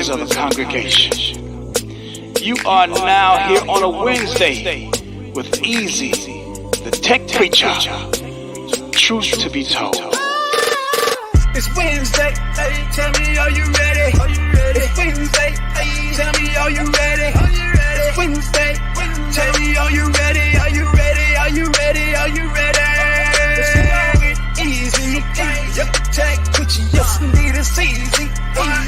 members of the congregation. You are now here on a Wednesday with Easy, the tech preacher. Truth to be told. It's Wednesday, hey, tell me, are you ready? It's Wednesday, hey, tell me, are you ready? It's Wednesday, tell me, are you ready? Are you ready? Are you ready? Are you ready? Let's go with easy, yep, tech preacher, yes indeed it's easy.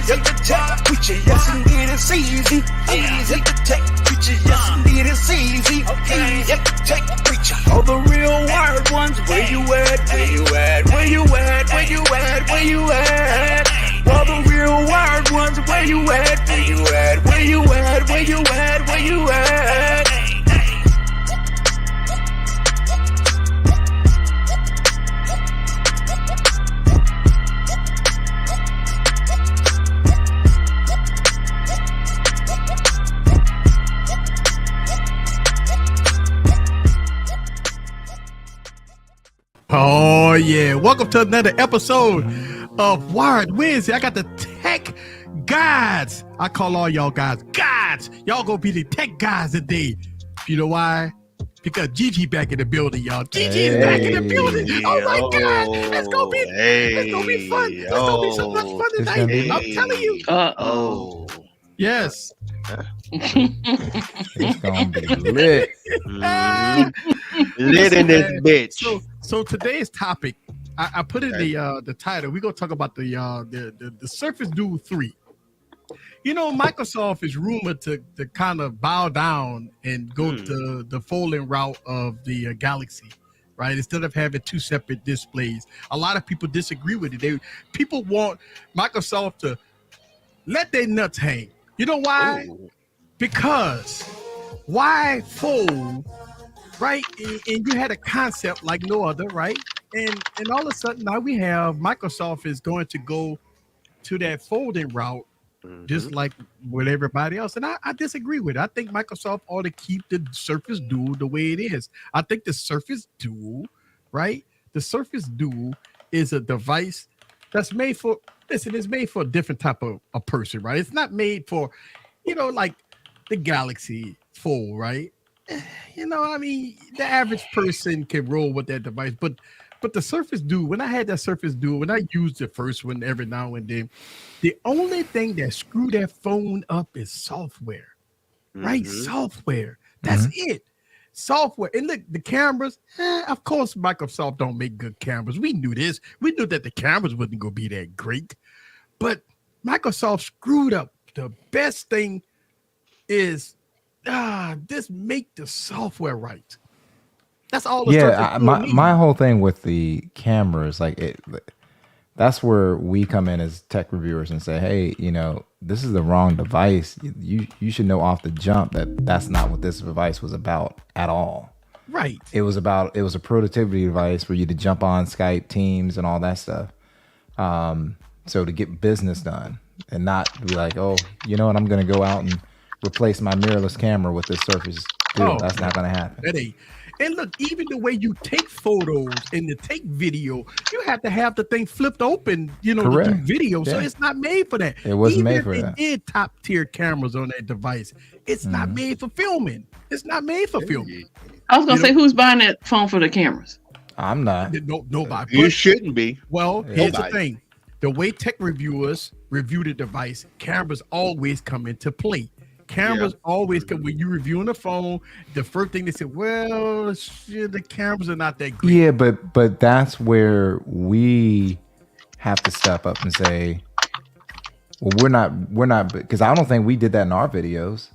Yep, the tech preacher, yes indeed it's easy. Yep, the tech preacher, yes indeed it's easy. Yep, the tech preacher. All the real wired ones, where you at? Where you at? Where you at? Where you at? Where you at? All the real wired ones, where you at? Where you at? Where you at? Where you at? Where you at? Oh yeah, welcome to another episode of Wired Wednesday. I got the tech guys. I call all y'all guys. Y'all gonna be the tech guys today. You know why? Because Gigi back in the building, y'all. Gigi is back in the building. Oh my God, it's gonna be fun. It's gonna be so much fun tonight. I'm telling you. Yes. It's gonna be lit. Lit in this bitch. So today's topic, I put in the title. We're gonna talk about the Surface Duo 3. You know, Microsoft is rumored to kind of bow down and go to the folding route of the Galaxy, right? Instead of having two separate displays. A lot of people disagree with it. People want Microsoft to let their nuts hang. You know why? Ooh. Because why fold, right? And you had a concept like no other, right? And all of a sudden now we have Microsoft is going to go to that folding route, just like with everybody else. And I disagree with it. I think Microsoft ought to keep the Surface Duo the way it is. I think the Surface Duo, right? The Surface Duo is a device that's made for, listen, it's made for a different type of a person, right? It's not made for, you know, like the Galaxy Fold, right? You know, I mean, the average person can roll with that device, but the Surface Duo, when I had that Surface Duo, when I used the first one every now and then, the only thing that screwed that phone up is software, right? Software. That's it. Software. And look, the cameras, of course, Microsoft don't make good cameras. We knew this. We knew that the cameras wasn't going to be that great. But Microsoft screwed up. The best thing is, just make the software right. That's all. My whole thing with the cameras, that's where we come in as tech reviewers and say, hey, you know, this is the wrong device. You should know off the jump that that's not what this device was about at all. Right. It was a productivity device for you to jump on Skype, Teams, and all that stuff. So to get business done and not be like, oh, you know what, I'm going to go out and replace my mirrorless camera with this Surface Duo. That's not going to happen. And look, even the way you take photos and to take video, you have to have the thing flipped open, you know, to do video. So it's not made for that. It wasn't made for that. Even if they did top tier cameras on that device, it's not made for filming. It's not made for filming. I was going to say, who's buying that phone for the cameras? I'm not. Nobody. You shouldn't be. Well, here's the thing. The way tech reviewers review the device, cameras always come into play. Cameras always come when you're reviewing the phone. The first thing they say, well, the cameras are not that great. Yeah, but that's where we have to step up and say, well, we're not, because I don't think we did that in our videos.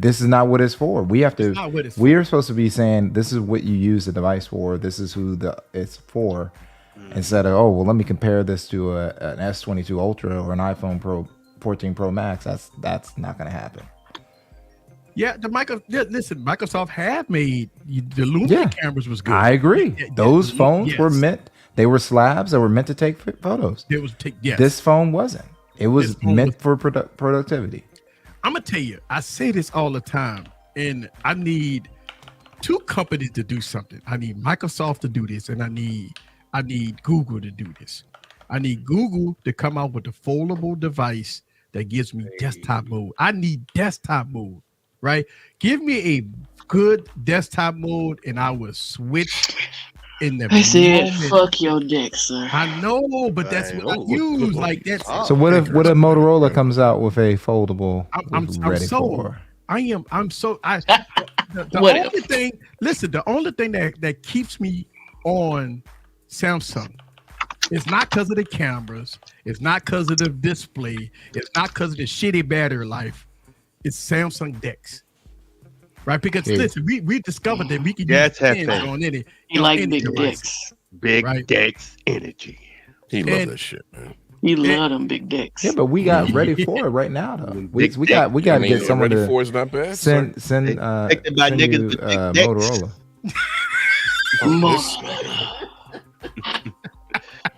This is not what it's for. We have to. We are supposed to be saying this is what you use the device for. This is who it's for. Instead of, oh, well, let me compare this to an S22 Ultra or an iPhone 14 Pro Max. That's not going to happen. Yeah, Microsoft have made the Lumia cameras was good. I agree. Those phones were meant. They were slabs that were meant to take photos. This phone wasn't. It was meant for productivity. I'm gonna tell you, I say this all the time, and I need two companies to do something. I need Microsoft to do this, and I need Google to do this. I need Google to come out with a foldable device that gives me desktop mode. I need desktop mode, right? Give me a good desktop mode, and I will switch in the I said, moment. fuck your dick, sir. I know, but that's what I use. Like that's. So what if Motorola comes out with a foldable? I'm so. I'm so. The What only thing. Listen, the only thing that keeps me on Samsung. It's not because of the cameras. It's not because of the display. It's not because of the shitty battery life. It's Samsung DeX, right? Because listen, we discovered that we can use pins on any. He like any big device. dicks. Big Dex energy. He love that shit, man. He love them big dicks. Yeah, but we got ready for it right now, though. We got to get someone ready to for it's not bad. send by you, niggas with big dicks. Motorola.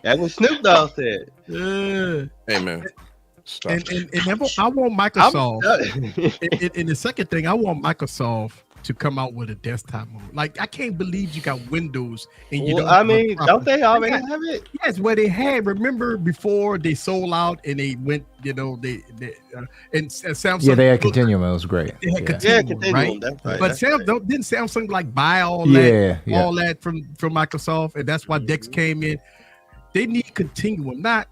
That's what Snoop Dogg said. Hey man, stop. And I want Microsoft. And the second thing, I want Microsoft to come out with a desktop mode. Like, I can't believe you got Windows and you don't. I mean, don't they already have it? Yes, where they had. Remember before they sold out and they went, and Samsung. Yeah, they had Continuum. It was great. They had Continuum, right? That's right. But didn't Samsung like buy all that from Microsoft, and that's why Dex came in. They need Continuum. That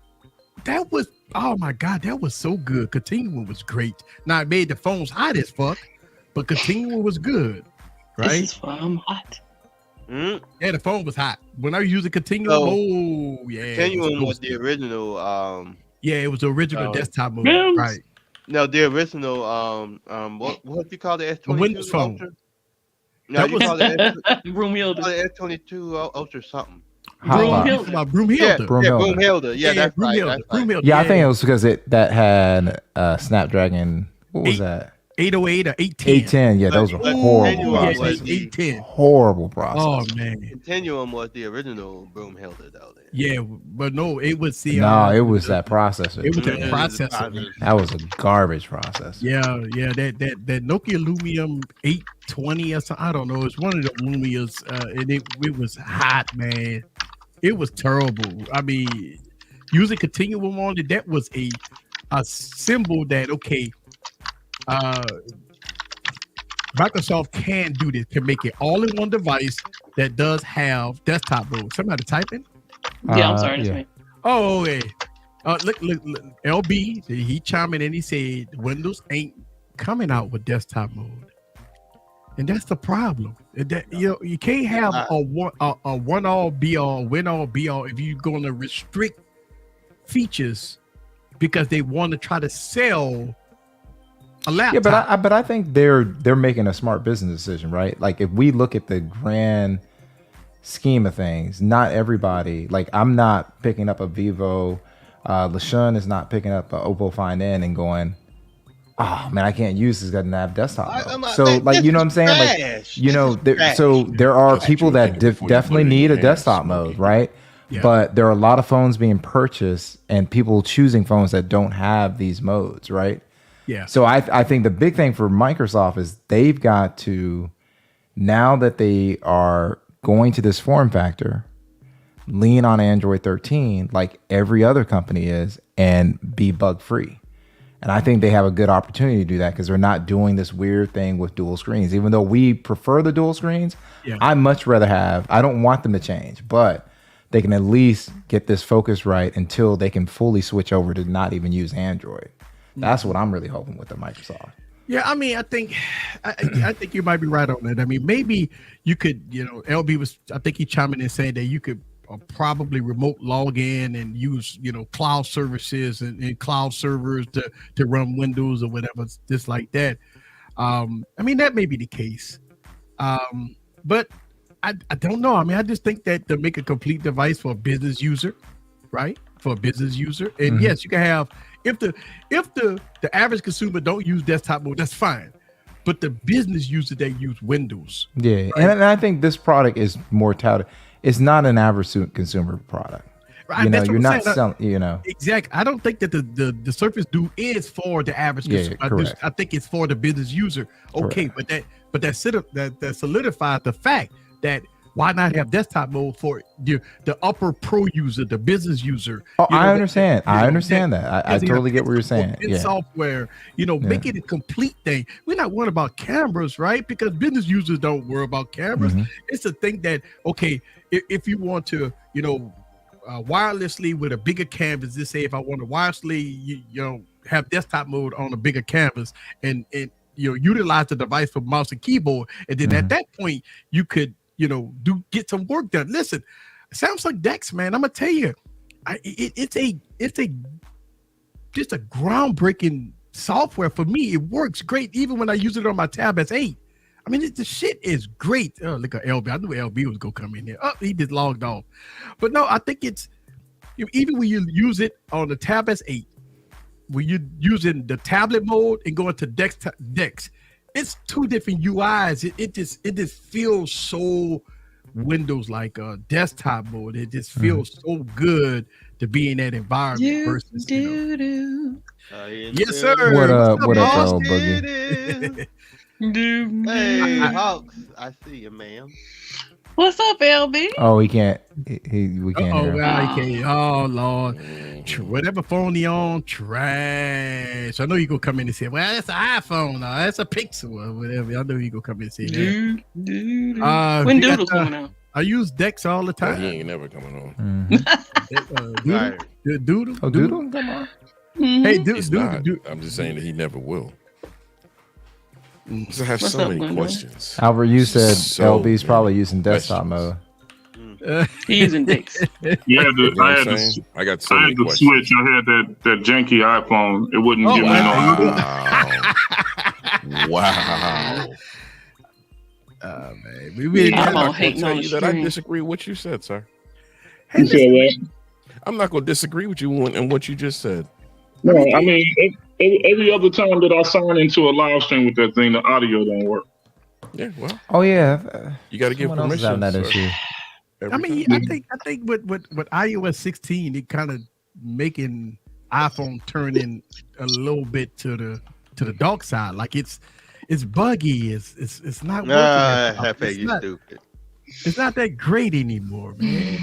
was, oh my God, that was so good. Continuum was great. Now it made the phones hot as fuck, but Continuum was good, right? This is why I'm hot. Yeah, the phone was hot. When I was using Continuum, Continuum was the original. It was the original desktop mode, right? No, the original. What you call the S22? A Windows phone. Ultra? No, you call it Broomhilda. S22 Ultra something. Broomhilda. Broomhilda. Yeah, that's right. Broomhilda. Yeah, I think it was because that had Snapdragon. What was that? 808 or 810. 810. Yeah, those were horrible. 810. Horrible process. Oh man. Continuum was the original Broomhilda though. Yeah, but no, it was the. It was that processor. It was that processor. That was a garbage processor. Yeah. That Nokia Lumium 820 or something. I don't know. It's one of the Lumias, and it was hot, man. It was terrible. I mean, using Continuum on it, that was a symbol that Microsoft can do this, can make it all in one device that does have desktop mode. Somebody typing? Yeah, I'm sorry. That's me. Oh, okay. Look, LB, he chimed in and he said Windows ain't coming out with desktop mode. And that's the problem. That you can't have a one all be all, win all be all if you're going to restrict features because they want to try to sell a laptop. Yeah, but I think they're making a smart business decision, right? Like if we look at the grand scheme of things, not everybody. Like I'm not picking up a Vivo. LaShawn is not picking up a Oppo Find N and going, oh man, I can't use this. Doesn't have desktop mode. So like, you know what I'm saying? Like, so there are people that definitely need a desktop mode, right? Yeah. But there are a lot of phones being purchased and people choosing phones that don't have these modes, right? Yeah. So I think the big thing for Microsoft is they've got to, now that they are going to this form factor, lean on Android 13 like every other company is and be bug free. And I think they have a good opportunity to do that because they're not doing this weird thing with dual screens. Even though we prefer the dual screens, I much rather I don't want them to change, but they can at least get this focus right until they can fully switch over to not even use Android. That's what I'm really hoping with the Microsoft. Yeah, I mean, I think you might be right on that. I mean, maybe you could, LB was, I think he chimed in and saying that you could probably remote log in and use, cloud services and cloud servers to run Windows or whatever, just like that. I mean, that may be the case. But I don't know. I mean, I just think that to make a complete device for a business user, right? For a business user. And yes, you can have, if the average consumer don't use desktop mode, that's fine. But the business user, they use Windows. Yeah. Right? And I think this product is more touted. It's not an average consumer product. Right, you're not selling, Exactly. I don't think that the Surface Duo is for the average consumer. I think it's for the business user. Okay, correct. but that solidifies the fact that Why not have desktop mode for the upper pro user, the business user? Oh, I understand. I understand that. I totally get what you're saying. Yeah. Software, make it a complete thing. We're not worried about cameras, right? Because business users don't worry about cameras. It's a thing that, okay, if you want to, wirelessly with a bigger canvas, just say if I want to wirelessly, have desktop mode on a bigger canvas and utilize the device for mouse and keyboard, and then at that point you could get some work done. Listen, Samsung Dex, man, I'm gonna tell you, it's just a groundbreaking software for me. It works great even when I use it on my Tab S8. I mean, the shit is great. Oh, look at LB. I knew LB was gonna come in here. Oh, he just logged off. But no, I think it's even when you use it on the Tab S8, when you're using the tablet mode and going to Dex, it's two different UIs. It just feels so Windows like a desktop mode. It just feels so good to be in that environment versus yes, sir. What up, boss? Boogie? Hey, Hawks, I see you, ma'am. What's up, LB? Oh, he can't. We can't. Oh, hear him. well, he can't. Oh, Lord. Whatever phone he on, trash. I know you gonna come in and say, well, that's an iPhone. That's a Pixel or whatever. I know you gonna come in and say that. When Doodle's coming out? I use Dex all the time. He ain't never coming on. Doodle? Oh, Doodle? Come on. Hey, He's not. Doodle. I'm just saying that he never will. Because I have What's so up, many Linda? questions. Albert, you said So LB's probably using desktop questions. mode. He using Dix. Yeah, You know what I I'm had saying? to, I got so I many had to questions. switch. I had that janky iPhone. It wouldn't give me no. Wow. Man, we really I'm I'm all not going to hating tell on you the that I stream. disagree with what you said, sir. You said what? I'm not going to disagree with you in what you just said. No, I mean, every other time that I sign into a live stream with that thing, the audio don't work. Yeah, well, Oh yeah. you got to give Someone else is permission. having that sir. issue. I mean, I think with iOS 16, it kind of making iPhone turn in a little bit to the dark side. Like it's buggy. It's not working. Hefe, you stupid. It's not that great anymore, man.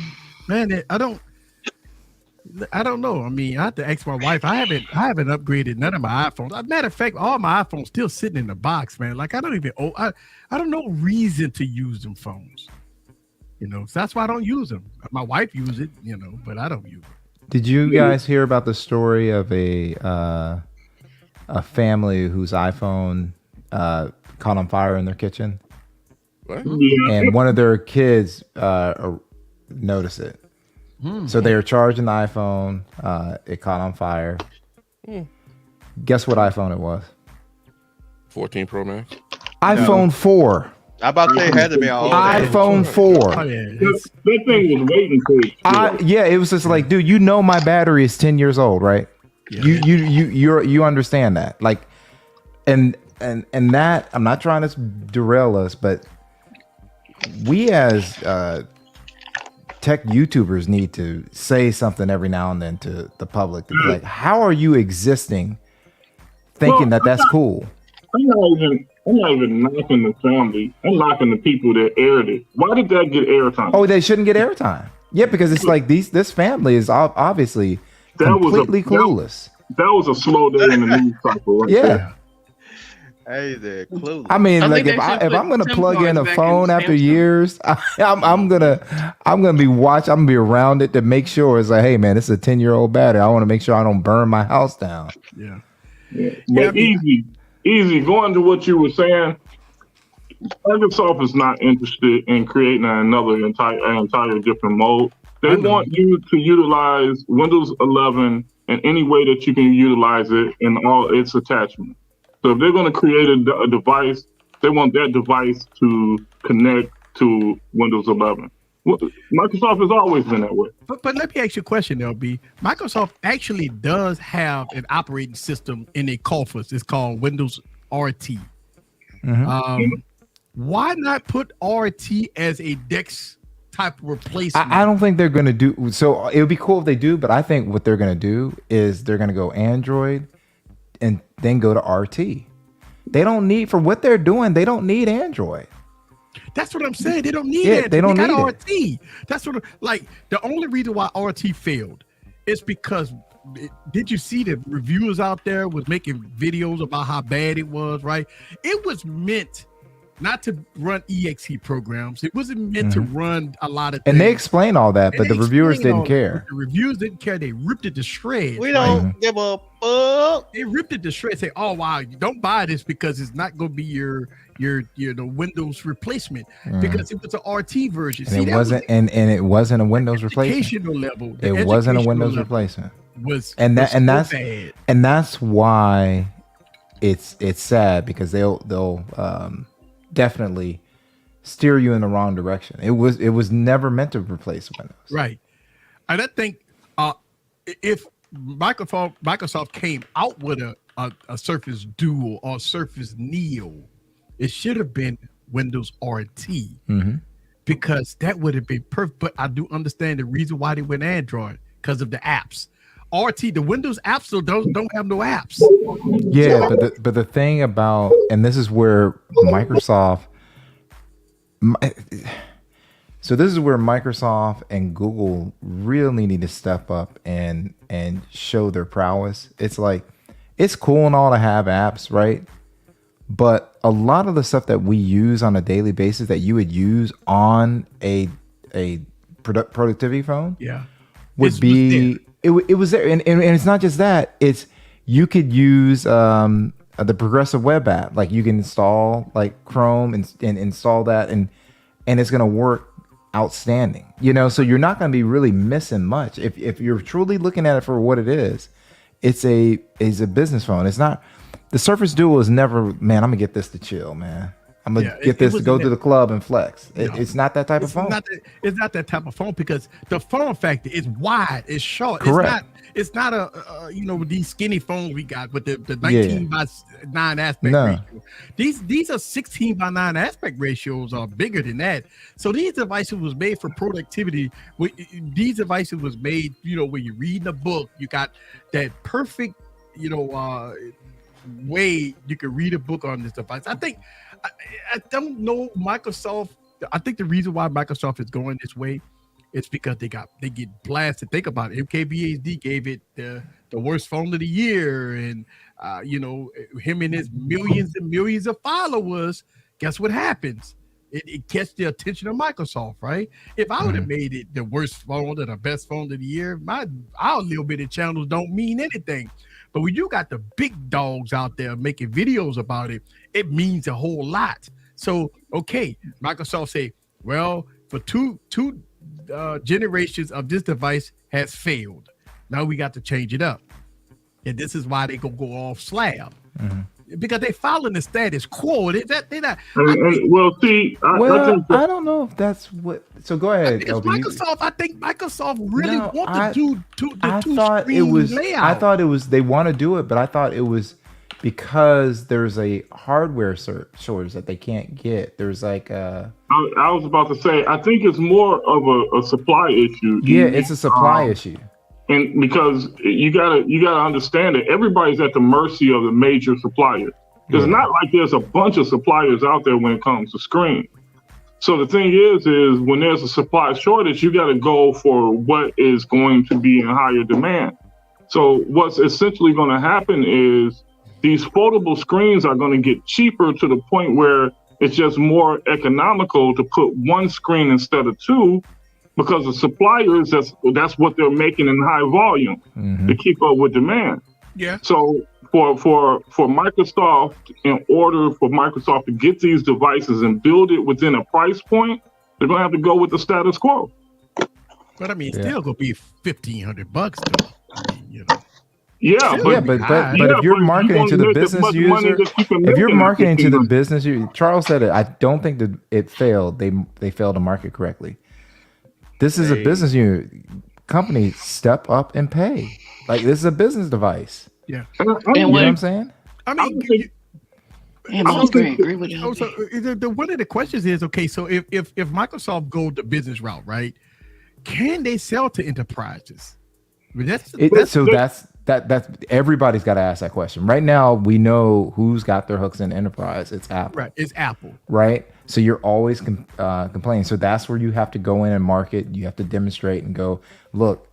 Man, I don't know. I mean, I have to ask my wife. I haven't upgraded none of my iPhones. As a matter of fact, all my iPhones still sitting in the box, man. Like I don't know reason to use them phones. So that's why I don't use them. My wife uses it, but I don't use it. Did you guys hear about the story of a family whose iPhone caught on fire in their kitchen? What? And one of their kids noticed it. So they were charging the iPhone. It caught on fire. Guess what iPhone it was? 14 Pro Max? iPhone 4. I about to say it had to be an old iPhone 4. Oh yeah, That thing was waiting for it. Yeah, it was just like, dude, my battery is 10 years old, right? Yeah. You understand that. Like, and that, I'm not trying to derail us, but we as tech YouTubers need to say something every now and then to the public. To be like, how are you existing thinking that that's cool? I'm not even knocking the family. I'm knocking the people that aired it. Why did that get airtime? Oh, they shouldn't get airtime. Yeah, because it's like this family is obviously completely clueless. That was a slow day in the news cycle. Right Yeah. there. Hey, they're clueless. I mean, I like think if they should I'm gonna put plug SIM in a cards back phone in after Samsung. years, I'm gonna be watch. I'm gonna be around it to make sure it's like, hey man, this is a 10-year-old battery. I want to make sure I don't burn my house down. yeah. But easy. Going to what you were saying, Microsoft is not interested in creating another entire different mode. They want you to utilize Windows 11 in any way that you can utilize it in all its attachments. So if they're going to create a device, they want that device to connect to Windows 11. Microsoft has always been that way. But let me ask you a question, LB. Microsoft actually does have an operating system in their coffers. It's called Windows RT. Why not put RT as a Dex type of replacement? I don't think they're gonna do. So it would be cool if they do, but I think what they're gonna do is they're gonna go Android and then go to RT. They don't need, for what they're doing, they don't need Android. That's what I'm saying. They don't need Yeah, that. they don't got need RT. That's what like the only reason why RT failed is because did you see the reviewers out there was making videos about how bad it was, right? It was meant not to run exe programs. It wasn't meant to run a lot of things. And they explain all that, but the reviewers didn't care. The reviewers didn't care. They ripped it to shreds. We don't give a fuck. They ripped it to shreds. Say, "Oh wow, you don't buy this because it's not going to be your Windows replacement because it was an RT version." And it wasn't, and it wasn't a Windows replacement. Educational level. It wasn't a Windows replacement. Bad. That's why it's sad because they'll definitely steer you in the wrong direction. It was never meant to replace Windows. Right. And I think if Microsoft came out with a Surface Duo or Surface Neo, it should have been Windows RT because that would have been perfect. But I do understand the reason why they went Android because of the apps. RT, the Windows apps still don't have no apps. Yeah, but the thing about, and this is where Microsoft, so this is where Microsoft and Google really need to step up and show their prowess. It's like, it's cool and all to have apps, right? But a lot of the stuff that we use on a daily basis that you would use on a productivity phone, would be. It was there, and it's not just that. It's you could use the progressive web app, like you can install like Chrome and install that, and it's gonna work outstanding. So you're not gonna be really missing much if you're truly looking at it for what it is. It's a business phone. It's not the Surface Duo is never. Man, I'm gonna get this to chill, man. I'm gonna get this to go to the club and flex. It's not that type of phone. It's not that type of phone because the form factor is wide, it's short. Correct. It's not a these skinny phones we got with the 19:9 aspect ratio. These are 16:9 aspect ratios are bigger than that. So these devices was made for productivity. These devices was made, when you're reading a book, you got that perfect, way you can read a book on this device. I don't know Microsoft. I think the reason why Microsoft is going this way is because they get blasted. Think about it. MKBHD gave it the worst phone of the year, and him and his millions and millions of followers. Guess what happens? It catch the attention of Microsoft, right? If I would have made it the worst phone or the best phone of the year, our little bit of channels don't mean anything. But when you got the big dogs out there making videos about it, it means a whole lot. So, okay, Microsoft say, well, for two generations of this device has failed. Now we got to change it up. And this is why they go off slab. Because they following the status quo. They're not. I don't know if that's what. So go ahead, LB. Microsoft. I think Microsoft really want to do I thought it was. layout. I thought it was. They want to do it, but I thought it was because there's a hardware shortage that they can't get. There's like a. I was about to say. I think it's more of a supply issue. Yeah, it's a supply issue. And because you gotta understand that everybody's at the mercy of the major suppliers. It's not like there's a bunch of suppliers out there when it comes to screen. So the thing is when there's a supply shortage, you got to go for what is going to be in higher demand. So what's essentially going to happen is these foldable screens are going to get cheaper to the point where it's just more economical to put one screen instead of two. Because the suppliers, that's what they're making in high volume to keep up with demand. Yeah. So for Microsoft, in order for Microsoft to get these devices and build it within a price point, they're gonna have to go with the status quo. But I mean, it's still gonna be $1,500 though. Yeah, but if you're marketing to the business user, if you're marketing to the business user, Charles said it. I don't think that it failed. They failed to market correctly. This is a business unit. Companies step up and pay. Like this is a business device. Yeah. You know what I'm saying? I agree with you. So one of the questions is, okay, so if Microsoft go the business route, right? Can they sell to enterprises? I mean, that's That's everybody's got to ask that question. Right now, we know who's got their hooks in enterprise. It's Apple. Right. It's Apple. Right. So you're always complaining. So that's where you have to go in and market. You have to demonstrate and go, look,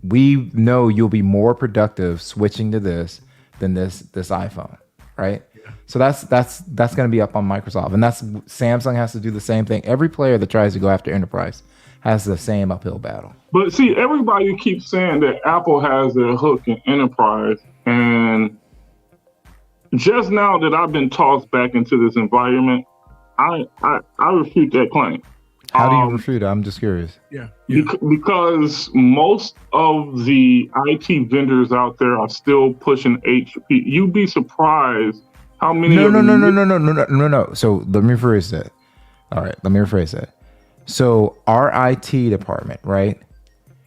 we know you'll be more productive switching to this than this iPhone. Right. Yeah. So that's going to be up on Microsoft, and that's Samsung has to do the same thing. Every player that tries to go after enterprise has the same uphill battle. But see, everybody keeps saying that Apple has their hook in enterprise, and just now that I've been tossed back into this environment, I refute that claim. How do you refute it? I'm just curious. Yeah. Because most of the IT vendors out there are still pushing HP. You'd be surprised how many. No. So let me rephrase that. All right, let me rephrase that. So our IT department, right?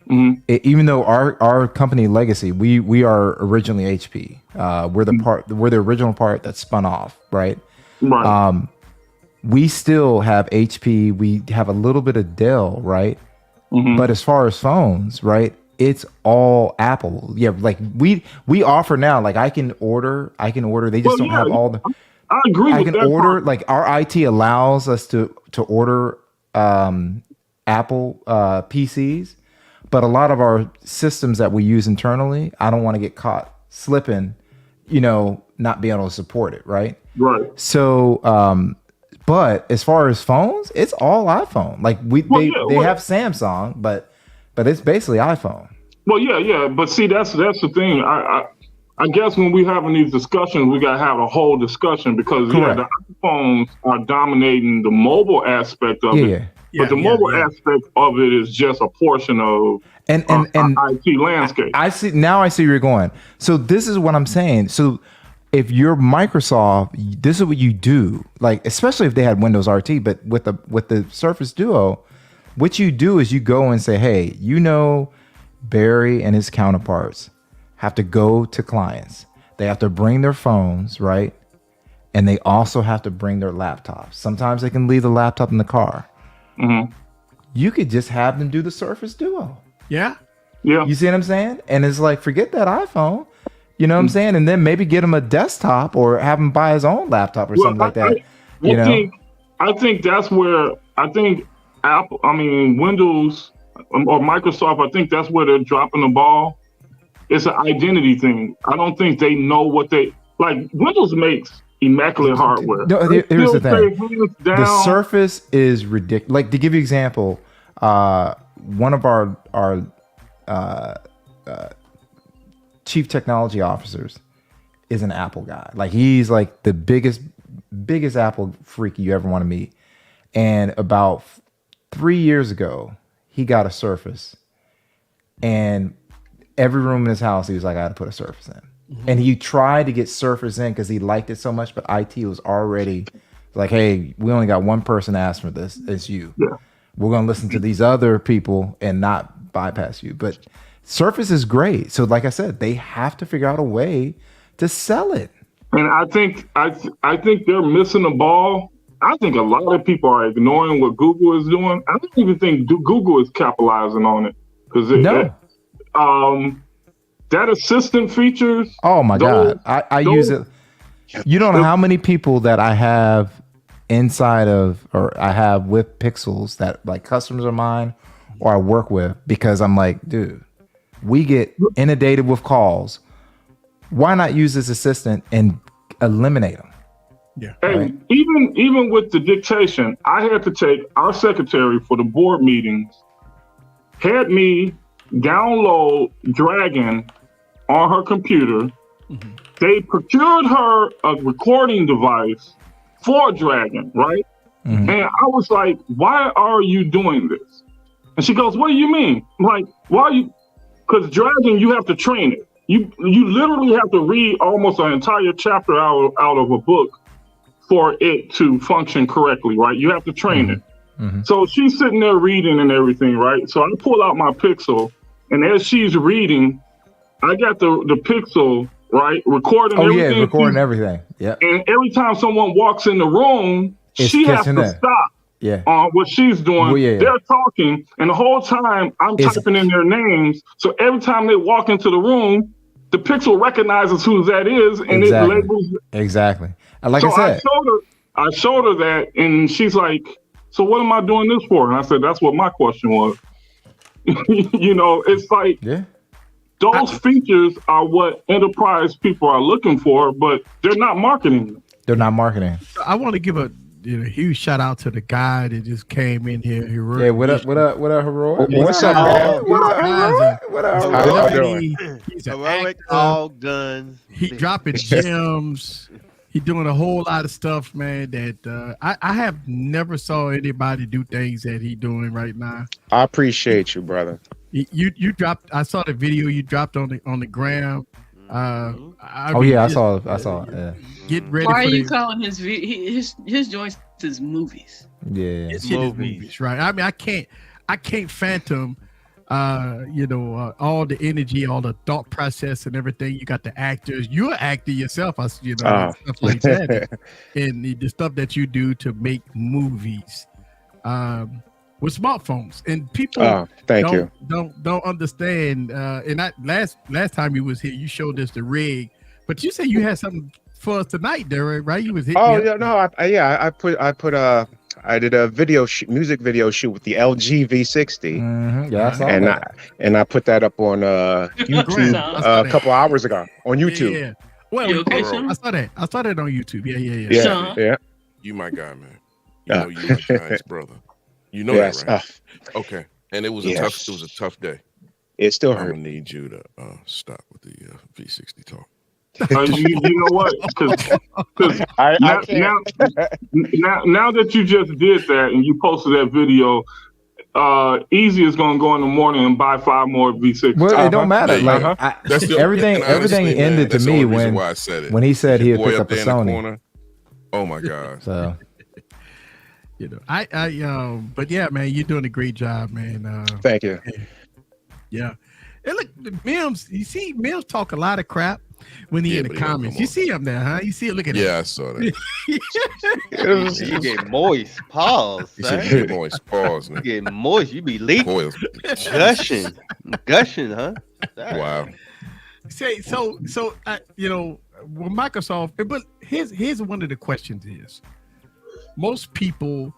Mm-hmm. Even though our company legacy, we are originally HP. We're the original part that spun off, right? Right. We still have HP. We have a little bit of Dell, right? Mm-hmm. But as far as phones, right, it's all Apple. Yeah, like we offer now. Like I can order. They just don't have all the. I agree. I can order. Part. Like our IT allows us to order Apple PCs, but a lot of our systems that we use internally, I don't want to get caught slipping. Not being able to support it. Right. Right. So. But as far as phones, it's all iPhone. Like they have Samsung, but it's basically iPhone. Well, yeah. But see, that's the thing. I guess when we having these discussions, we gotta have a whole discussion because the iPhones are dominating the mobile aspect of it. Yeah. But the mobile aspect of it is just a portion of and IT landscape. I see now. I see where you're going. So this is what I'm saying. So. If you're Microsoft, this is what you do. Like, especially if they had Windows RT, but with the Surface Duo, what you do is you go and say, hey, Barry and his counterparts have to go to clients. They have to bring their phones, right? And they also have to bring their laptops. Sometimes they can leave the laptop in the car. Mm-hmm. You could just have them do the Surface Duo. Yeah. Yeah. You see what I'm saying? And it's like, forget that iPhone. You know what I'm saying? And then maybe get him a desktop or have him buy his own laptop or something like that. I think that's where Windows or Microsoft, I think that's where they're dropping the ball. It's an identity thing. I don't think they know what Windows makes immaculate hardware. No, here's the thing. The Surface is ridiculous. Like, to give you an example, one of our chief technology officers is an Apple guy. Like he's like the biggest Apple freak you ever want to meet. And about 3 years ago, he got a Surface, and every room in his house, he was like, I got to put a Surface in. Mm-hmm. And he tried to get Surface in because he liked it so much, but IT was already like, hey, we only got one person asked for this. It's you. Yeah. We're going to listen to these other people and not bypass you. But Surface is great. So like I said, they have to figure out a way to sell it. And I think they're missing the ball. I think a lot of people are ignoring what Google is doing. I don't even think Google is capitalizing on it. Because that assistant features. Oh my God. I use it. You don't know how many people that I have inside of, or I have with Pixels that like customers of mine or I work with, because I'm like, dude, we get inundated with calls. Why not use this assistant and eliminate them? Yeah. Hey, right? even with the dictation, I had to take our secretary for the board meetings, had me download Dragon on her computer. Mm-hmm. They procured her a recording device for Dragon, right? Mm-hmm. And I was like, why are you doing this? And she goes, what do you mean? I'm like, why are you? Because Dragon, you have to train it. You literally have to read almost an entire chapter out of a book for it to function correctly, right? You have to train mm-hmm. it. Mm-hmm. So she's sitting there reading and everything, right? So I pull out my Pixel, and as she's reading, I got the Pixel, right, recording everything. Oh, yeah, recording everything. Yeah. And every time someone walks in the room, she has to stop. Yeah. What she's doing. Well, they're talking, and the whole time I'm typing in their names. So every time they walk into the room, the Pixel recognizes who that is, and it labels. Exactly. Like so I said, I showed her that, and she's like, "So what am I doing this for?" And I said, "That's what my question was." You know, it's like those features are what enterprise people are looking for, but they're not marketing. They're not marketing. I want to give a huge shout out to the guy that just came in here. Yeah, what up, Heroic? What's up, man? What up, How y'all doing? He's an Heroic actor. all guns. He dropping gems. He doing a whole lot of stuff, man. That I have never saw anybody do things that he doing right now. I appreciate you, brother. You dropped. I saw the video you dropped on the gram. I saw it. Yeah. Get ready. Why are for you calling his joints his movies? Yeah, his movies, right? I mean, I can't phantom. All the energy, all the thought process, and everything. You got the actors. You're an actor yourself, stuff like that, and the stuff that you do to make movies with smartphones. And people don't understand. And last time you was here, you showed us the rig, but you said you had something for us tonight, there, right? You was hitting. Oh yeah, no, I did a music video shoot with the LG V60. Mm-hmm. Yeah, I saw that. I put that up on YouTube a couple hours ago on YouTube. Yeah. Well, I saw that. I saw that on YouTube. Yeah. You my guy, man. You know you my giant's brother. You know that, right? Okay. And it was a tough day. It still hurt. I'm gonna need you to stop with the V60 talk. You know what? Now that you just did that and you posted that video, Easy is going to go in the morning and buy 5 more V6. Well, it don't matter. Everything ended to me when he said he had picked up a Sony. Oh my God! So, but yeah, man, you're doing a great job, man. Thank you. Yeah, and look, Mims. You see, Mims talk a lot of crap when he in the comments. You see him there, huh? You see it. Look at him. Yeah, I saw that. You get moist. Pause. You get moist. Pause. You get moist. You be leaking. Gushing, huh? Wow. Say so. With Microsoft, but here's one of the questions is, most people,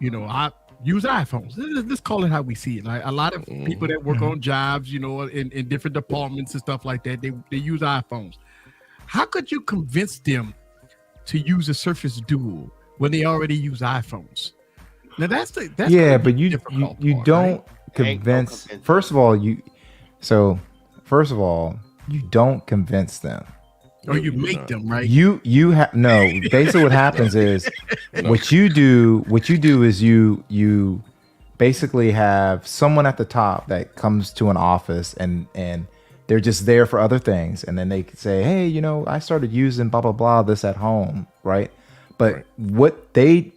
I use iPhones. Let's call it how we see it. Like a lot of people that work on jobs, in different departments and stuff like that, they use iPhones. How could you convince them to use a Surface Duo when they already use iPhones? Now that's but you don't convince. First of all, you don't convince them. Or you make them, right? You have no. Basically, what happens is what you do is you basically have someone at the top that comes to an office and they're just there for other things, and then they say, hey, I started using blah blah blah this at home, right? But they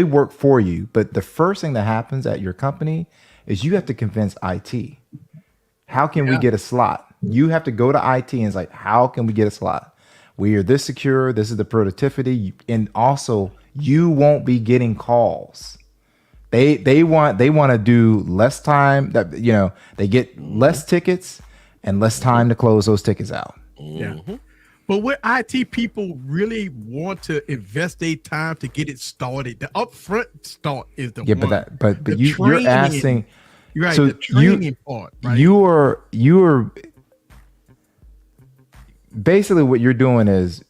work for you. But the first thing that happens at your company is you have to convince IT. How can we get a slot? You have to go to IT and it's like, how can we get a slot? We are this secure. This is the productivity, and also you won't be getting calls. They want to do less time. That they get less tickets and less time to close those tickets out. Yeah, but what IT people really want to invest their time to get it started. The upfront start is the one. But you're asking. Right, so the training part. Right? You are. Basically, what you're doing is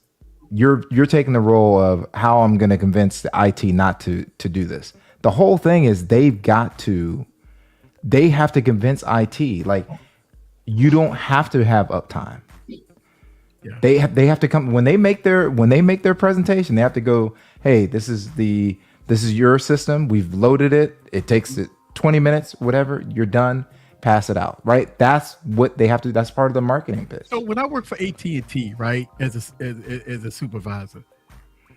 you're taking the role of how I'm going to convince the IT not to do this. The whole thing is they have to convince IT. Like, you don't have to have uptime. Yeah. They have to come when they make their presentation. They have to go, hey, this is your system. We've loaded it. It takes 20 minutes, whatever. You're done. Pass it out, right? That's what they have to. That's part of the marketing pitch. So when I work for AT&T, right, as a supervisor,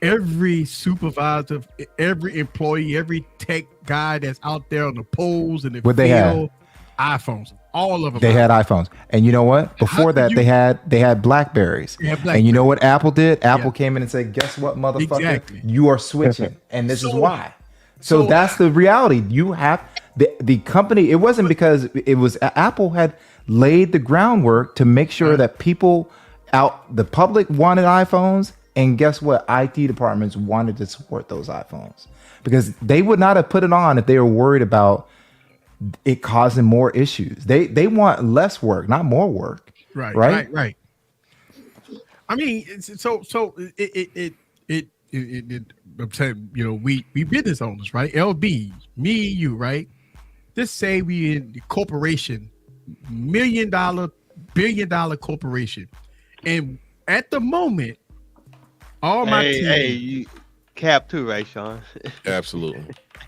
every supervisor, every employee, every tech guy that's out there on the poles and the field, they had iPhones, all of them. They had iPhones, and you know what? Before that, they had Blackberries. And you know what Apple did? Apple came in and said, "Guess what, motherfucker? Exactly. You are switching, and this is why." So that's the reality. You have the company. It wasn't because it was Apple had laid the groundwork to make sure that the public wanted iPhones, and guess what? IT departments wanted to support those iPhones because they would not have put it on if they were worried about it causing more issues. They want less work, not more work. Right. I mean, so it I'm saying, we business owners, right? LB, me, you, right? Just say we in the corporation, $1 million, $1 billion corporation, and at the moment, all my team, you cap too, right, Sean? Absolutely.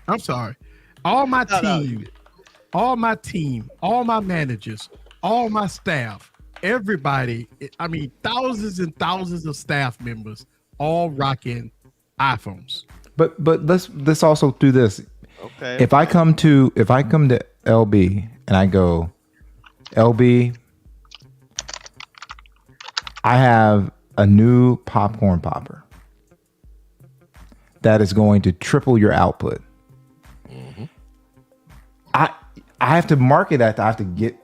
I'm sorry, all my team, all my managers, all my staff, everybody. I mean, thousands and thousands of staff members all rocking iPhones. But let's also do this. Okay. If I come to LB and I go, LB, I have a new popcorn popper that is going to triple your output. Mm-hmm. I have to market that. I have to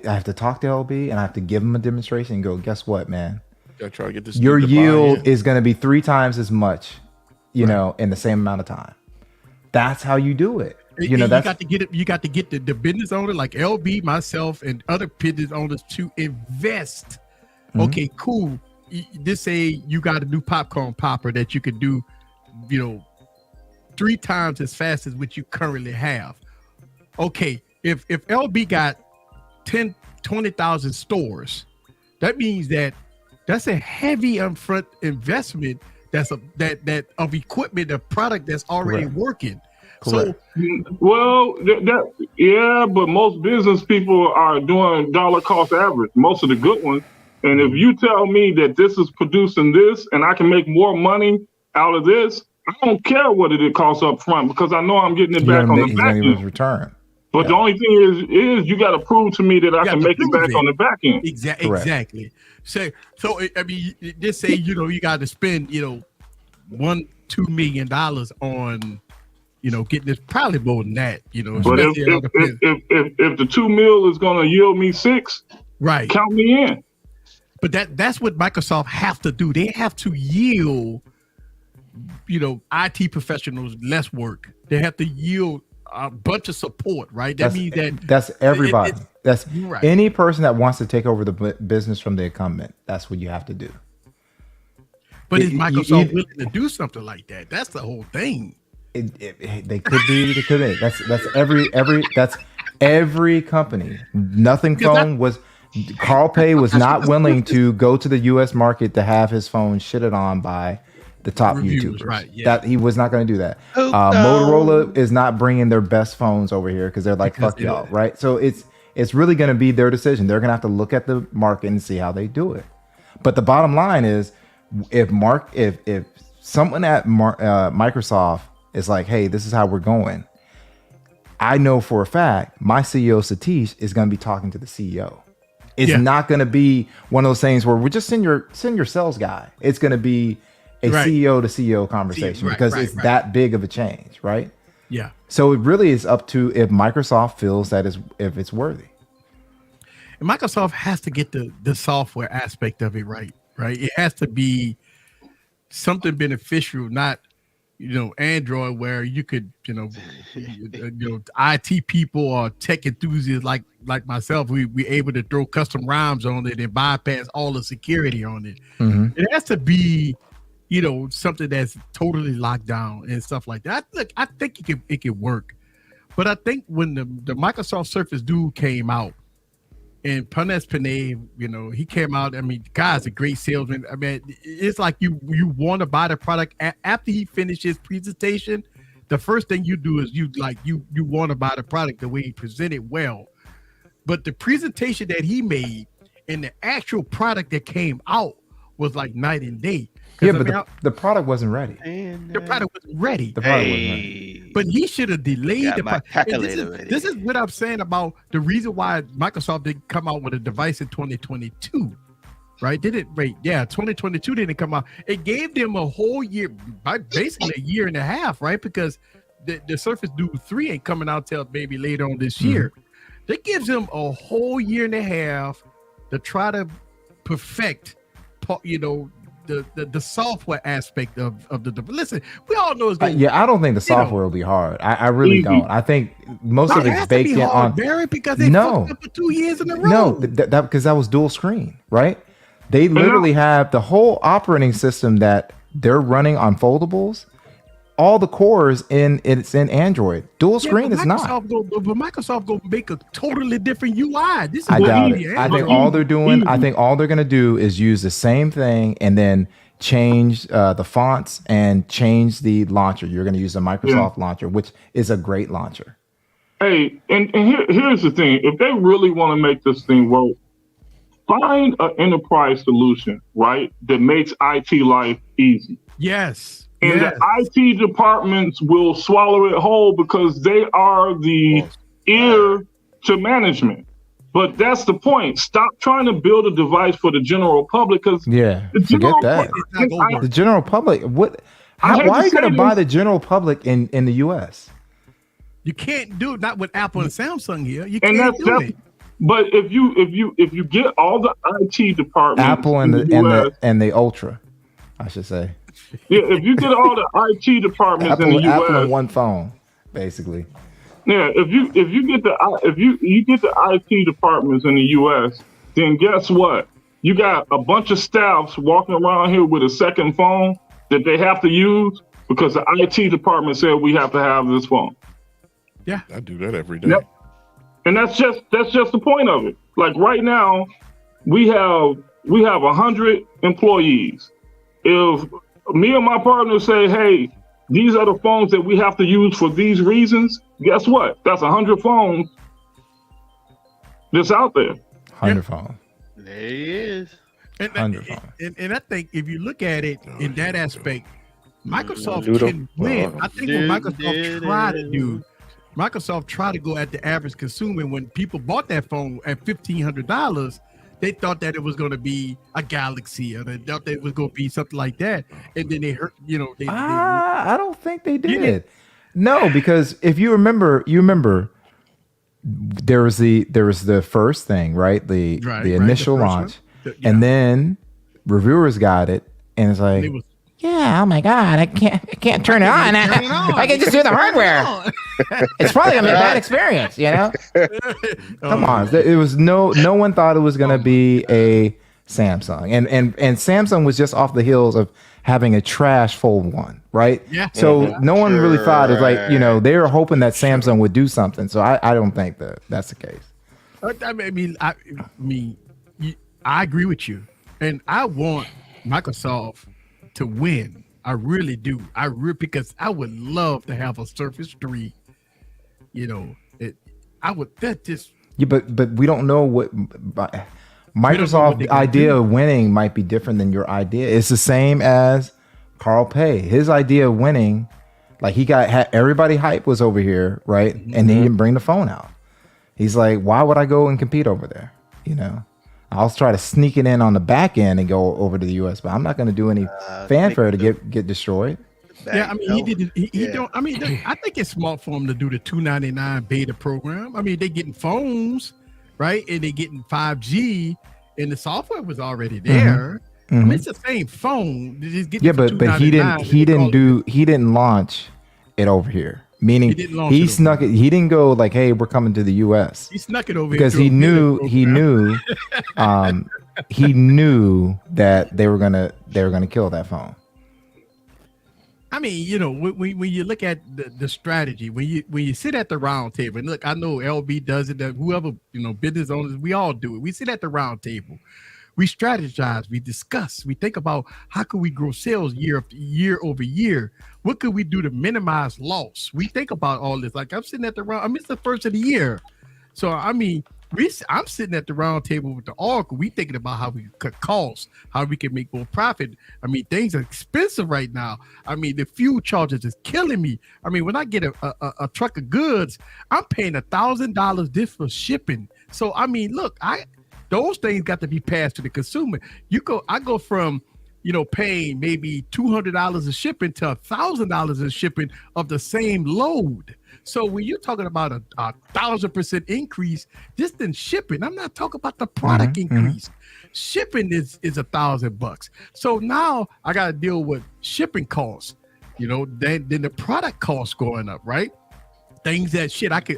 I have to talk to LB and I have to give him a demonstration and go, guess what, man? Try to get this your yield is going to be 3 times as much, in the same amount of time. That's how you do it. You got to get it. You got to get the business owner like LB, myself, and other business owners to invest. Mm-hmm. Okay, cool. Just say you got a new popcorn popper that you could do, 3 times as fast as what you currently have. Okay, if LB got 10, 20,000 stores, that means that's a heavy upfront investment. That's that of equipment, a product that's already working. Correct. So, well, but most business people are doing dollar cost average, most of the good ones. And if you tell me that this is producing this and I can make more money out of this, I don't care what it costs up front because I know I'm getting it back on the back end. Return. But the only thing is you got to prove to me that I can make it back on the back end. Exactly. So I mean, just say you got to spend $1-2 million on getting this, probably more than that. But if the 2 mil is going to yield me 6, right? Count me in. But that's what Microsoft have to do. They have to yield, IT professionals less work. They have to yield a bunch of support, right? That means that's everybody. That's any person that wants to take over the business from the incumbent. That's what you have to do. But is Microsoft willing to do something like that? That's the whole thing. They could be. They could be. That's every company. Nothing phone was. Carl Pei was not willing to go to the U.S. market to have his phone shitted on by the top YouTubers. Right? Yeah. That he was not going to do that. Motorola is not bringing their best phones over here because they're like, fuck y'all, right? So it's really going to be their decision. They're going to have to look at the market and see how they do it. But the bottom line is, if someone at Microsoft is like, hey, this is how we're going, I know for a fact my CEO Satish is going to be talking to the CEO. It's not going to be one of those things where we're just send your sales guy. It's going to be a CEO to CEO conversation because it's that big of a change, right? Yeah. So it really is up to if Microsoft feels that if it's worthy. And Microsoft has to get the software aspect of it right. It has to be something beneficial, not Android where you could IT people or tech enthusiasts like myself, we able to throw custom ROMs on it and bypass all the security on it. Mm-hmm. It has to be something that's totally locked down and stuff like that. I think it can work, but I think when the Microsoft Surface dude came out, and Panes Panay, he came out. I mean, the guy's a great salesman. I mean, it's like you want to buy the product after he finished his presentation. The first thing you do is you want to buy the product the way he presented well. But the presentation that he made and the actual product that came out was like night and day. Yeah, but the product wasn't ready. The product wasn't ready. The product wasn't ready. But he should have delayed the product. This is what I'm saying about the reason why Microsoft didn't come out with a device in 2022. Right? 2022 didn't come out. It gave them a whole year, basically a year and a half, right? Because the Surface Duo 3 ain't coming out till maybe later on this year. That gives them a whole year and a half to try to perfect, the software aspect of the. Listen, we all know it's going. Yeah, I don't think the software will be hard. I really don't. I think most of it's baked in on. Barry, because they fucked up for 2 years in a row. No, because that was dual screen, right? They literally have the whole operating system that they're running on foldables. All the cores it's in Android. Dual screen is not. But Microsoft go make a totally different UI. This is I doubt it. I think all they're doing. I think all they're gonna do is use the same thing and then change the fonts and change the launcher. You're gonna use the Microsoft launcher, which is a great launcher. Hey, and here's the thing: if they really want to make this thing work, find an enterprise solution, right, that makes IT life easy. Yes. And the IT departments will swallow it whole because they are the ear to management. But that's the point. Stop trying to build a device for the general public because forget that. The general public. Why are you going to buy the general public in the US? You can't do it. Not with Apple and Samsung here. You can't do it. But if you get all the IT departments, Apple and the Ultra, I should say. Yeah, if you get all the IT departments in the US, Apple and one phone, basically. Yeah, if you get the IT departments in the US, then guess what? You got a bunch of staffs walking around here with a second phone that they have to use because the IT department said we have to have this phone. Yeah, I do that every day. Yep. And that's just the point of it. Like right now, we have 100 employees. If me and my partner say, hey, these are the phones that we have to use for these reasons, guess what? That's 100 phones that's out there. 100 phones. There he is. And I think if you look at it in that aspect, Microsoft can win. I think what Microsoft tried to go at the average consumer. When people bought that phone at $1,500, they thought that it was going to be a Galaxy, or they thought that it was going to be something like that. And then they heard, I don't think they did. No, because if you remember, there was the first thing, right? The initial launch, and then reviewers got it, and it's like, yeah, oh my god, I can't turn it on. I can just do the hardware. It's probably gonna be a bad experience, Come on, it was no one thought it was gonna be a Samsung, and Samsung was just off the heels of having a trash Fold 1, right? Yeah. So no one really thought it's like they were hoping that Samsung would do something. So I don't think that's the case. I agree with you, and I want Microsoft to win. I really do. Because I would love to have a Surface 3. But we don't know what Microsoft's idea of winning might be different than your idea. It's the same as Carl Pei. His idea of winning, like everybody hype was over here, right? Mm-hmm. And he didn't bring the phone out. He's like, why would I go and compete over there? I'll try to sneak it in on the back end and go over to the US, but I'm not going to do any fanfare to get destroyed. Yeah, he did. He don't. I think it's smart for him to do the $299 beta program. They're getting phones, right? And they're getting 5G, and the software was already there. Mm-hmm. It's the same phone. But he didn't launch it over here. Meaning he snuck it. He didn't go like, "Hey, we're coming to the U.S." He snuck it over because he knew that they were gonna kill that phone. When you look at the strategy, when you sit at the round table, and look, I know LB does it. That whoever business owners, we all do it. We sit at the round table. We strategize, we discuss, we think about how can we grow sales year over year. What could we do to minimize loss? We think about all this. Like I'm sitting at the round. It's the first of the year, so I'm sitting at the round table with the Oracle. We thinking about how we cut costs, how we can make more profit. Things are expensive right now. The fuel charges is killing me. When I get a truck of goods, I'm paying $1,000 just for shipping. So look, those things got to be passed to the consumer. I go from paying maybe $200 of shipping to $1,000 of shipping of the same load. So when you're talking about a 1,000% increase, just in shipping, I'm not talking about the product increase. Shipping is $1,000. So now I got to deal with shipping costs. Then the product costs going up, right? Things that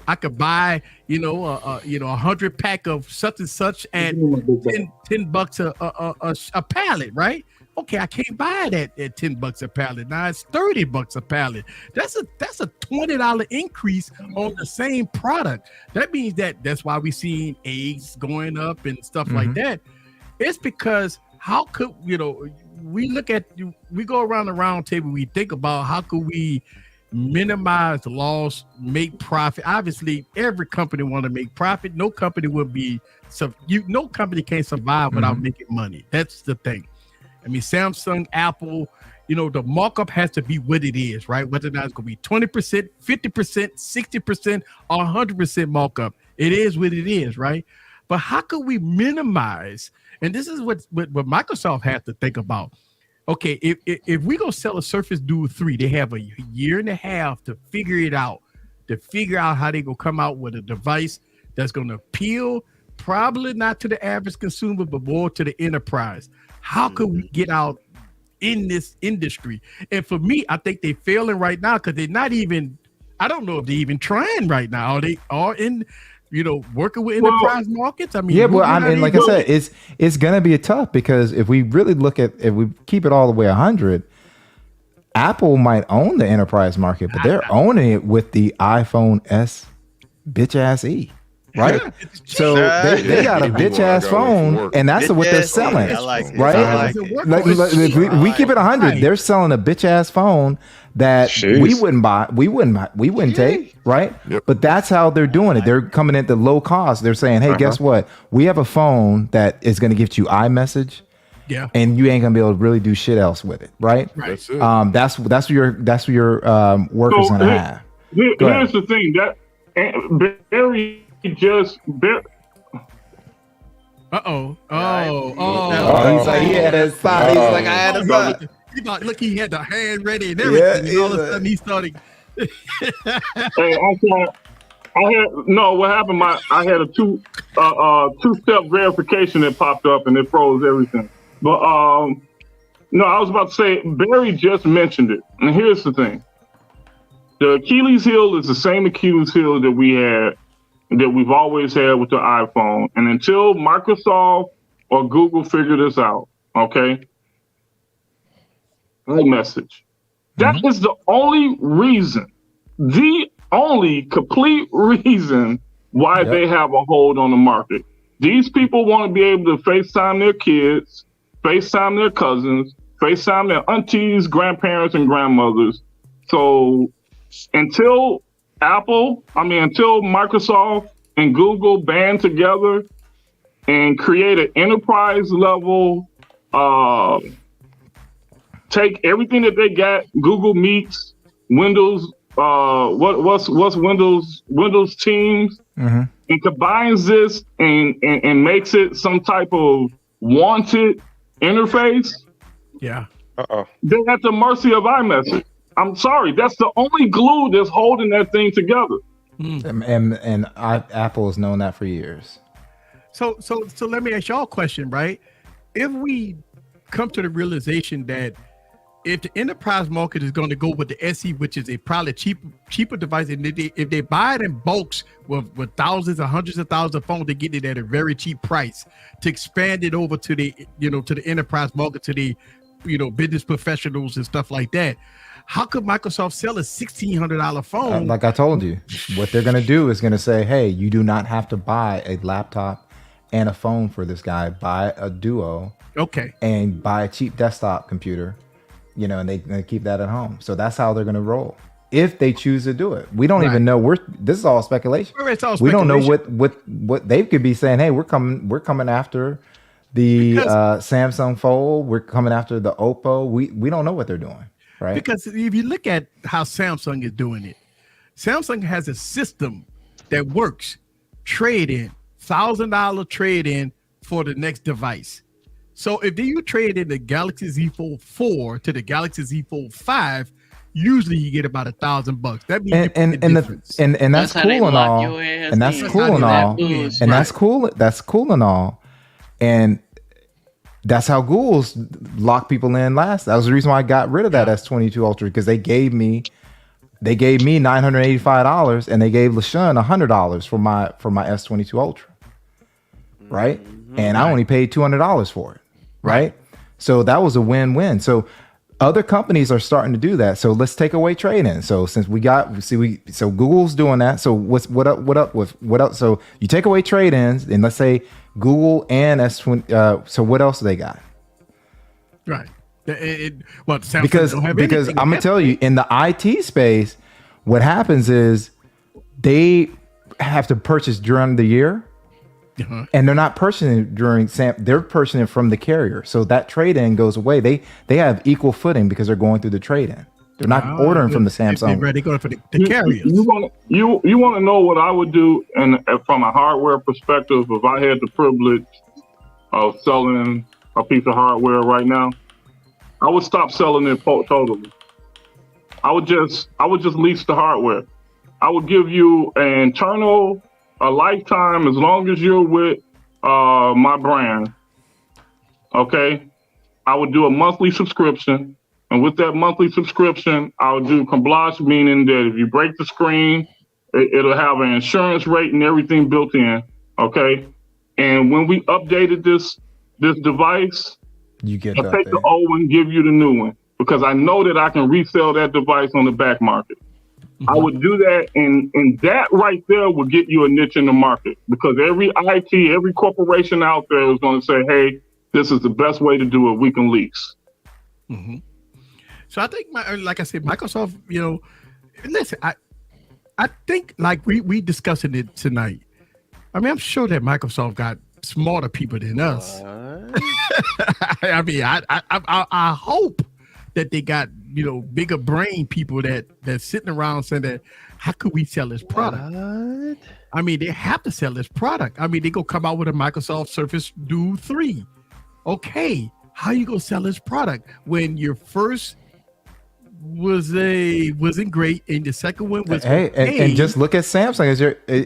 I could buy, a 100 pack of such and such at $10 a pallet, right? Okay, I can't buy that at $10 a pallet. Now it's $30 a pallet. That's a $20 increase on the same product. That means that's why we seeing eggs going up and stuff like that. It's because how could we go around the round table, we think about how could we minimize the loss, make profit. Obviously, every company want to make profit. No company no company can survive without making money. That's the thing. I mean, Samsung, Apple, the markup has to be what it is, right? Whether or not it's going to be 20%, 50%, 60%, or 100% markup. It is what it is, right? But how could we minimize? And this is what Microsoft has to think about. Okay, if we go sell a Surface Duo 3, they have a year and a half to figure out how they gonna come out with a device that's gonna appeal, probably not to the average consumer, but more to the enterprise. How could we get out in this industry? And for me, I think they're failing right now because they're not even, I don't know if they're even trying right now. They are in, working with enterprise markets. I mean, like I said, it's gonna be tough because if we keep it all the way 100, Apple might own the enterprise market, but they're owning it with the iPhone S bitch ass E. Right, so they got a bitch ass phone, and that's what they're selling. Right, we keep it 100. They're selling a bitch ass phone that we wouldn't buy, we wouldn't take. Right, but that's how they're doing it. They're coming at the low cost. They're saying, hey, guess what? We have a phone that is going to give you iMessage. Yeah, and you ain't gonna be able to really do shit else with it. Right. That's it. That's what your workers gonna have. Here's the thing that Barry. Just oh! He's like, he had a sign. He's like, I had a sign. Look, he had the hand ready and everything. And all of a sudden, he started. What happened? I had a two-step verification that popped up and it froze everything. But I was about to say Barry just mentioned it, and here's the thing: the Achilles heel is the same Achilles heel that we've always had with the iPhone. And until Microsoft or Google figure this out, okay? iMessage. That is the only complete reason why they have a hold on the market. These people want to be able to FaceTime their kids, FaceTime their cousins, FaceTime their aunties, grandparents, and grandmothers. So until Microsoft and Google band together and create an enterprise level, take everything that they got, Google Meets, Windows, what's Windows Teams, and combines this and makes it some type of wanted interface. Yeah. They're at the mercy of iMessage. I'm sorry, that's the only glue that's holding that thing together. And Apple has known that for years. So let me ask y'all a question, right? If we come to the realization that if the enterprise market is going to go with the SE, which is a probably cheaper device, and if they buy it in bulks with thousands or hundreds of thousands of phones, they get it at a very cheap price to expand it over to the to the enterprise market, to the business professionals and stuff like that. How could Microsoft sell a $1,600 phone? Like I told you, what they're going to do is going to say, hey, you do not have to buy a laptop and a phone for this guy. Buy a Duo. Okay. And buy a cheap desktop computer, and they keep that at home. So that's how they're going to roll if they choose to do it. We don't even know. This is all speculation. We don't know what they could be saying. Hey, we're coming after the Samsung Fold. We're coming after the Oppo. We don't know what they're doing. Right. Because if you look at how Samsung is doing it, Samsung has a system that works. Trade in, $1,000 trade in for the next device. So if you trade in the Galaxy Z Fold 4 to the Galaxy Z Fold 5, usually you get about $1,000. That means and that's cool and all. And that's cool and all. And that's cool. That's cool and all. And that's how Google's locked people in last. That was the reason why I got rid of that S22 Ultra, because they gave me $985 and they gave LaShawn $100 for my S22 Ultra. Right? And I only paid $200 for it. Right? So that was a win-win. So other companies are starting to do that. So let's take away trade-in. So since so Google's doing that. So what else? So you take away trade-ins, and let's say Google and S20. So what else do they got? Right. Because I'm gonna tell you, in the IT space, what happens is they have to purchase during the year. And they're not purchasing during they're purchasing from the carrier. So that trade-in goes away. They have equal footing because they're going through the trade-in. They're not ordering from the Samsung. They're going for the carriers. You want to know what I would do, and from a hardware perspective, if I had the privilege of selling a piece of hardware right now, I would stop selling it totally. I would just lease the hardware. I would give you an internal, a lifetime, as long as you're with my brand. Okay, I would do a monthly subscription, and with that monthly subscription, I would do compliance, meaning that if you break the screen, it'll have an insurance rate and everything built in. Okay, and when we updated this device, you get I take the old one, give you the new one, because I know that I can resell that device on the back market. I would do that, and that right there would get you a niche in the market, because every corporation out there is going to say, hey, this is the best way to do it. We can lease. So I think, like I said, Microsoft, listen, I think like we discussing it tonight. I mean, I'm sure that Microsoft got smarter people than us. I mean, I hope that they got, bigger brain people that's sitting around saying that, how could we sell this product? I mean, they have to sell this product. I mean, they go come out with a Microsoft Surface Duo 3. Okay, how you gonna sell this product when your first wasn't great and the second one was and just look at Samsung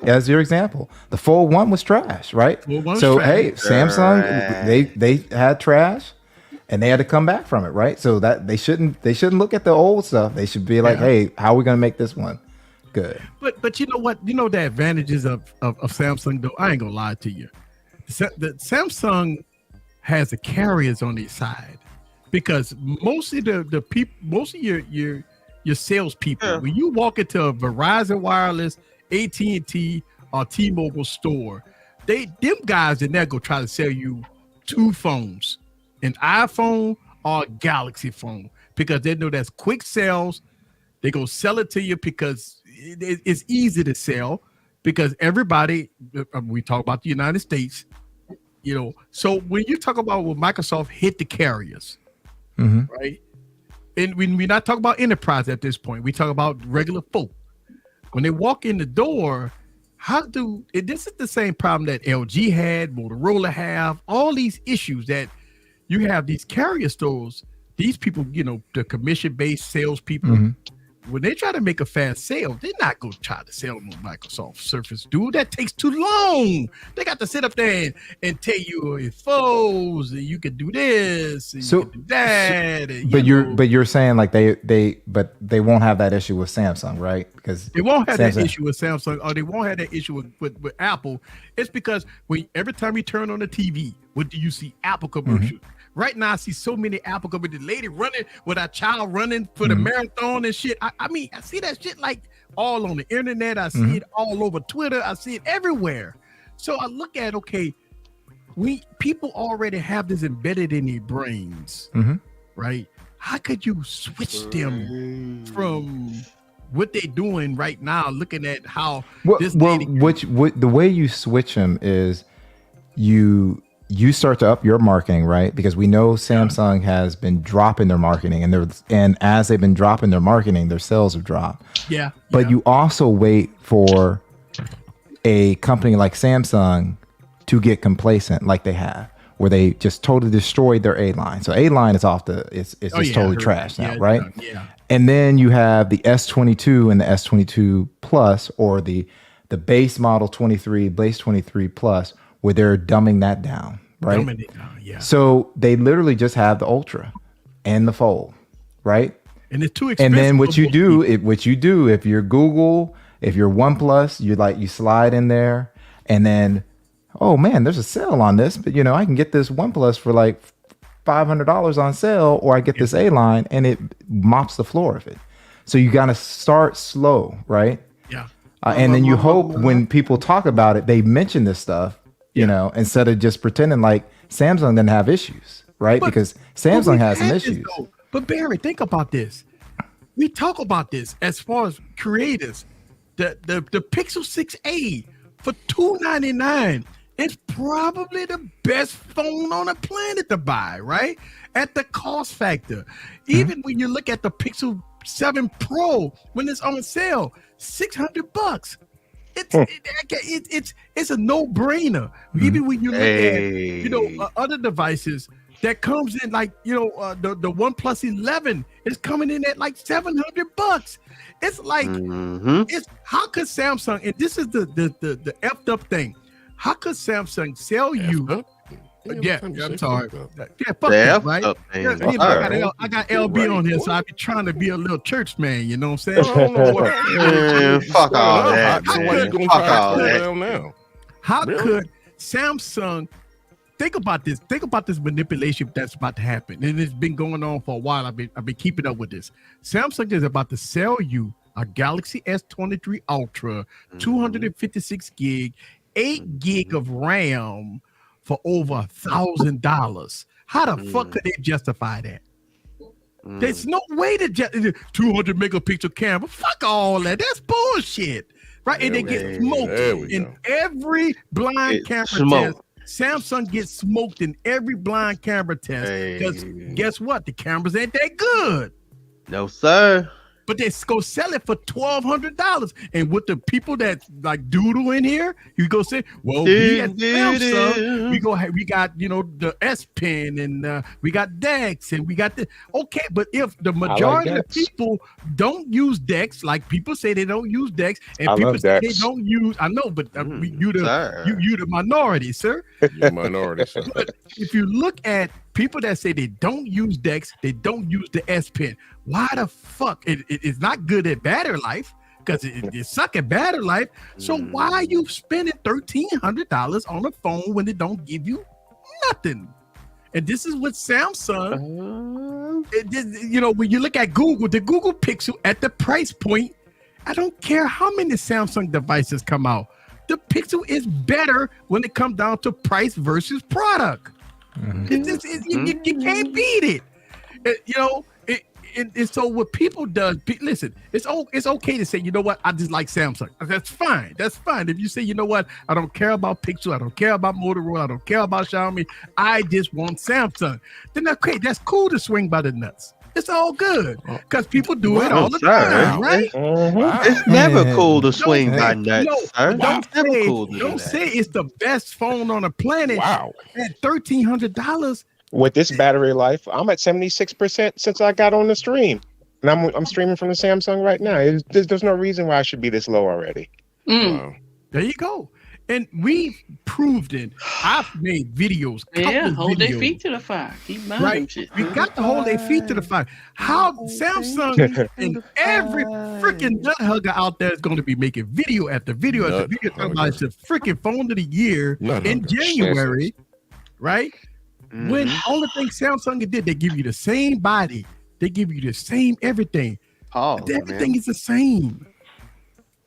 as your example. The Fold 1 was trash, right? Samsung, they had trash. And they had to come back from it, right? So that they shouldn't look at the old stuff. They should be like, hey, how are we going to make this one good? But you know what? You know the advantages of Samsung, though. I ain't gonna lie to you. The Samsung has the carriers on their side, because most of the people, most of your salespeople, when you walk into a Verizon Wireless, AT&T, or T-Mobile store, them guys in there go try to sell you two phones. An iPhone or a Galaxy phone, because they know that's quick sales. They go sell it to you because it's easy to sell, because everybody, we talk about the United States, so when you talk about when Microsoft hit the carriers, right? And when we're not talking about enterprise at this point, we talk about regular folk. When they walk in the door, this is the same problem that LG had, Motorola have, all these issues that you have these carrier stores, these people, the commission-based salespeople, when they try to make a fast sale, they're not going to try to sell them on Microsoft Surface Duo. That takes too long. They got to sit up there and tell you it's foes, and you can do this, and you can do that. But you're saying like they won't have that issue with Samsung, right? Because they won't have that issue with Samsung, or they won't have that issue with Apple. It's because every time you turn on the TV, what do you see? Apple commercials. Right now, I see so many Apple companies, the lady running with her child running for the marathon and shit. I mean, I see that shit like all on the internet. I see it all over Twitter. I see it everywhere. So I look at, okay, people already have this embedded in their brains, right? How could you switch them from what they're doing right now, looking at how the way you switch them is you start to up your marketing, right? Because we know Samsung has been dropping their marketing, and as they've been dropping their marketing, their sales have dropped. But you also wait for a company like Samsung to get complacent, like they have. where they just totally destroyed their A line. So A line is off it's just totally trashed now, right? Yeah. And then you have the S22 and the S22 Plus, or the base model 23, base 23 Plus, where they're dumbing that down, right? Dumbing it down, yeah. So they literally just have the Ultra and the Fold, right? And it's too expensive. And then what you do, if you're Google, if you're OnePlus, you slide in there, and then, oh man, there's a sale on this, but I can get this OnePlus for like $500 on sale, or I get this A line, and it mops the floor of it. So you gotta start slow, right? Yeah. And then you hope when people talk about it, they mention this stuff, instead of just pretending like Samsung didn't have issues, right? Because Samsung has some issues. But Barry, think about this. We talk about this as far as creators. The Pixel 6a for $299 is probably the best phone on the planet to buy, right? At the cost factor. Even when you look at the Pixel 7 Pro, when it's on sale, $600. It's a no-brainer. Even when you look at other devices that comes in like the OnePlus 11 is coming in at like $700. It's like it's how could Samsung, and this is the effed up thing, how could Samsung sell you? Yeah, I'm sorry. Yeah, fuck that, right? I got LB on here, so I be trying to be a little church man. You know what I'm saying? Fuck all that. How could Samsung? Think about this. Think about this manipulation that's about to happen, and it's been going on for a while. I've been keeping up with this. Samsung is about to sell you a Galaxy S23 Ultra, 256 gig, 8 gig of RAM for over $1,000. How the fuck could they justify that? There's no way to 200 megapixel camera. Fuck all that. That's bullshit, right? And they get smoked in every blind camera test. Samsung gets smoked in every blind camera test because guess what? The cameras ain't that good. No, sir. But they go sell it for $1,200. And with the people that like doodle in here, you go say, well, we at Samsung, we got the S Pen, and we got Dex, and we got the but if the majority of people don't use Dex, like people say they don't use Dex, and people say they don't use, I know, but you the minority, sir. You're minority, sir. But if you look at people that say they don't use Dex, they don't use the S Pen. Why the fuck? It's not good at battery life because it suck at battery life. So why are you spending $1,300 on a phone when it don't give you nothing? And this is what Samsung. When you look at Google, the Google Pixel at the price point, I don't care how many Samsung devices come out. The Pixel is better when it comes down to price versus product. You can't beat it. And so what people does, listen, it's okay to say, you know what, I just like Samsung. That's fine. That's fine. If you say, you know what, I don't care about Pixel, I don't care about Motorola, I don't care about Xiaomi, I just want Samsung. Then okay, that's cool to swing by the nuts. It's all good because people do it all the time, right? It's never cool to swing by nuts, sir. Don't say it's the best phone on the planet at $1,300. With this battery life, I'm at 76% since I got on the stream, and I'm streaming from the Samsung right now. There's no reason why I should be this low already. Wow. There you go. And we've proved it. I've made videos. Hold their feet to the fire. Keep buying them shit. We got to hold their feet to the fire. How Samsung and every freaking nut hugger out there is going to be making video after video after video talking about it's the freaking phone of the year in January, right? When only thing Samsung did, they give you the same body, they give you the same everything. Everything is the same.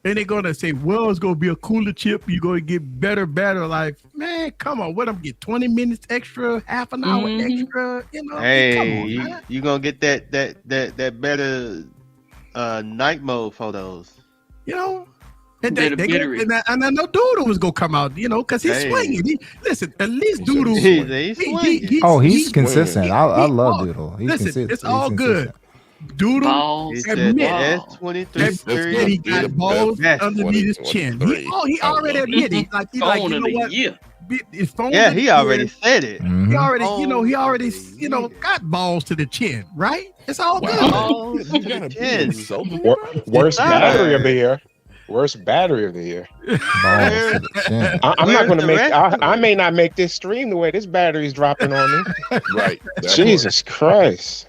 And they're gonna say, well, it's gonna be a cooler chip, you're gonna get better life. Man, come on, what I'm get 20 minutes extra, half an hour extra, Hey, come on, you gonna get that better night mode photos. And I know Doodle was gonna come out, because he's swinging. Listen, at least Doodle. He's consistent. I love Doodle. He's consistent. It's all good. Doodle Balls. admit S23 he got balls underneath his chin. He already admitted. Like, you know what? Yeah, he already said it. He already, he already, got balls to the chin, right? It's all good. Balls to the chin. Worst battery of the year. Worst battery of the year. I'm not going to make. I may not make this stream the way this battery's dropping on me. Right. Jesus Christ.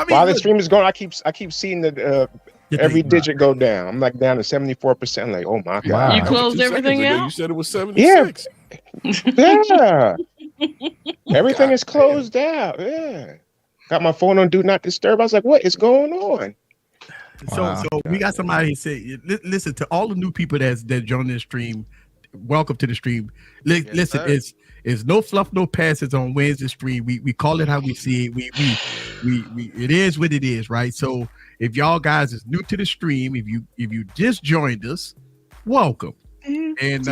While the stream is going, I keep seeing the every digit go down. I'm like down to 74%. I'm like, oh my God. You closed everything out? You said it was 76. Yeah. Everything is closed out. Yeah. Got my phone on Do Not Disturb. I was like, what is going on? So we got somebody say, listen to all the new people that joined this stream. Welcome to the stream. Listen, it's no fluff, no passes on Wednesday stream. We call it how we see it. We it is what it is, right? So if y'all guys is new to the stream, if you just joined us, welcome. And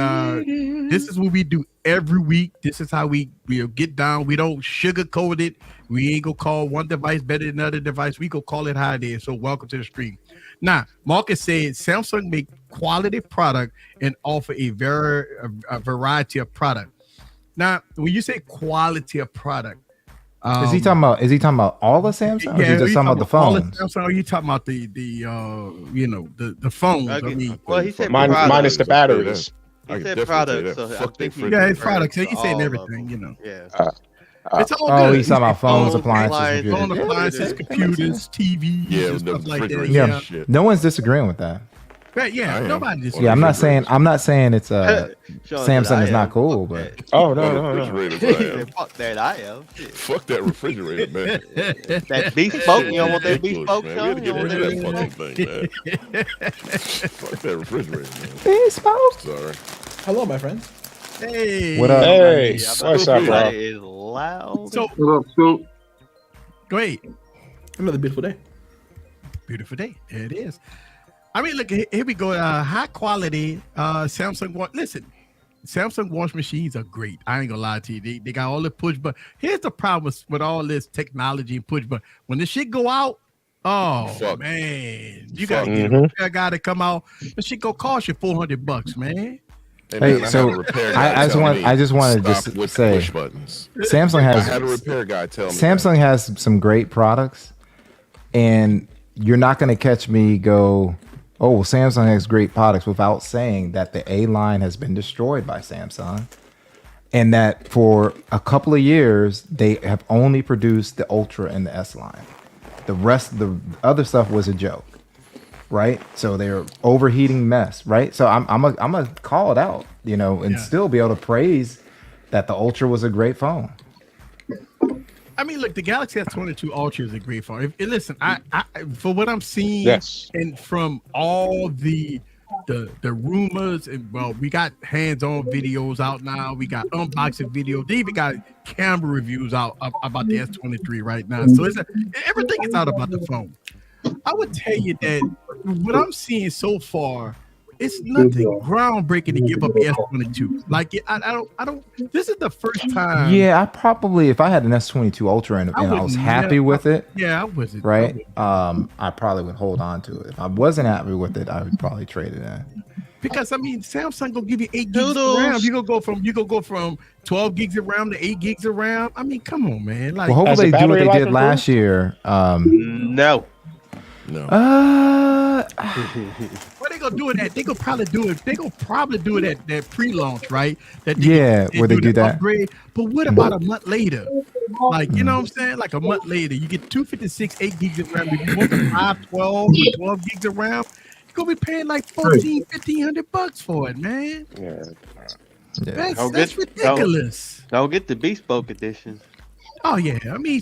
this is what we do every week. This is how we get down. We don't sugarcoat it. We ain't gonna call one device better than another device. We go call it how it is. So welcome to the stream. Now, Marcus said Samsung make quality product and offer a variety of product. Now, when you say quality of product, is he talking about all the Samsung? Or is he just talking about the phones? Samsung, are you talking about the phones? I mean, well, he said minus the batteries. He said products. So it's products. So he's saying everything, Yeah. It's all good. He's talking about phones, appliances, computers, TVs, stuff like that. Yeah, no one's disagreeing with that. Right, nobody disagrees. Yeah, I'm not saying it's Samsung is not cool, but no. Fuck that, I am. Fuck that refrigerator, man. That bespoke, you don't want that bespoke, man. We gotta get rid of that fucking thing, man. Fuck that refrigerator, man. Bespoke. Sorry. Hello, my friends. Hey. What up? Hey. What's up, bro? Is loud. So, what up, Scoop? Go ahead. Another beautiful day. Beautiful day. There it is. I mean, look, here we go. High quality Samsung. Listen, Samsung wash machines are great. I ain't gonna lie to you. They got all the push, but here's the problem with all this technology and push. But when the shit go out, man, you gotta get a repair guy to come out. The shit go cost you $400, man. Hey, so I just wanted to say, Samsung has. I had a repair guy tell me. Samsung has some great products, and you're not going to catch me go, oh, well, Samsung has great products without saying that the A line has been destroyed by Samsung, and that for a couple of years they have only produced the Ultra and the S line. The rest, the other stuff was a joke. Right, so they're overheating mess. Right, so I'm gonna call it out, and still be able to praise that the Ultra was a great phone. I mean, look, the Galaxy S22 Ultra is a great phone. Listen, I for what I'm seeing, and from all the rumors, and we got hands-on videos out now. We got unboxing videos. They even got camera reviews out about the S23 right now. So everything is out about the phone. I would tell you that what I'm seeing so far, it's nothing groundbreaking to give up the S22. Like I don't. This is the first time. Yeah, I probably, if I had an S22 Ultra and I was happy with it. Yeah, I wasn't. Right. I probably would hold on to it. If I wasn't happy with it, I would probably trade it in. Because I mean, Samsung gonna give you 8 gigs of RAM. You gonna go from 12 gigs of RAM to 8 gigs of RAM. I mean, come on, man. Like, well, hopefully they do what they did last year. No. What they gonna do with that? They gonna probably do it at that pre-launch, right? Where they do that upgrade. But what about a month later? Like, you know what I'm saying? Like a month later, you get 256, 8 gigs of RAM. If you want the 512 with 12 gigs of RAM, you're gonna be paying like $1,500 for it, man. That's ridiculous. Don't get the bespoke edition. Oh yeah, I mean,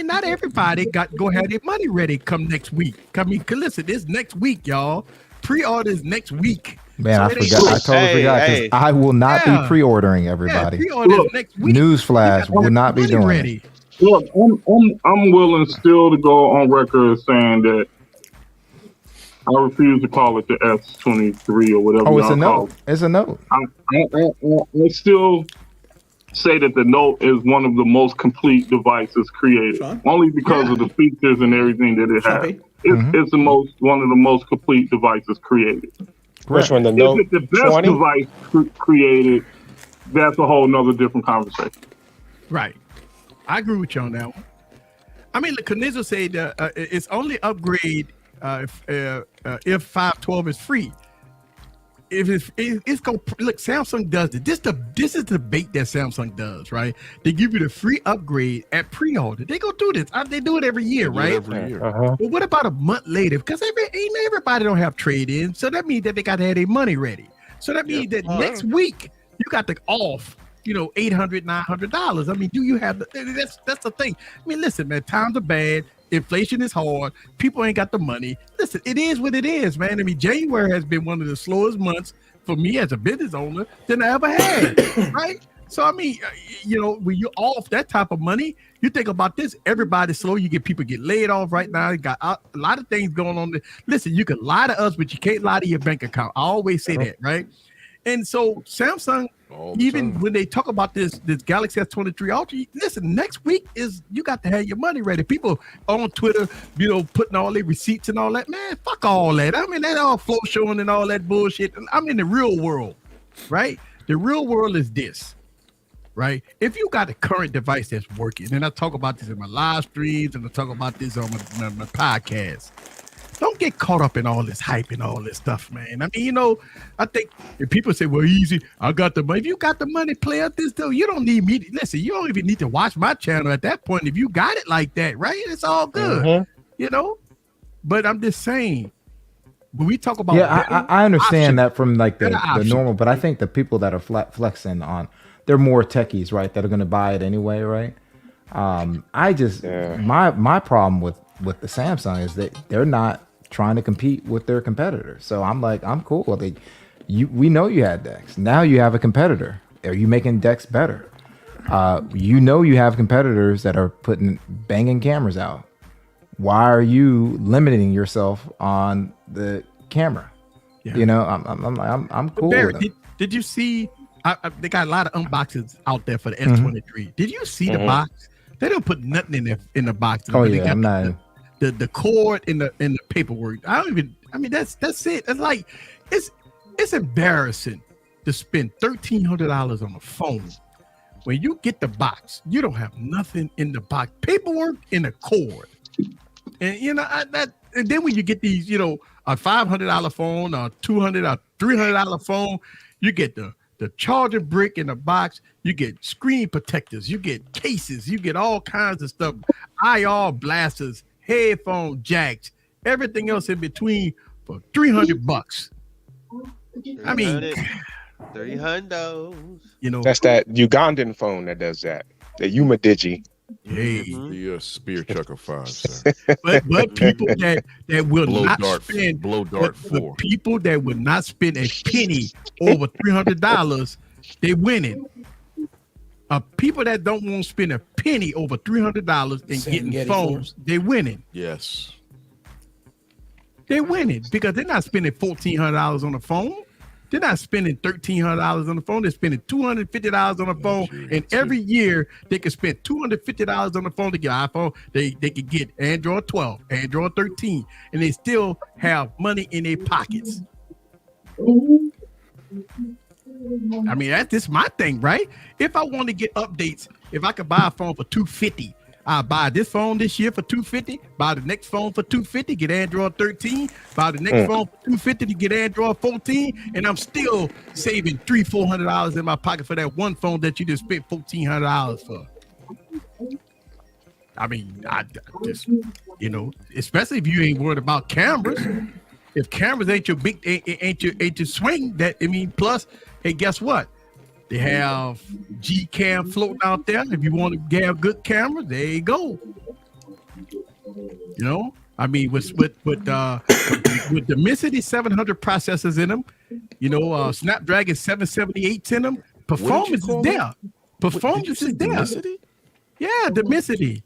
not everybody go have their money ready come next week. I mean, listen, this next week, y'all. Pre-orders next week. Man, I totally forgot because I will not be pre-ordering everybody. Pre-orders next week. Newsflash, will not be doing it. Look, I'm willing still to go on record saying that I refuse to call it the S23 or whatever. Oh, it's a note. It's a note. I still say that the Note is one of the most complete devices created, Sean? only because of the features and everything that it has. It's one of the most complete devices created. Which one, the Note Is it the best 20? device created? That's a whole nother different conversation. Right. I agree with you on that one. I mean, the Knizzle said it's only upgrade if 512 is free. If it's going look, Samsung does it. This is the bait that Samsung does, right? They give you the free upgrade at pre-order. They go do this. They do it every year, right? Every year. But what about a month later? Because everybody don't have trade-in, so that means that they got to have their money ready. So that means that next week you got the off, $800, $900. I mean, do you have that's the thing. I mean, listen, man, times are bad. Inflation is hard. People ain't got the money. Listen, it is what it is, man. I mean, January has been one of the slowest months for me as a business owner than I ever had, right? So, I mean, when you're off that type of money, you think about this, everybody's slow. You get people get laid off right now. You got a lot of things going on there. Listen, you can lie to us, but you can't lie to your bank account. I always say that, right? And so Samsung, even when they talk about this Galaxy S23 Ultra, listen, next week you got to have your money ready. People on Twitter, putting all their receipts and all that. Man, fuck all that. I mean, that all flow showing and all that bullshit. I'm in the real world, right? The real world is this, right? If you got a current device that's working, and I talk about this in my live streams and I talk about this on my podcast, don't get caught up in all this hype and all this stuff, man. I mean, I think if people say, well, easy, I got the money. If you got the money, play out this deal. You don't need me. Listen, you don't even need to watch my channel at that point. If you got it like that, right? It's all good, But I'm just saying, when we talk about I understand that from like the normal, but I think the people that are flexing on, they're more techies, right? That are going to buy it anyway, right? My problem with the Samsung is that they're not trying to compete with their competitors. So I'm like, I'm cool. We know you had Dex. Now you have a competitor. Are you making Dex better? You have competitors that are banging cameras out. Why are you limiting yourself on the camera? Yeah. I'm cool. Barry, did you see? They got a lot of unboxings out there for the S23. Did you see the box? They don't put nothing in the box. Oh yeah, I'm not. The cord in the paperwork. I mean that's it. It's like it's embarrassing to spend $1,300 on a phone. When you get the box, you don't have nothing in the box. Paperwork and a cord. And and then when you get these, a $500 phone or $200 or $300 phone, you get the charger brick in the box, you get screen protectors, you get cases, you get all kinds of stuff, IR blasters, headphone jacks, everything else in between for $300. I mean, 300. That's that Ugandan phone that does that. The Yuma Digi. Hey, the spear chucker 5. Sir. but people that will blow dart 4. People that will not spend a penny over $300, they winning. People that don't want to spend a penny over $300 and getting phones, they winning. Yes, they winning because they're not spending $1,400 on a phone. They're not spending $1,300 on the phone. They're spending $250 on the phone, and every year they can spend $250 on the phone to get an iPhone. They can get Android 12, Android 13, and they still have money in their pockets. I mean, that's my thing, right? If I want to get updates, if I could buy a phone for $250, I'll buy this phone this year for $250, buy the next phone for $250, get Android 13, buy the next phone for $250 to get Android 14, and I'm still saving $300-$400 in my pocket for that one phone that you just spent $1,400 for. I mean, I just, especially if you ain't worried about cameras. If cameras ain't your swing, plus, hey, guess what? They have Gcam floating out there. If you want to have good cameras, there you go. I mean, with the Dimensity 700 processors in them, Snapdragon 778 in them, performance is there. Performance is there. Yeah, Dimensity.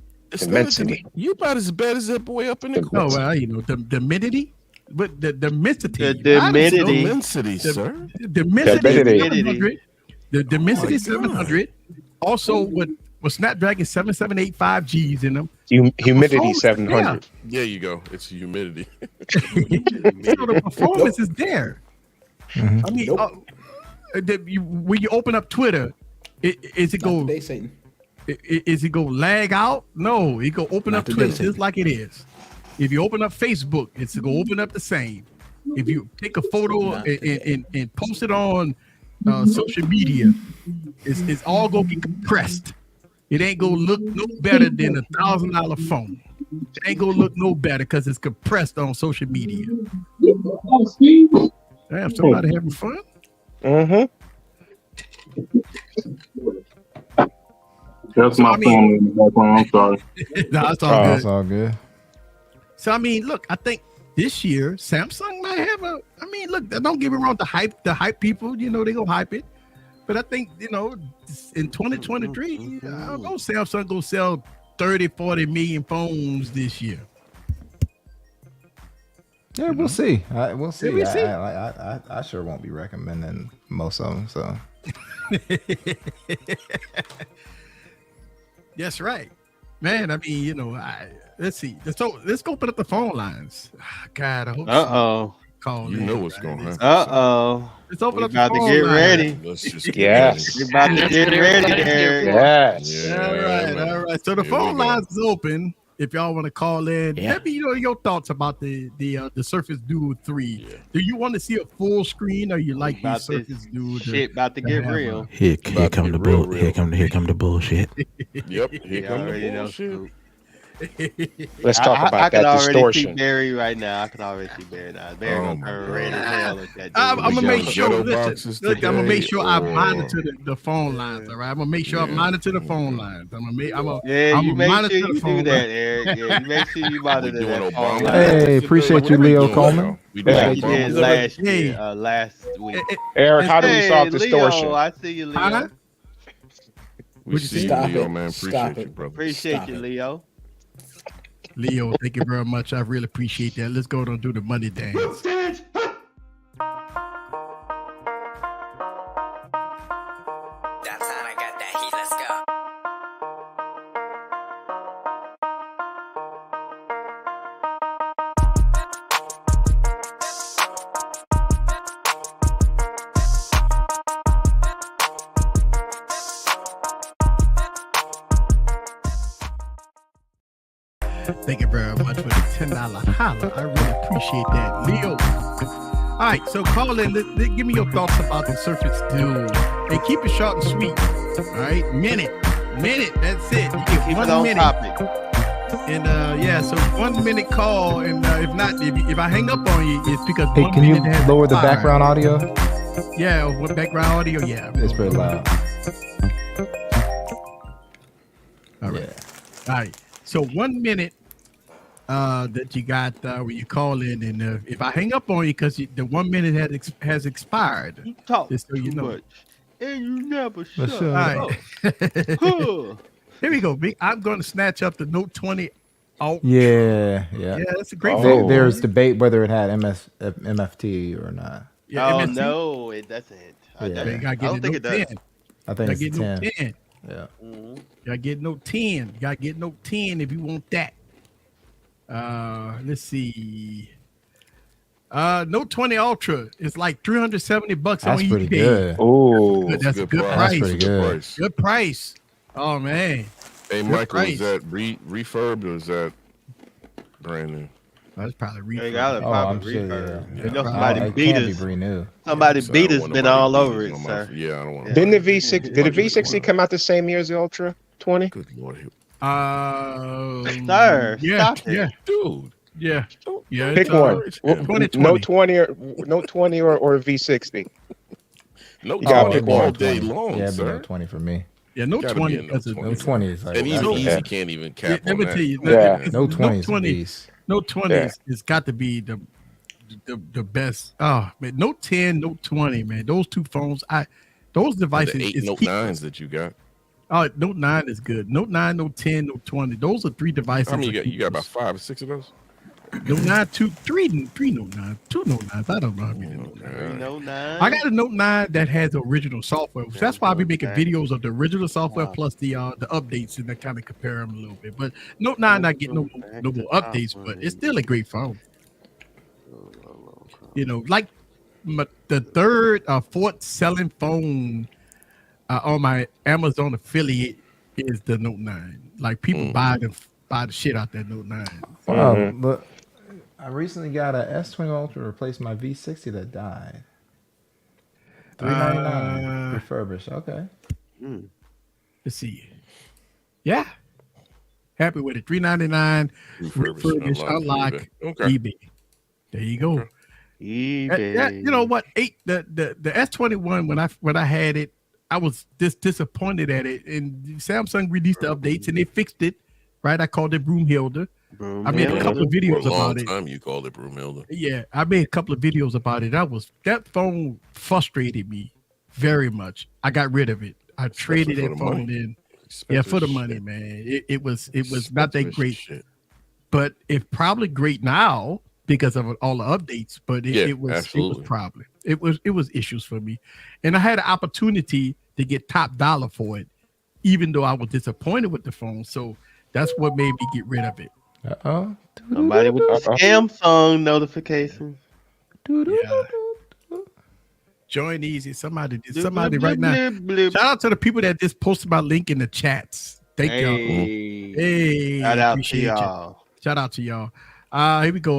You about as bad as that boy up in the corner. Oh, well, the Dimensity. But the Dimensity. Dimensity, sir. The Dimensity 700. The Dimensity 700 Also, with Snapdragon 7785Gs in them. Humidity 700. There you go. It's humidity. So the performance is there. Mhm. I mean, when you open up Twitter, is it go? Is it go lag out? No, it go open up Twitter just like it is. If you open up Facebook, it's go open up the same. If you take a photo and post it on social media, it's all gonna be compressed. It ain't gonna look no better than $1,000 phone. It ain't gonna look no better because it's compressed on social media. Damn, somebody having fun? Mm-hmm. That's my phone in the background. I'm sorry. No, it's all good. It's all good. So I mean, look, I think this year Samsung might have a. I mean, look, don't get me wrong. The hype people, you know, they gonna hype it. But I think, you know, in 2023, I don't know, Samsung gonna sell 30, 40 million phones this year. Yeah, we'll see. We'll see. We'll see. I sure won't be recommending most of them. So That's right, man. I mean, you know, let's see. Let's go open up the phone lines. God, I hope. You know what's going to happen. Let's open up the about phone to get line. ready. Let's just Yes. We're about to get ready there. Yes. All right. So the Here phone we go. lines is open. If y'all want to call in, let me know your thoughts about the Surface Duo 3. Yeah. Do you want to see a full screen, or you like the About Surface this Duo? shit about to get real. Here about come to the get real, bull. real. Here come the bullshit. Yep. Here You come the already know, bullshit. Scoop. Let's talk I about could that already see distortion. Barry right now. I could already see Barry now. Barry Oh gonna my turn red as hell at that. I'm dude. gonna We make got sure. ghetto Listen, boxes look, I'm gonna make today, sure I or- monitor the phone lines. All right, I'm gonna make sure I Yeah. monitor the phone lines. I'm Yeah, gonna you make monitor sure the you phone do that, lines. Eric. Yeah, you make sure you We monitor doing that phone Obama. line. Hey, appreciate you, Leo Coleman. We doing Like you Obama. did last Hey. year, last week. Eric, how do we solve Leo, distortion? I see you, Leo. Huh? We see you, Stop Leo, it. man. Stop Appreciate it. you, brother. Appreciate Stop you, it. Leo. Leo, thank you very much. I really appreciate that. Let's go and do the money dance. Thank you very much for the $10 holla. I really appreciate that, Leo. All right, so call in. Give me your thoughts about the Surface Duo, and keep it short and sweet. All right, minute. That's it. You get Keep 1 it on minute. topic. And so 1 minute call, and if not, if I hang up on you, it's because Hey, 1 can you minute has lower the expired. background audio? Yeah, what background audio? Yeah, It's pretty loud. All right. All right. So 1 minute that you got when you call in, and if I hang up on you because the 1 minute has expired, You talk just so you too know. much, and you never shut All All right. up. Here we go. I'm going to snatch up the Note 20 Alt. Yeah. Yeah, that's a great Oh. phone. There's debate whether it had MFT or not. Yeah, Oh MST. no, it doesn't. I Yeah. You gotta I get don't the think it Note does. 10. I think Gotta it's get a Note 10. 10. Yeah. Mhm. Gotta get Note 10. You gotta get Note 10 if you want that. Let's see. Note 20 Ultra is like $370 That's on pretty eBay. good. Ooh. That's a good price. price. That's pretty good. Good price. Oh man, Hey, Good Michael, price. is that refurb or is that brand new? that's probably They got a Oh, I'm probably sure. refurb. Yeah. You know Oh, somebody it beat can't be us. brand new. Somebody So I beat don't us. want Been nobody all beating over us it, on my- sir. Yeah, I don't want. Didn't the V6 did the Watch it V60 go. come out the same year as the Ultra 20? Good Lord, Sir, yeah, stop it. yeah, dude. yeah, yeah. Pick it's, one. Yeah. 2020. Note 20 or V60. No, You gotta oh, pick all one. day long, Yeah, it'd be sir. Note 20 for me. Yeah, Note Gotta 20 be a because Note of 20. Note 20 is like And even So- Easy can't even cap let on me that. tell you, Yeah. it's- Note 20 is a 20 beast. Note 20 Yeah. is got to be the best. Oh man, Note 10, Note 20, man. Those two phones, those And devices the 8 is Note keep- 9s that you got. Oh, Note 9 is good. Note 9, Note 10, Note 20. Those are three devices. How many you that got? You got about keep 5 or 6 of those? Note 9, 3 Note 9, 2 Note 9s. I don't know how many Note 9. Note 9. I got a Note 9 that has original software. So that's why I'll be making videos of the original software plus the updates and that kind of compare them a little bit. But Note 9 not getting no more updates, but it's still a great phone. You know, like the third or fourth selling phone on my Amazon affiliate is the Note 9. Like people buy the shit out that Note 9. But I recently got a S20 Ultra to replace my V60 that died. $399 refurbished. Okay. Let's see. Yeah. Happy with it. $399 refurbished, unlock eBay. There you go. eBay. You know what? The S21 when I had it, I was disappointed at it. And Samsung released the updates and they fixed it. Right? I called it Broomhilda. I made a couple of videos about it. Time you called it Broomhilda. Yeah, I made a couple of videos about it. That phone frustrated me very much. I got rid of it. I traded that phone in. Yeah, for the money, man. It was not that great, but it's probably great now because of all the updates. But it was probably it was issues for me, and I had an opportunity to get top dollar for it, even though I was disappointed with the phone. So that's what made me get rid of it. Somebody with the Samsung notifications. Join easy. Somebody right now. Shout out to the people that just posted my link in the chats. Thank y'all. Hey, shout out to y'all. Shout out to y'all. Here we go.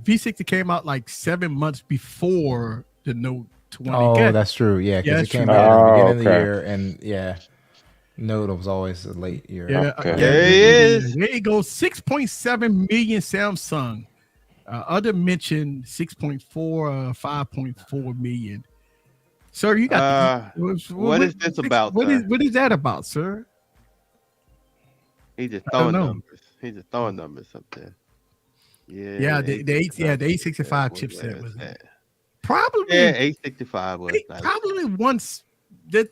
V60 came out like 7 months before the Note 20. Oh, that's true. Yeah, because it came out at the beginning of the year, and Note was always a late year. Yeah, there it is. There you go. 6.7 million Samsung. Other mentioned 6.4, 5.4 million. Sir, you got what is this about? What is that about, sir? He's just throwing numbers. He's just throwing numbers up there. Yeah, the 865 chipset was that. Probably 865 was probably once that.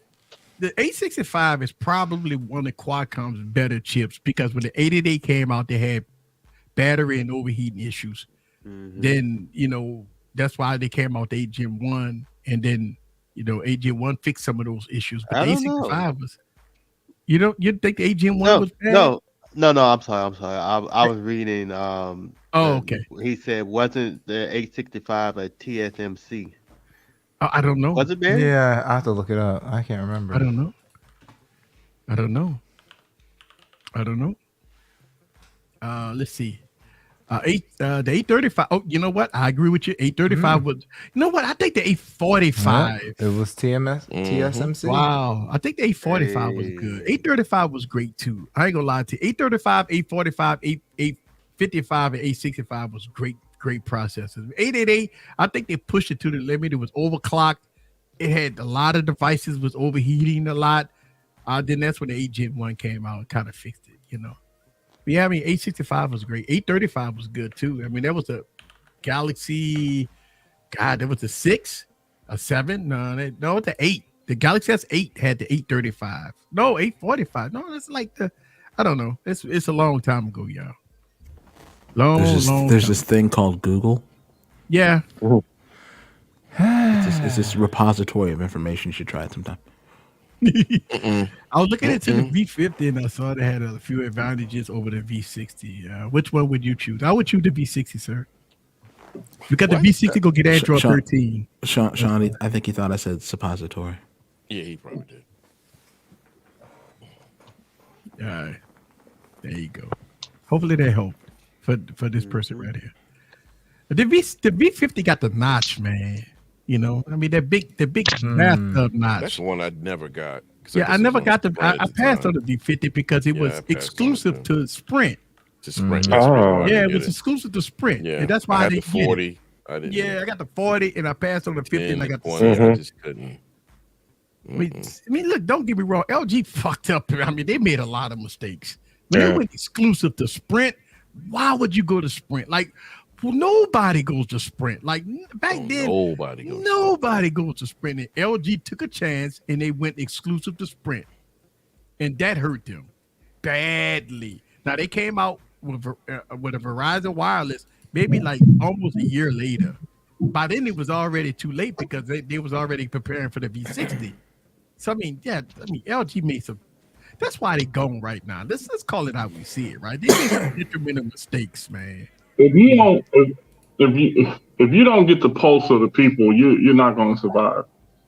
The 865 is probably one of Qualcomm's better chips because when the 888 came out, they had battery and overheating issues. Then, that's why they came out with 8 Gen 1, and then, 8 Gen 1 fixed some of those issues. But the 865 was, you think the 8 Gen 1 was bad? No, I'm sorry. I was reading. Okay. He said, wasn't the 865 a TSMC? I don't know. Was it bad? Yeah, I have to look it up. I can't remember. I don't know. Let's see. The 835. Oh, you know what? I agree with you. 835 was. You know what? I think the 845. It was TSMC. Wow, I think the 845 was good. 835 was great too. I ain't gonna lie to you. 835, 845, 855, and 865 was great processors. 888, I think they pushed it to the limit. It was overclocked. It had a lot of devices was overheating a lot. Then that's when the 8 Gen 1 came out and kind of fixed it, But yeah, I mean, 865 was great. 835 was good too. I mean, there was a Galaxy, there was a 6, a 7. No, the 8. The Galaxy S8 had the 835. No, 845. No, that's like I don't know. It's a long time ago, y'all. There's this thing called Google. Yeah. It's this repository of information. You should try it sometime. I was looking into the V50 and I saw they had a few advantages over the V60. Which one would you choose? I would choose the V60, sir. Because the V60 go get Android 13. Sean, I think he thought I said suppository. Yeah, he probably did. All right. There you go. Hopefully that helped for this person right here. The V50 got the notch, man. I mean the big bathtub notch. That's the one I never got. Yeah, I never got I passed on the V50 because it was exclusive to Sprint. To Sprint. Yeah, it was exclusive to Sprint. Yeah, and that's why I had the 40. I got the 40 and I passed on the 50 and I got the 20. I just couldn't. I mean, look, don't get me wrong. LG fucked up. I mean, they made a lot of mistakes. When they went exclusive to Sprint, why would you go to Sprint? Like, well, nobody goes to Sprint. Like back then, nobody goes to Sprint. And LG took a chance and they went exclusive to Sprint, and that hurt them badly. Now they came out with a Verizon Wireless, maybe like almost a year later. By then it was already too late because they was already preparing for the V60. So I mean, LG made some. That's why they gone right now. Let's call it how we see it, right? They made some detrimental mistakes, man. If you don't get the pulse of the people, you're not going to survive.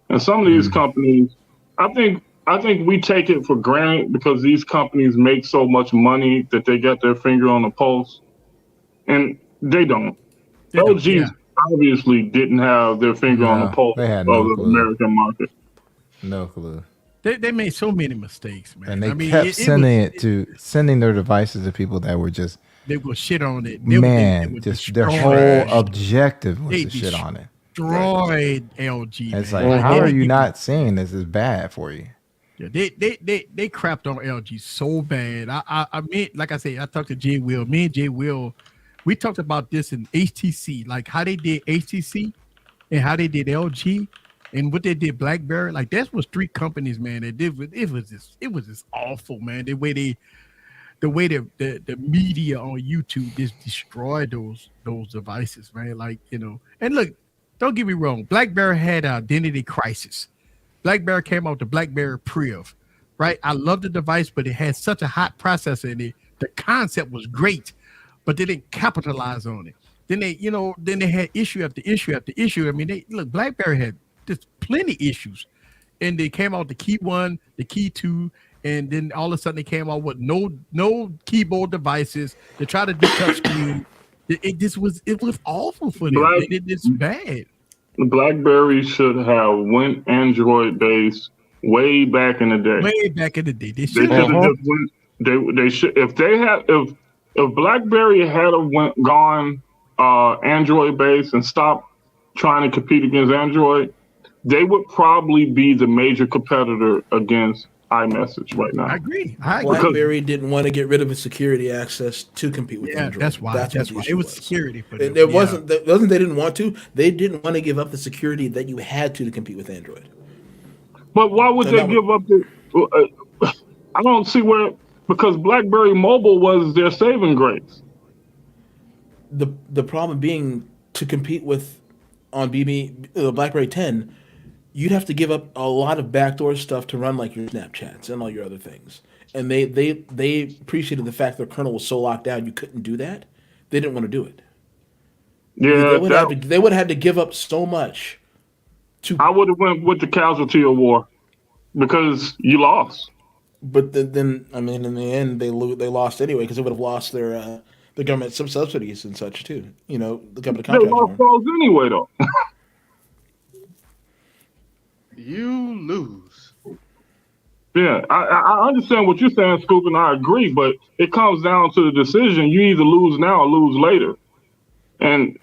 And some of these companies, I think we take it for granted because these companies make so much money that they got their finger on the pulse, and they don't. LG obviously didn't have their finger on the pulse of the American market. No clue. They made so many mistakes, man. And they kept sending their devices to people that were just they will shit on it. Their whole objective was to shit on it. Destroyed LG. It's like, how are you not seeing this is bad for you? Yeah, they crapped on LG so bad. I mean, like I said, I talked to Jay Will. Me and Jay Will, we talked about this in HTC, like how they did HTC and how they did LG. And what they did, BlackBerry, like that was 3 companies, man. That did it was just awful, man. The way the media on YouTube just destroyed those devices, man. Like, you know, and look, don't get me wrong, BlackBerry had an identity crisis. BlackBerry came out with the BlackBerry Priv, right? I love the device, but it had such a hot processor in it. The concept was great, but they didn't capitalize on it. Then they had issue after issue after issue. I mean, BlackBerry had just plenty issues, and they came out the Key 1, the Key 2, and then all of a sudden they came out with no keyboard devices. They tried to do touchscreen. It was awful for them. It's bad. BlackBerry should have went Android based way back in the day. Way back in the day, they should have just went. They should if BlackBerry had gone Android based and stopped trying to compete against Android, they would probably be the major competitor against iMessage right now. I agree. BlackBerry didn't want to get rid of its security access to compete with Android. That's why. It was security for them. It wasn't they didn't want to. They didn't want to give up the security that you had to compete with Android. But why would they give up the? I don't see where, because BlackBerry Mobile was their saving grace. The problem being, to compete with on BlackBerry 10, you'd have to give up a lot of backdoor stuff to run like your Snapchats and all your other things. And they appreciated the fact their kernel was so locked down you couldn't do that. They didn't want to do it. Yeah, they would have had to give up so much. I would have went with the casualty of war because you lost. But then I mean, in the end, they lost anyway because they would have lost their government subsidies and such too. You know, the government contracts. They lost those anyway, though. You lose. Yeah, I understand what you're saying, Scoop, and I agree, but it comes down to the decision. You either lose now or lose later. And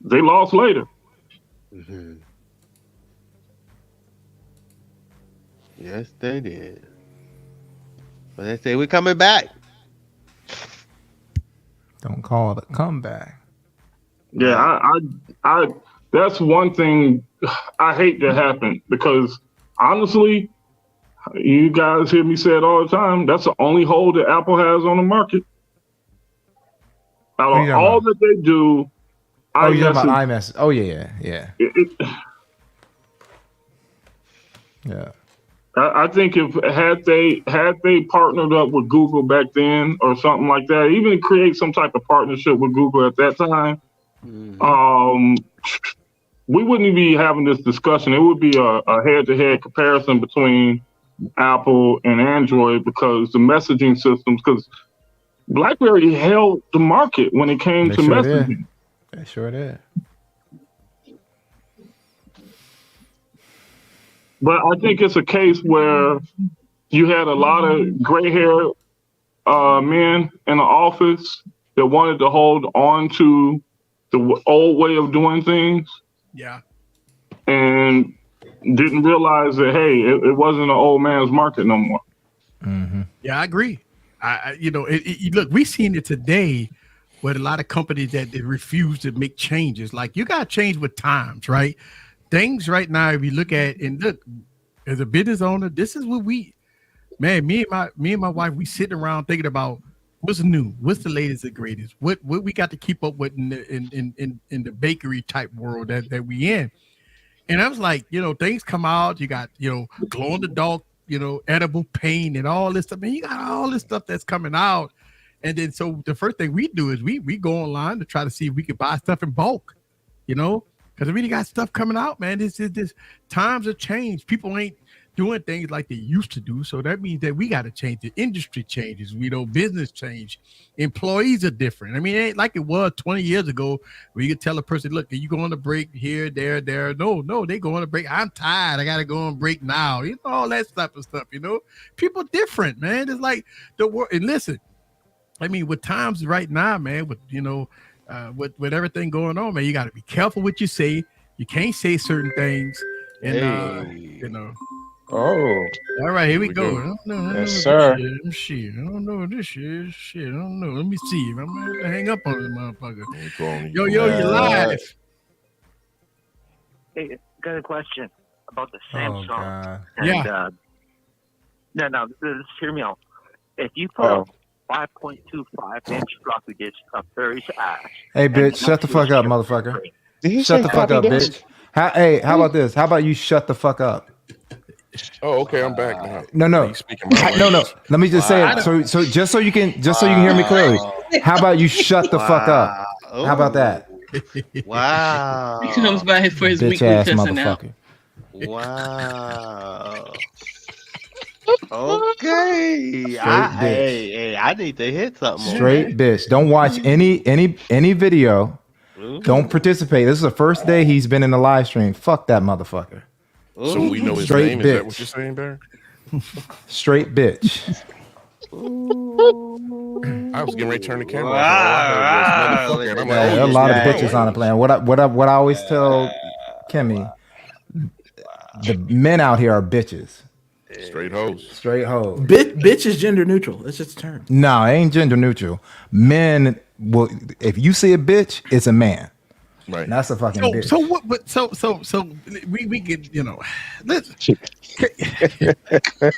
they lost later. Mm-hmm. Yes, they did. But they say we're coming back. Don't call it a comeback. Yeah, I that's one thing I hate that happen, because honestly, you guys hear me say it all the time, that's the only hold that Apple has on the market. Out of all that they do, you're talking about iMessage. Oh yeah. Yeah. I think had they partnered up with Google back then or something like that, even create some type of partnership with Google at that time, we wouldn't be having this discussion. It would be a head-to-head comparison between Apple and Android, because the messaging systems, because BlackBerry held the market when it came to messaging. They sure did. But I think it's a case where you had a lot of gray-haired men in the office that wanted to hold on to the old way of doing things. Yeah. And didn't realize that, hey, it wasn't an old man's market no more. Mm-hmm. Yeah, I agree. Look, we've seen it today with a lot of companies that they refuse to make changes. Like, you got to change with times, right? Things right now, if you look at, and look, as a business owner, this is what me and my wife, we sitting around thinking about What's new? What's the latest and greatest? What we got to keep up with in the bakery type world that we in? And I was like, things come out. You got glow in the dark, edible paint and all this stuff. Man, you got all this stuff that's coming out. And then so the first thing we do is we go online to try to see if we can buy stuff in bulk, because we really got stuff coming out, man. This times have changed. People ain't doing things like they used to do. So that means that we got to change. The industry changes. Business change. Employees are different. I mean, it ain't like it was 20 years ago where you could tell a person, look, are you going to break here, there? No, they going to break. I'm tired. I got to go on break now. All that type of stuff, People different, man. It's like the world. And listen, I mean, with times right now, man, with, with everything going on, man, you got to be careful what you say. You can't say certain things. And, Oh, all right, here we go. Yes, sir. Shit, I don't know what this is. Shit, I don't know. Let me see. I'm gonna hang up on this motherfucker. Yo, you're live. Hey, got a question about the Samsung. Yeah. No, just hear me out. If you put a 5.25 inch floppy disk up Barry's ass. Hey, bitch, shut the fuck up, motherfucker. Shut the fuck up, bitch. How about this? How about you shut the fuck up? Oh, okay, I'm back now. No. Let me just say it. So just so you can hear me clearly. How about you shut the fuck up? How about that? Wow. He comes by for his bitch weekly ass cussing out. motherfucker. Wow. Okay. I need to hit something. Straight bitch. Don't watch any video. Don't participate. This is the first day he's been in the live stream. Fuck that motherfucker. So we know his Straight name. bitch. Is that what you're saying, Barry? Straight bitch. I was getting ready to turn the camera off. Motherfucker. And I'm like, There are a lot of bitches on the planet. What I always tell Kimmy, the men out here are bitches. Straight hoes. Straight hoes. Bitch is gender neutral. It's just a term. No, it ain't gender neutral. Men will. If you see a bitch, it's a man. Right. And that's a fucking bitch. So what? But so we get listen.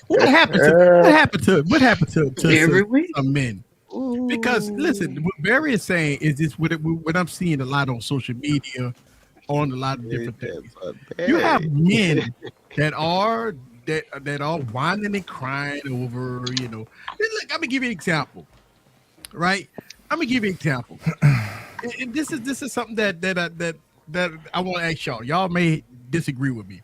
What happened to every week? Some men? Because listen, what Barry is saying is this: what I'm seeing a lot on social media, on a lot of different things. You have men that are whining and crying over, Look, I'm gonna give you an example, right? I'm gonna give you an example. And this is something that I want to ask y'all. Y'all may disagree with me.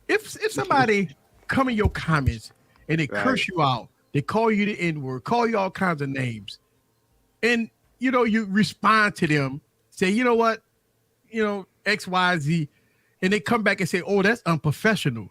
If somebody come in your comments and they curse you out, they call you the N-word, call you all kinds of names, and you respond to them, say, you know what, X, Y, Z, and they come back and say, oh, that's unprofessional. I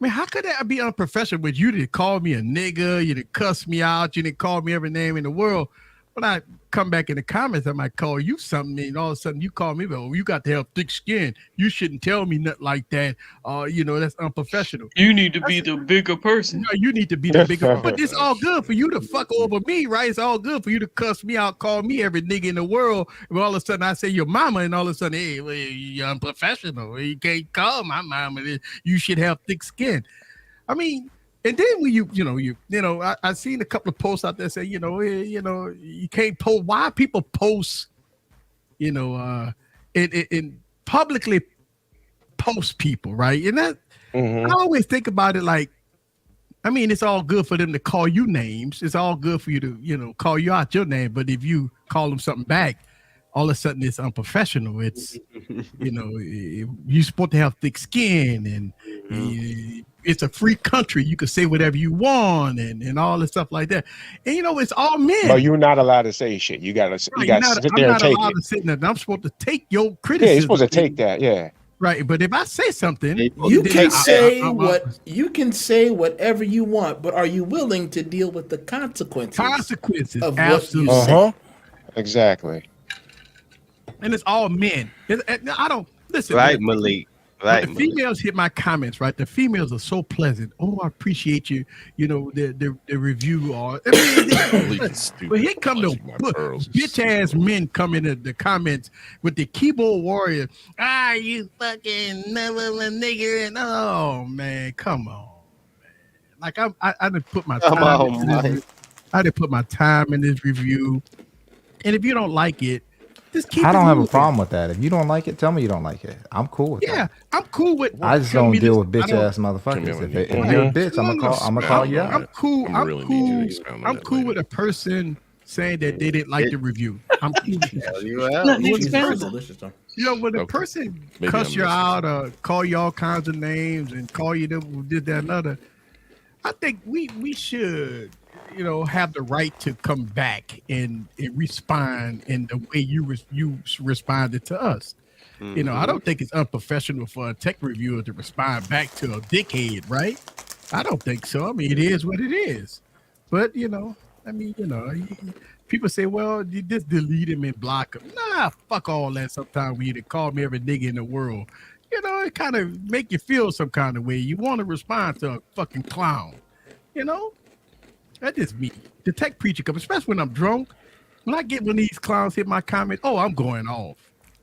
mean, how could that be unprofessional? But you didn't call me a nigga, you didn't cuss me out, you didn't call me every name in the world. When I come back in the comments, I might call you something, and all of a sudden you call me, well, you got to have thick skin. You shouldn't tell me nothing like that. That's unprofessional. You need to be the bigger person. No, you need to be the bigger. But it's all good for you to fuck over me, right? It's all good for you to cuss me out, call me every nigga in the world. And all of a sudden I say your mama, and all of a sudden, hey, well, you're unprofessional. You can't call my mama. You should have thick skin. I mean. And then when I seen a couple of posts out there say, you can't post. Why people post, in publicly post people, right? And that I always think about it like, I mean, it's all good for them to call you names. It's all good for you to, call you out your name. But if you call them something back, all of a sudden it's unprofessional. It's, you're supposed to have thick skin and it's a free country. You can say whatever you want and all this stuff like that. And it's all men. No, you're not allowed to say shit. You gotta sit there and take it. I'm supposed to take your criticism. Yeah, you're supposed to take that. Yeah. Right, but if I say something, you can say whatever you want, but are you willing to deal with the consequences? Of absolutely. What you say? Exactly. And it's all men. I don't listen. Right, Malik. Right. The females hit my comments, right? The females are so pleasant. Oh, I appreciate you. The review or but here come the bitch ass men come in the comments with the keyboard warrior. You fucking nigger, and oh man, come on, man. Like I didn't put my time. I didn't put my time in this review. And if you don't like it, just keep I don't it have a moving. problem with that. If you don't like it, tell me you don't like it. I'm cool with that. Yeah, I'm cool with. I just don't deal with bitch ass motherfuckers. If you're a bitch, I'm gonna call you out. I'm cool. I'm really cool. need you to expound on I'm that cool later. with a person saying that they didn't like the review. I'm cool with that. Let me expound. You know, when a Okay. person Maybe cuss I'm you missing out or call you all kinds of names and call you them, did that, another, I think we should, have the right to come back and respond in the way you responded to us. I don't think it's unprofessional for a tech reviewer to respond back to a dickhead, right? I don't think so. I mean, it is what it is. But, people say, well, you just delete him and block him. Nah, fuck all that. Sometimes when you call me every nigga in the world, it kind of make you feel some kind of way. You want to respond to a fucking clown, That's just me. The tech preacher comes, especially when I'm drunk. When I get one of these clowns hit my comment, I'm going off.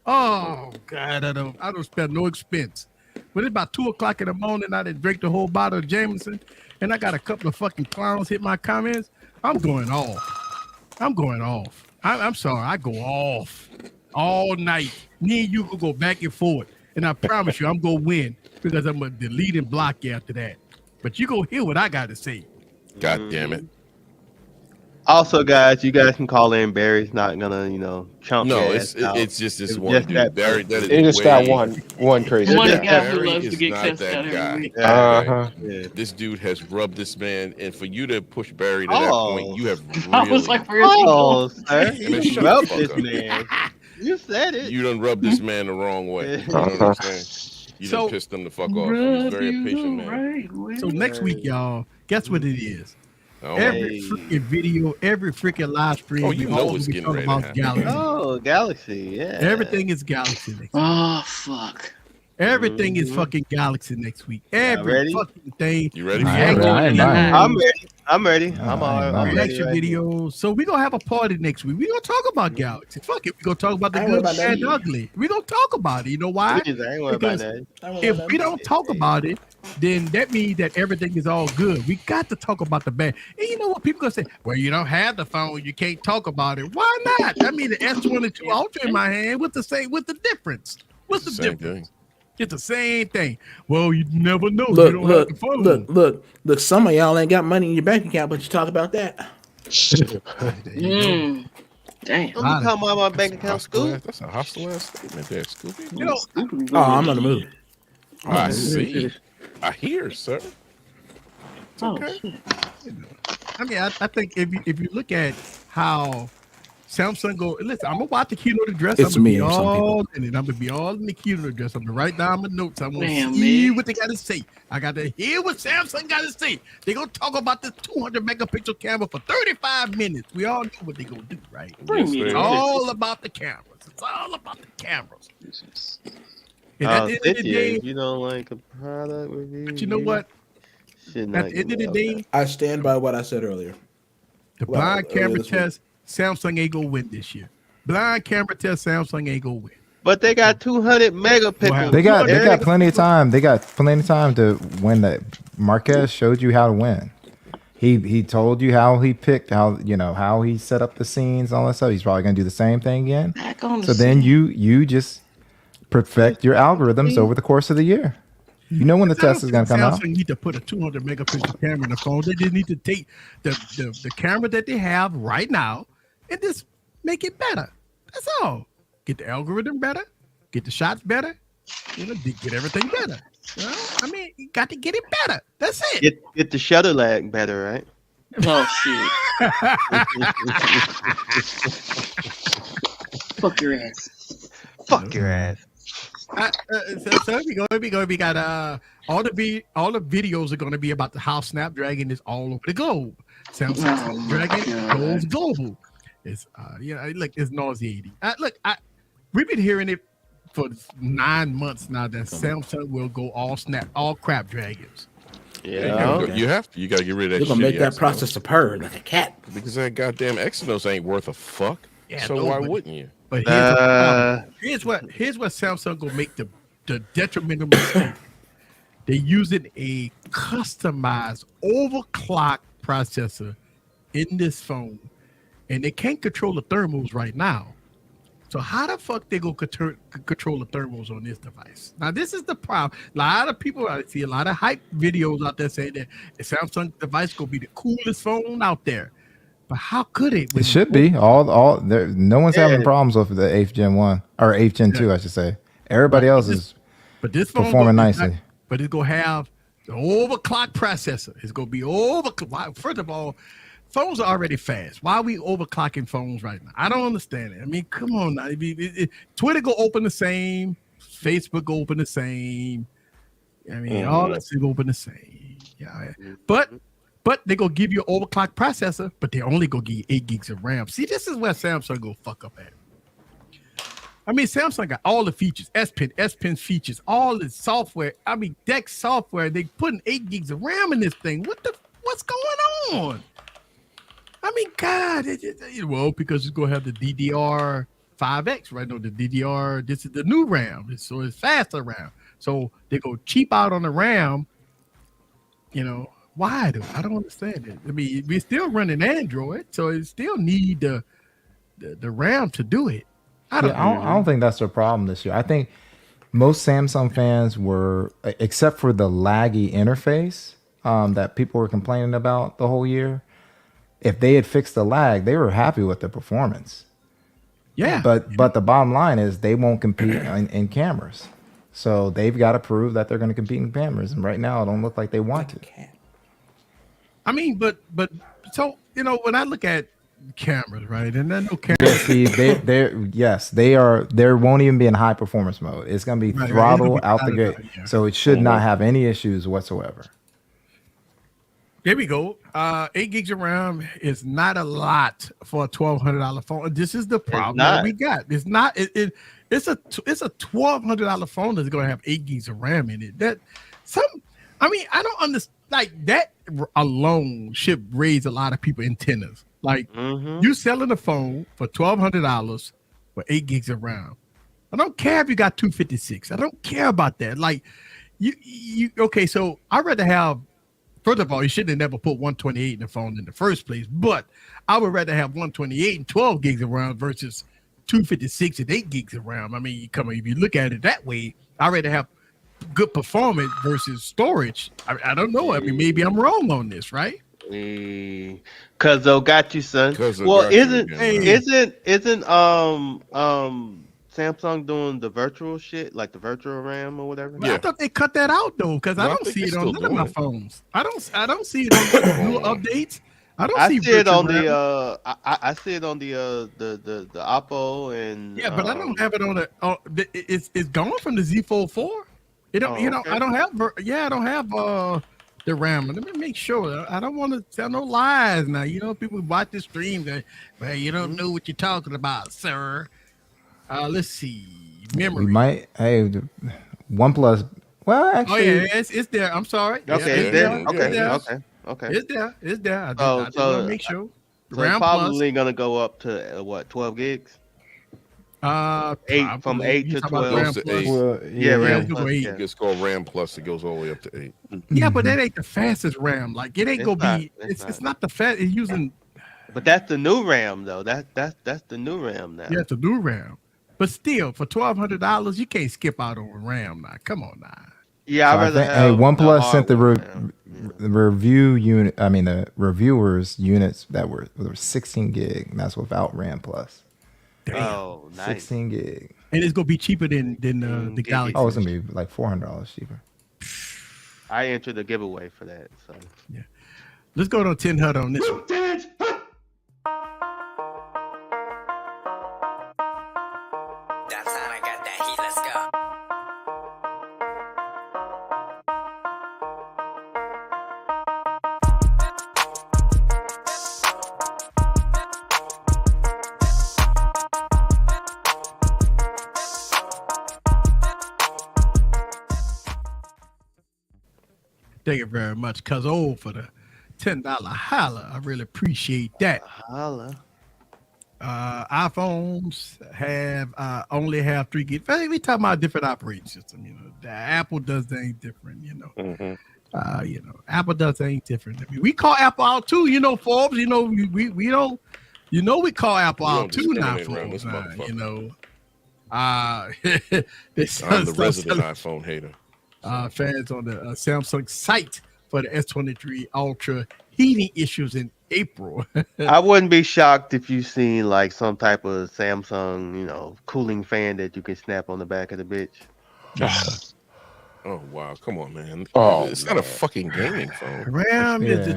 Oh God, I don't spend no expense. When it's about 2:00 in the morning, I done drink the whole bottle of Jameson, and I got a couple of fucking clowns hit my comments. I'm going off. I'm sorry, I go off all night. Me and you could go back and forth, and I promise you, I'm gonna win because I'm gonna delete and block you after that. But you gonna hear what I got to say. God damn it. Also, guys, you guys can call in. Barry's not gonna, chomp No, your it's ass out. it's just this It's one just dude. that Barry, person. that is They just way, got one crazy. One guy. guy who Barry loves to is get not cussed that out guy. every week. Uh-huh. Yeah. This dude has rubbed this man, and for you to push Barry to Oh. that point, you have really. I was like, Oh, sir, Man, you shut rubbed the this fuck up. man. You said it. You done rubbed this man the wrong way. You know what I'm saying? You done pissed him the fuck off. He's very patient, man. So next week, y'all, guess what it is? Oh, Every freaking video, every freaking live stream. Oh, you we know all it's be getting talking ready to about happen. Galaxy. Oh, Galaxy, yeah. Everything is Galaxy next week. Oh fuck. Everything is fucking Galaxy next week. Every ready? fucking thing. You ready? I ain't buying it. I'm ready. I'm ready Reaction right here. videos. So we're gonna have a party next week. We're gonna talk about Galaxy. Fuck it. We're gonna talk about the I ain't worried good, about that bad, either. ugly. We're gonna talk about it. You know why? I ain't worried about Because that. if we don't talk about it, then that means that everything is all good. We got to talk about the bad. And you know what? People gonna say, well, you don't have the phone, you can't talk about it. Why not? I mean, the S22 Ultra in my hand. What's the difference? What's the Same difference? thing. It's the same thing. Well, you never know. You don't have the phone. Look. Some of y'all ain't got money in your bank account, but you talk about that. Damn. I'm talking about my bank account, Scoop. That's a hostile ass statement there, Scooby. You know, Oh, I'm on the move. I see. I hear, sir. It's Oh, okay. shit. I mean, I think if you look at how Samsung go, listen, I'm gonna watch the keynote address. It's I'm gonna me be or some all in it. I'm gonna be all in the keynote address. I'm gonna write down my notes. I want to Damn, see man. what they gotta say. I gotta hear what Samsung gotta say. They gonna talk about this 200 megapixel camera for 35 minutes. We all know what they gonna do, right? Bring me It's to all about the cameras. It's all about the cameras. And at the end of the day, If you don't like a product review, but you know what? should At not the end of get the mailed day, I stand by what I said earlier. the Well, blind earlier camera this week. test, Samsung ain't gonna win this year. Blind camera test, Samsung ain't gonna win. But they got 200 megapixels. They got plenty of time. They got plenty of time to win that. Marquez showed you how to win. He told you how he picked, how he set up the scenes, all that stuff. He's probably gonna do the same thing again. Back on the So then scene. you just perfect your algorithms over the course of the year. You know when the test is gonna come out. Samsung need to put a 200 megapixel camera in the phone. They just need to take the camera that they have right now and just make it better. That's all. Get the algorithm better, get the shots better, get everything better. I mean, you got to get it better. That's it. Get the shutter lag better, right? Oh shit. Fuck your ass. Fuck your ass. So we got all the videos are going to be about how Snapdragon is all over the globe. Samsung Snapdragon goes global. It's look, it's nauseating. We've been hearing it for 9 months now that Samsung will go all crap dragons. Yeah, you have to. You got to get rid of that. They're gonna make that shitty processor purr like a cat. because that goddamn Exynos ain't worth a fuck. Yeah, so no, why but- wouldn't you? But here's what Samsung gonna make the detrimental mistake. They're using a customized overclock processor in this phone, and they can't control the thermals right now. So how the fuck they go control the thermals on this device? Now this is the problem. A lot of people, I see a lot of hype videos out there saying that the Samsung device gonna be the coolest phone out there. But how could it? It should be. All there. No one's having problems with the 8th Gen 1 or 8th Gen 2, I should say. Everybody else is performing nicely. But it's gonna have the overclock processor. It's gonna be overclock. First of all, phones are already fast. Why are we overclocking phones right now? I don't understand it. I mean, come on now. Twitter go open the same. Facebook go open the same. I mean, all that shit open the same. Yeah, but they're gonna give you an overclock processor, but they only gonna give you 8 gigs of RAM. See, this is where Samsung go fuck up at. I mean, Samsung got all the features, S Pen features, all the software. I mean, DeX software. They putting 8 gigs of RAM in this thing. What's going on? I mean, God, well, because it's gonna have the DDR5X, right? No, the DDR. This is the new RAM, so it's faster RAM. So they go cheap out on the RAM. You know why? Though I don't understand it. I mean, we're still running Android, so it still need the RAM to do it. I don't think that's the problem this year. I think most Samsung fans were, except for the laggy interface that people were complaining about the whole year. If they had fixed the lag, they were happy with the performance. Yeah. But the bottom line is they won't compete in cameras. So they've got to prove that they're going to compete in cameras. And right now, it don't look like they want to. I mean, but so, you know, when I look at cameras, right? And then no cameras. Yeah, see, they are. There won't even be in high performance mode. It's going to be throttle out the gate. Yeah. So it should not have any issues whatsoever. There we go. 8 gigs of RAM is not a lot for a $1,200 phone. This is the problem that we got. It's not. It's a $1,200 phone that's going to have 8 gigs of RAM in it. I mean, I don't understand. Like that alone should raise a lot of people antennas. Like you selling a phone for $1,200 for 8 gigs of RAM. I don't care if you got 256. I don't care about that. Like you okay? So I'd rather have. First of all, you shouldn't have never put 128 in the phone in the first place. But I would rather have 128 and 12 gigs of RAM versus 256 and 8 gigs of RAM. I mean, if you look at it that way, I'd rather have good performance versus storage. I don't know. I mean, maybe I'm wrong on this, right? Cuzzo got you, son. Well, isn't Samsung doing the virtual shit, like the virtual RAM or whatever? Yeah. I thought they cut that out though, because I don't see it on none of my phones. I don't see it on the new updates. I see it on the I see it on the Oppo and but I don't have it on the. It's gone from the Z Fold 4. It don't. I don't have. I don't have the RAM. Let me make sure. I don't want to tell no lies now. You know, people watch the stream. Well, you don't know what you're talking about, sir. Let's see. Memory. We might. Hey, OnePlus. Well, actually, it's there. I'm sorry. Okay, it's there. Okay. It's there. I want to make sure. So it's probably gonna go up to what? 12 gigs. 8 from 8 to 12. RAM Plus. It's called RAM Plus. It goes all the way up to 8. Yeah, but that ain't the fastest RAM. Like it ain't gonna be. It's not the fast. It's using. But that's the new RAM though. That's the new RAM now. Yeah, it's the new RAM. But still, for $1,200, you can't skip out on RAM now. Come on now. Yeah, I'd rather have OnePlus sent the review unit. I mean, the reviewers units that were 16 gig. And that's without RAM Plus. Damn. Oh, nice. 16 gig. And it's gonna be cheaper than the Galaxy. Oh, it's gonna be like $400 cheaper. I entered the giveaway for that. So yeah, let's go to 10 HUD on this one. Thank you very much, Cuzzo, for the $10 holla. I really appreciate that. Holla. iPhones only have 3 gigs. We talking about different operating system. You know, the Apple does things different. You know, Apple does things different. I mean, we call Apple out too, Forbes. We don't, we call Apple We out don't too now, discriminate around Forbes. this motherfucker. I'm the resident iPhone hater. Fans on the Samsung site for the S23 Ultra heating issues in April. I wouldn't be shocked if you seen like some type of Samsung, cooling fan that you can snap on the back of the bitch. Oh wow! Come on, man. It's not a fucking gaming phone. Ram is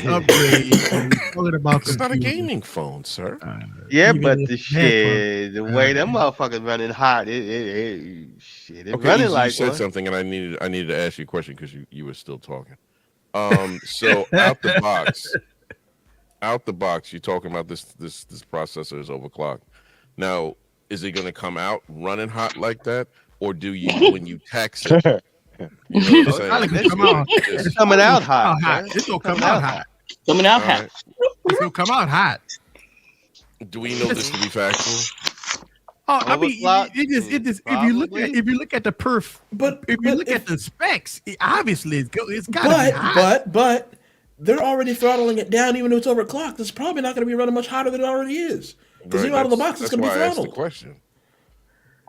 upgrade. It's not a gaming phone, sir. But the way them motherfuckers running hot, it's running like. You said something, and I needed to ask you a question because you were still talking. So out the box, you're talking about this processor is overclocked. Now, is it going to come out running hot like that, or do you when you tax it? It's coming out hot. It's gonna come out hot. Coming out hot. It's gonna come out hot. Do we know this to be factual? I mean, it is. If you look at the perf, if you look at the specs, obviously it's got to be hot. But they're already throttling it down, even though it's overclocked. It's probably not going to be running much hotter than it already is. Because even out of the box, it's going to be throttled. The question.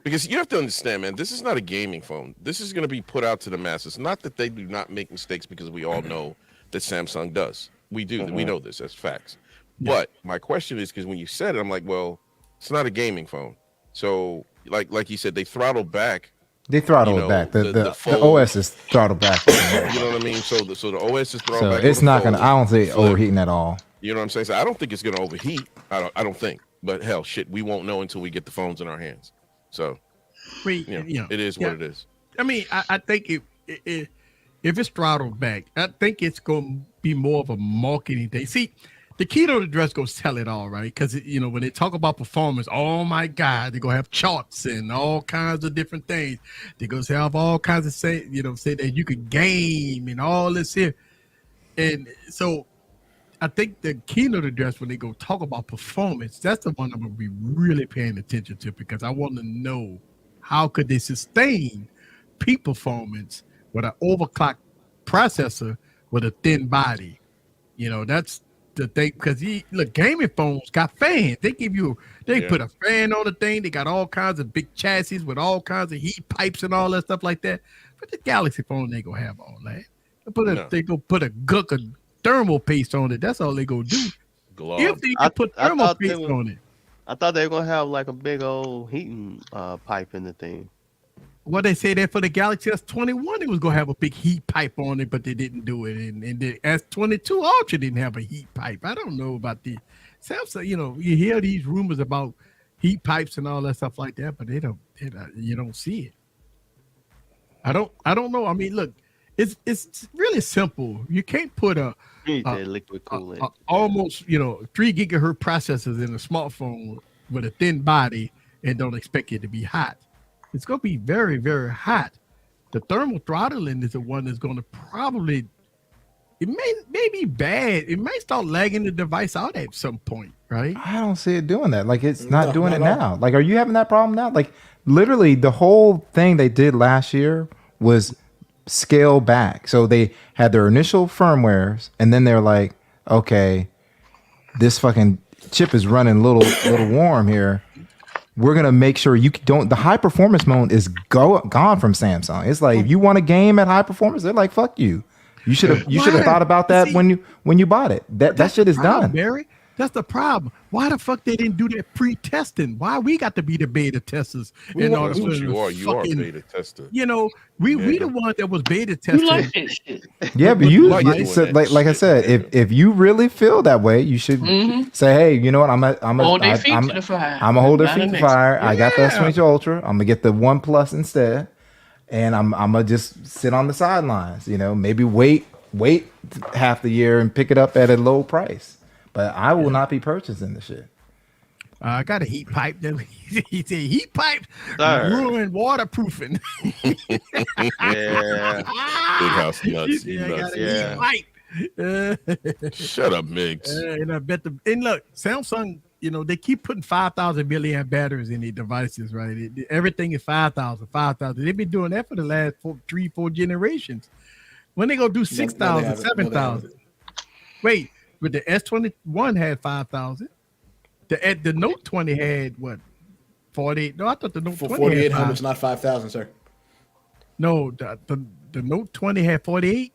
Because you have to understand, man, this is not a gaming phone. This is going to be put out to the masses. Not that they do not make mistakes, because we all know that Samsung does. We do. We know this as facts. Yeah. But my question is, because when you said it, I'm like, well, it's not a gaming phone. So, like you said, they throttle back. They throttle it back. The OS is throttled back. You know what I mean? So the OS is throttled back. So it's not going to, I don't think overheating at all. You know what I'm saying? So I don't think it's going to overheat. I don't think. But hell, shit, we won't know until we get the phones in our hands. So, it is what it is. I mean, I think if it's throttled back, I think it's going to be more of a marketing thing. See, the keynote address goes tell it all, right? Because, when they talk about performance, oh my God, they're going to have charts and all kinds of different things. They're going to have all kinds of say that you can game and all this here. And so I think the keynote address, when they go talk about performance, that's the one I'm going to be really paying attention to, because I want to know how could they sustain peak performance with an overclocked processor with a thin body. That's the thing, because gaming phones got fans. They put a fan on the thing. They got all kinds of big chassis with all kinds of heat pipes and all that stuff like that. But the Galaxy phone, they gonna have all that. They go put a gook of thermal paste on it. That's all they gonna do. If they can put thermal paste on it. I thought they were gonna have like a big old heating pipe in the thing. Well, they say that for the Galaxy S21, it was gonna have a big heat pipe on it, but they didn't do it. And the S22 Ultra didn't have a heat pipe. I don't know about the Samsung. You hear these rumors about heat pipes and all that stuff like that, but you don't see it. I don't know. I mean, look, it's really simple. You can't put liquid coolant almost 3 gigahertz processors in a smartphone with a thin body and don't expect it to be hot. It's going to be very, very hot. The thermal throttling is the one that's going to probably, it may be bad. It may start lagging the device out at some point, right? I don't see it doing that. Like, it's not doing it now. Like, are you having that problem now? Like, literally, the whole thing they did last year was scale back. So they had their initial firmwares, and then they're like, okay, this fucking chip is running a little warm here. We're gonna make sure you don't. The high performance mode is gone from Samsung. It's like, if you want a game at high performance, they're like, fuck you. You should have thought about that when you bought it. That shit is done. Barry, that's the problem. Why the fuck they didn't do that pre-testing? Why we got to be the beta testers? You are a beta tester. We the one that was beta testing. You like that shit. Yeah, but like I said, if you really feel that way, you should say, hey, you know what? I'm gonna hold their feet to the fire. I got the S22 Ultra. I'm gonna get the One Plus instead, and I'm gonna just sit on the sidelines. Maybe wait half the year and pick it up at a low price. But I will not be purchasing the shit. I got a heat pipe. He said heat pipe ruin waterproofing. Big house nuts. I got a heat pipe. Shut up, Migs. And I bet and look, Samsung, they keep putting 5,000 milliamp batteries in their devices, right? Everything is 5,000. They've been doing that for the last 4 generations. When they gonna do No, 6,000, they haven't. 7,000? Wait, but the S21 had 5,000. The Note 20 had what? 48. No, I thought the Note For 20 had 4,800, not 5,000, sir. No, the Note 20 had 48.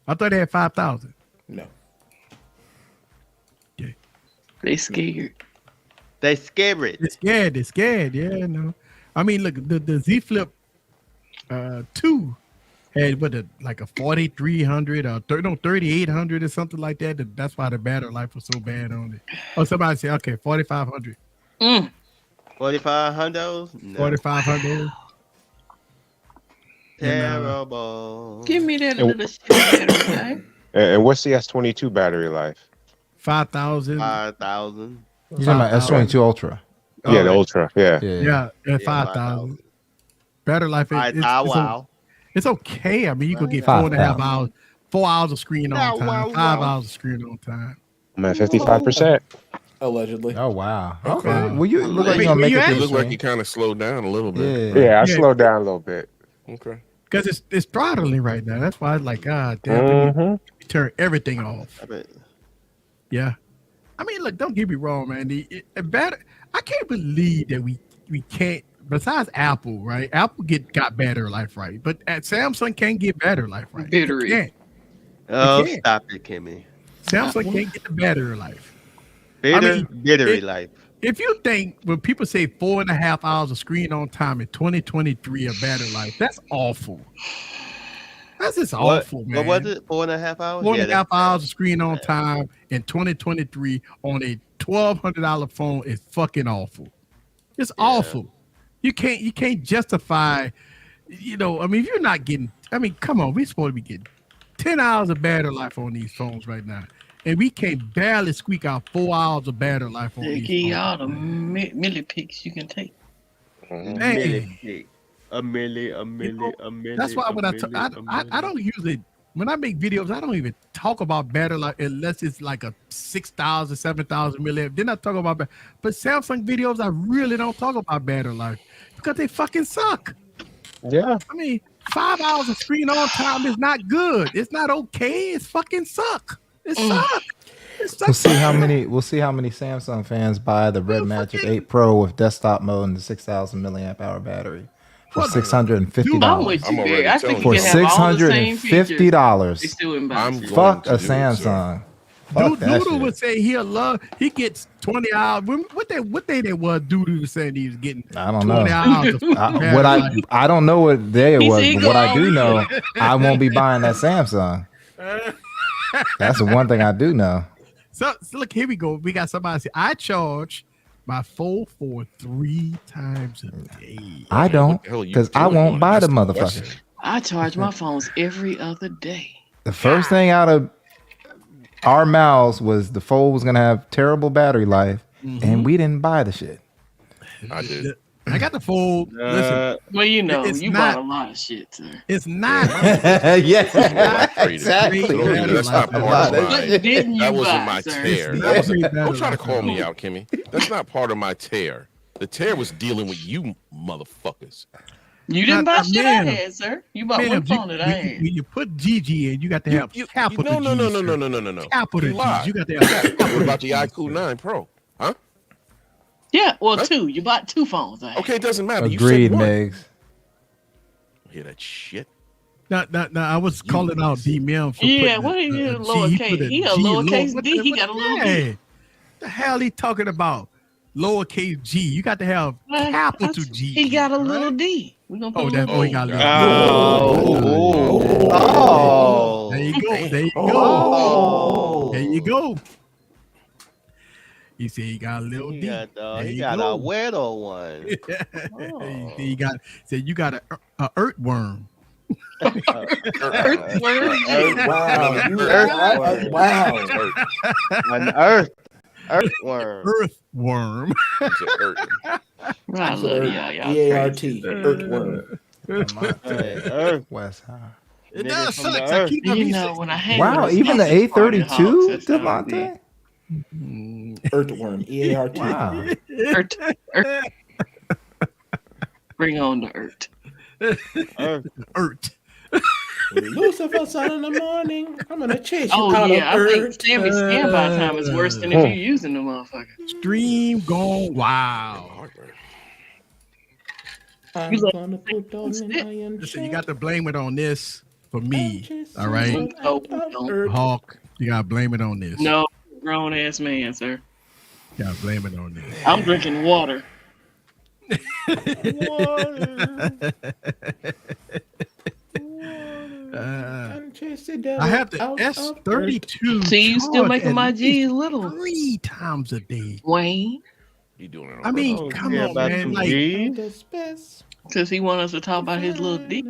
I thought it had 5,000. No. Okay. They scared. They scared. They're scared. Yeah, no. I mean, look, the Z Flip 2 had like a 4,300 or 3,800 or something like that. That's why the battery life was so bad on it. Oh, somebody said, okay, 4,500. 4,500? No. 4,500. Terrible. Give me that little shit battery life. And what's the S22 battery life? 5,000. 5,000. You're talking about S22 Ultra. Yeah, the Ultra. Yeah. Yeah, 5,000. Battery life is wow. it's okay. I mean, you could get 5,000. 4.5 hours, 4 hours of screen on time, 5 hours of screen on time. I'm at 55%. Allegedly. Oh wow. Okay. Okay. Well, you look like Wait, you're gonna make you it. It asked- looked like you kind of slowed down a little bit. Yeah. Yeah, I Yeah. slowed down a little bit. Okay. Because it's throttling right now. That's why it's like, God damn, Mhm. you turn everything off. I bet. Yeah. I mean, look, don't get me wrong, man. I can't believe that we can't, besides Apple, right? Apple got battery life right. But Samsung can't get battery life right. Battery. They can't. Oh, can't. stop it, Kimmy. Samsung can't get the battery life. Battery life. If you think when people say 4.5 hours of screen on time in 2023 of battery life, that's awful. That's just awful, man. What was it? 4.5 hours? 4.5 hours of screen on time in 2023 on a $1,200 phone is fucking awful. It's awful. You can't justify, I mean, if you're not getting, I mean, come on, we're supposed to be getting 10 hours of battery life on these phones right now. And we can't barely squeak out 4 hours of battery life on They these give you phones. all the millipics you can take. A milli. That's why when I don't usually, when I make videos, I don't even talk about battery life unless it's like a 6,000, 7,000 milliamp. Then I talk about but Samsung videos, I really don't talk about battery life because they fucking suck. Yeah. I mean, 5 hours of screen on time is not good. It's not okay. It's fucking suck. It sucks. It sucks. We'll see how many Samsung fans buy the Red Magic 8 Pro with desktop mode and the 6,000 milliamp hour battery for $650. I'm with you, Barry. I think For you can have all the same features. $650. They still wouldn't buy it. Fuck a Samsung. Fuck that Doodle shit. would say he gets 20 hours. What day that was Doodle was saying he was getting I don't 20 know. hours of battery life. I don't know what day it He was, said he but go what I all do weekend. know, I won't be buying that Samsung. That's the one thing I do know. So look, here we go. We got somebody say, I charge my phone for 3 times a day. I don't, because I won't buy the motherfucker. I charge my phones every other day. The first thing out of our mouths was the Fold was gonna have terrible battery life, and we didn't buy the shit. I did. I got the Fold. Listen, Well, you know, it's you not- bought a lot of shit, sir. it's not. Yeah, exactly. That's not part of What my. didn't you That wasn't buy, my sir? tear. It's That wasn't, not don't try to battery call me out, Kimmy. That's not part of my tear. The tear was dealing with you, motherfuckers. You didn't buy Not- shit I ma'am. had, sir. You bought Man, one phone that I had. when you put GG in, you got to have capital No, no, G, no, no, sir. no, no, no, no, no. Capital You G. lied. You got to have What capital about the G, iQOO sir. 9 Pro? Huh? Yeah, well, two. You bought 2 phones. I had. Okay, it doesn't matter. You Agreed, said one. Megs. Hear that shit? No, I was calling out D-Mem for Yeah, putting what is a it? G. Lowercase. put He a G lowercase low. D. He got a little D. Hey, the hell he talking about? Lowercase G. You got to have capital G. He got a right? little D. We gonna put Oh, a that little boy D. got a Oh. little. Oh. There you go. There you go. Oh. There you go. He said he got a little He D. got, There he you got go. a weirdo one. He got said you got a earthworm. Earthworm. Wow. Wow. An earthworm. Earthworm. He said Earth. I love y'all. Y'all EART. crazy. Earthworm. Earth. West High. It Nigga does from suck. the I earth. keep You on know, when I hang Wow, with even the sausage party hogs, A32, that's how I be. Devontae. Earthworm. EART. Wow. Earth. Bring on the earth. Earth. Earth. When we lose stuff outside in the morning, I'm gonna chase you Oh out yeah, of I think Earth. standby time is worse than if you're using the motherfucker. Stream gone wild. I'm You like- gonna put on an iron Listen, you got to blame it on this for me. All right, No, don't. Hawk, you got to blame it on this. No, grown ass man, sir. You got to blame it on this. I'm drinking water. I have the S32. See, you still charge making at my least G's little. 3 times a day. Wayne. You doing it? I mean, come on, man. Like, Because he want us to talk about his little dick.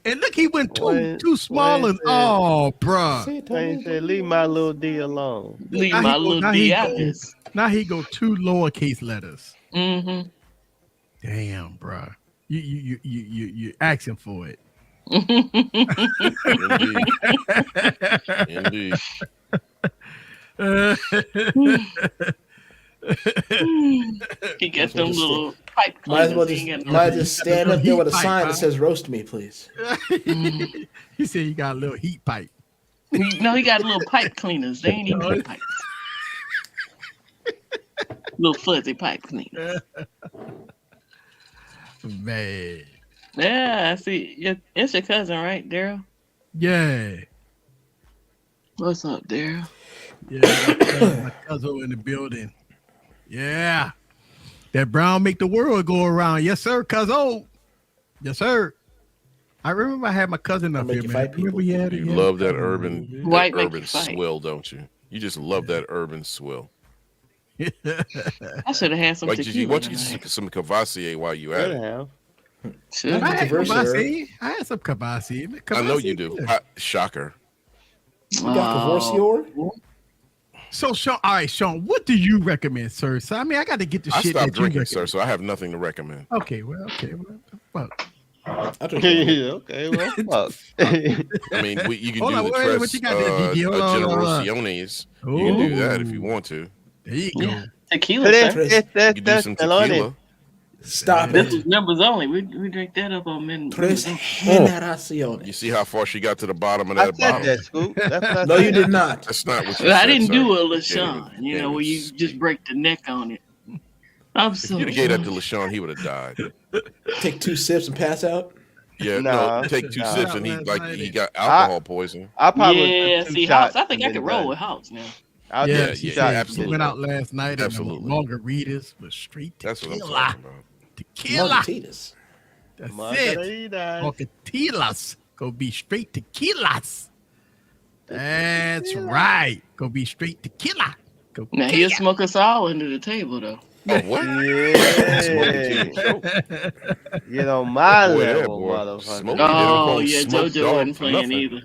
and look, he went too small and bruh. Wayne said, "Leave my little D alone." Leave my little D out this. Now he go 2 lowercase letters. Mm-hmm. Damn, bruh. You asking for it. Indeed. He got them little pipe Might as well just stand up there with a Heat sign pipe, that says "Roast me, please." He said he got a little heat pipe. No, he got little pipe cleaners. They ain't even pipes. Little fuzzy pipe cleaners. Man. Yeah, I see. It's your cousin, right, Daryl? Yeah. What's up, Daryl? Yeah, my cousin in the building. Yeah. That brown make the world go around. Yes, sir, cousin. Yes, sir. I remember I had my cousin up here, man. Remember he had You love that urban White make urban you fight. swill, don't you? You just love that urban swill. I should have had some Why tequila. don't you get some Cavassier while you at it? I had Cavassier. I had some Cavassier. I know you do. Shocker. You got Cavassier? So, Sean, all right, Sean, what do you recommend, sir? So, I mean, I got to get the I shit stopped that you drinking, recommend. sir, so I have nothing to recommend. Okay, well, fuck. I drink Okay, well, fuck. I mean, you can Hold do on, the what tres you got there, Gigi? Hold on, hold on. Generaciones. You can do that if you want to. There you go. Tequila, sir. You can do some tequila. Stop This it. was members only. We drink that up on men. Tres generaciones. You see how far she got to the bottom of I that said bottle? that, Scoop. That's what I No, said. you did not. That's not what you I said, didn't sir. do a Can't LaShawn, even- you know, can't where you even- just break the neck on it. I'm If so you'd have gave that to LaShawn, he would have died. Take 2 sips and pass out. Yeah, Nah, no, take 2 nah. sips and he got alcohol poison. I probably yeah, took 2 see, shots Hawks, I think I and could then roll done. with Hawks now. I'll Yeah, take she 2 said shots. she absolutely. went out last night and Absolutely. the margaritas was straight That's what I'm tequila. talking about. Tequila. Margaritas. That's it. Margaritas. Tequilas. Go be straight tequilas. That's right. Go be straight tequila. Go Now he'll smoke us all under the table though. Oh, what? Yeah. Get on my Boy, that level, boy. motherfucker. Smoke. He didn't Oh call him yeah, Smoke JoJo Dog wasn't for playing nothing. either.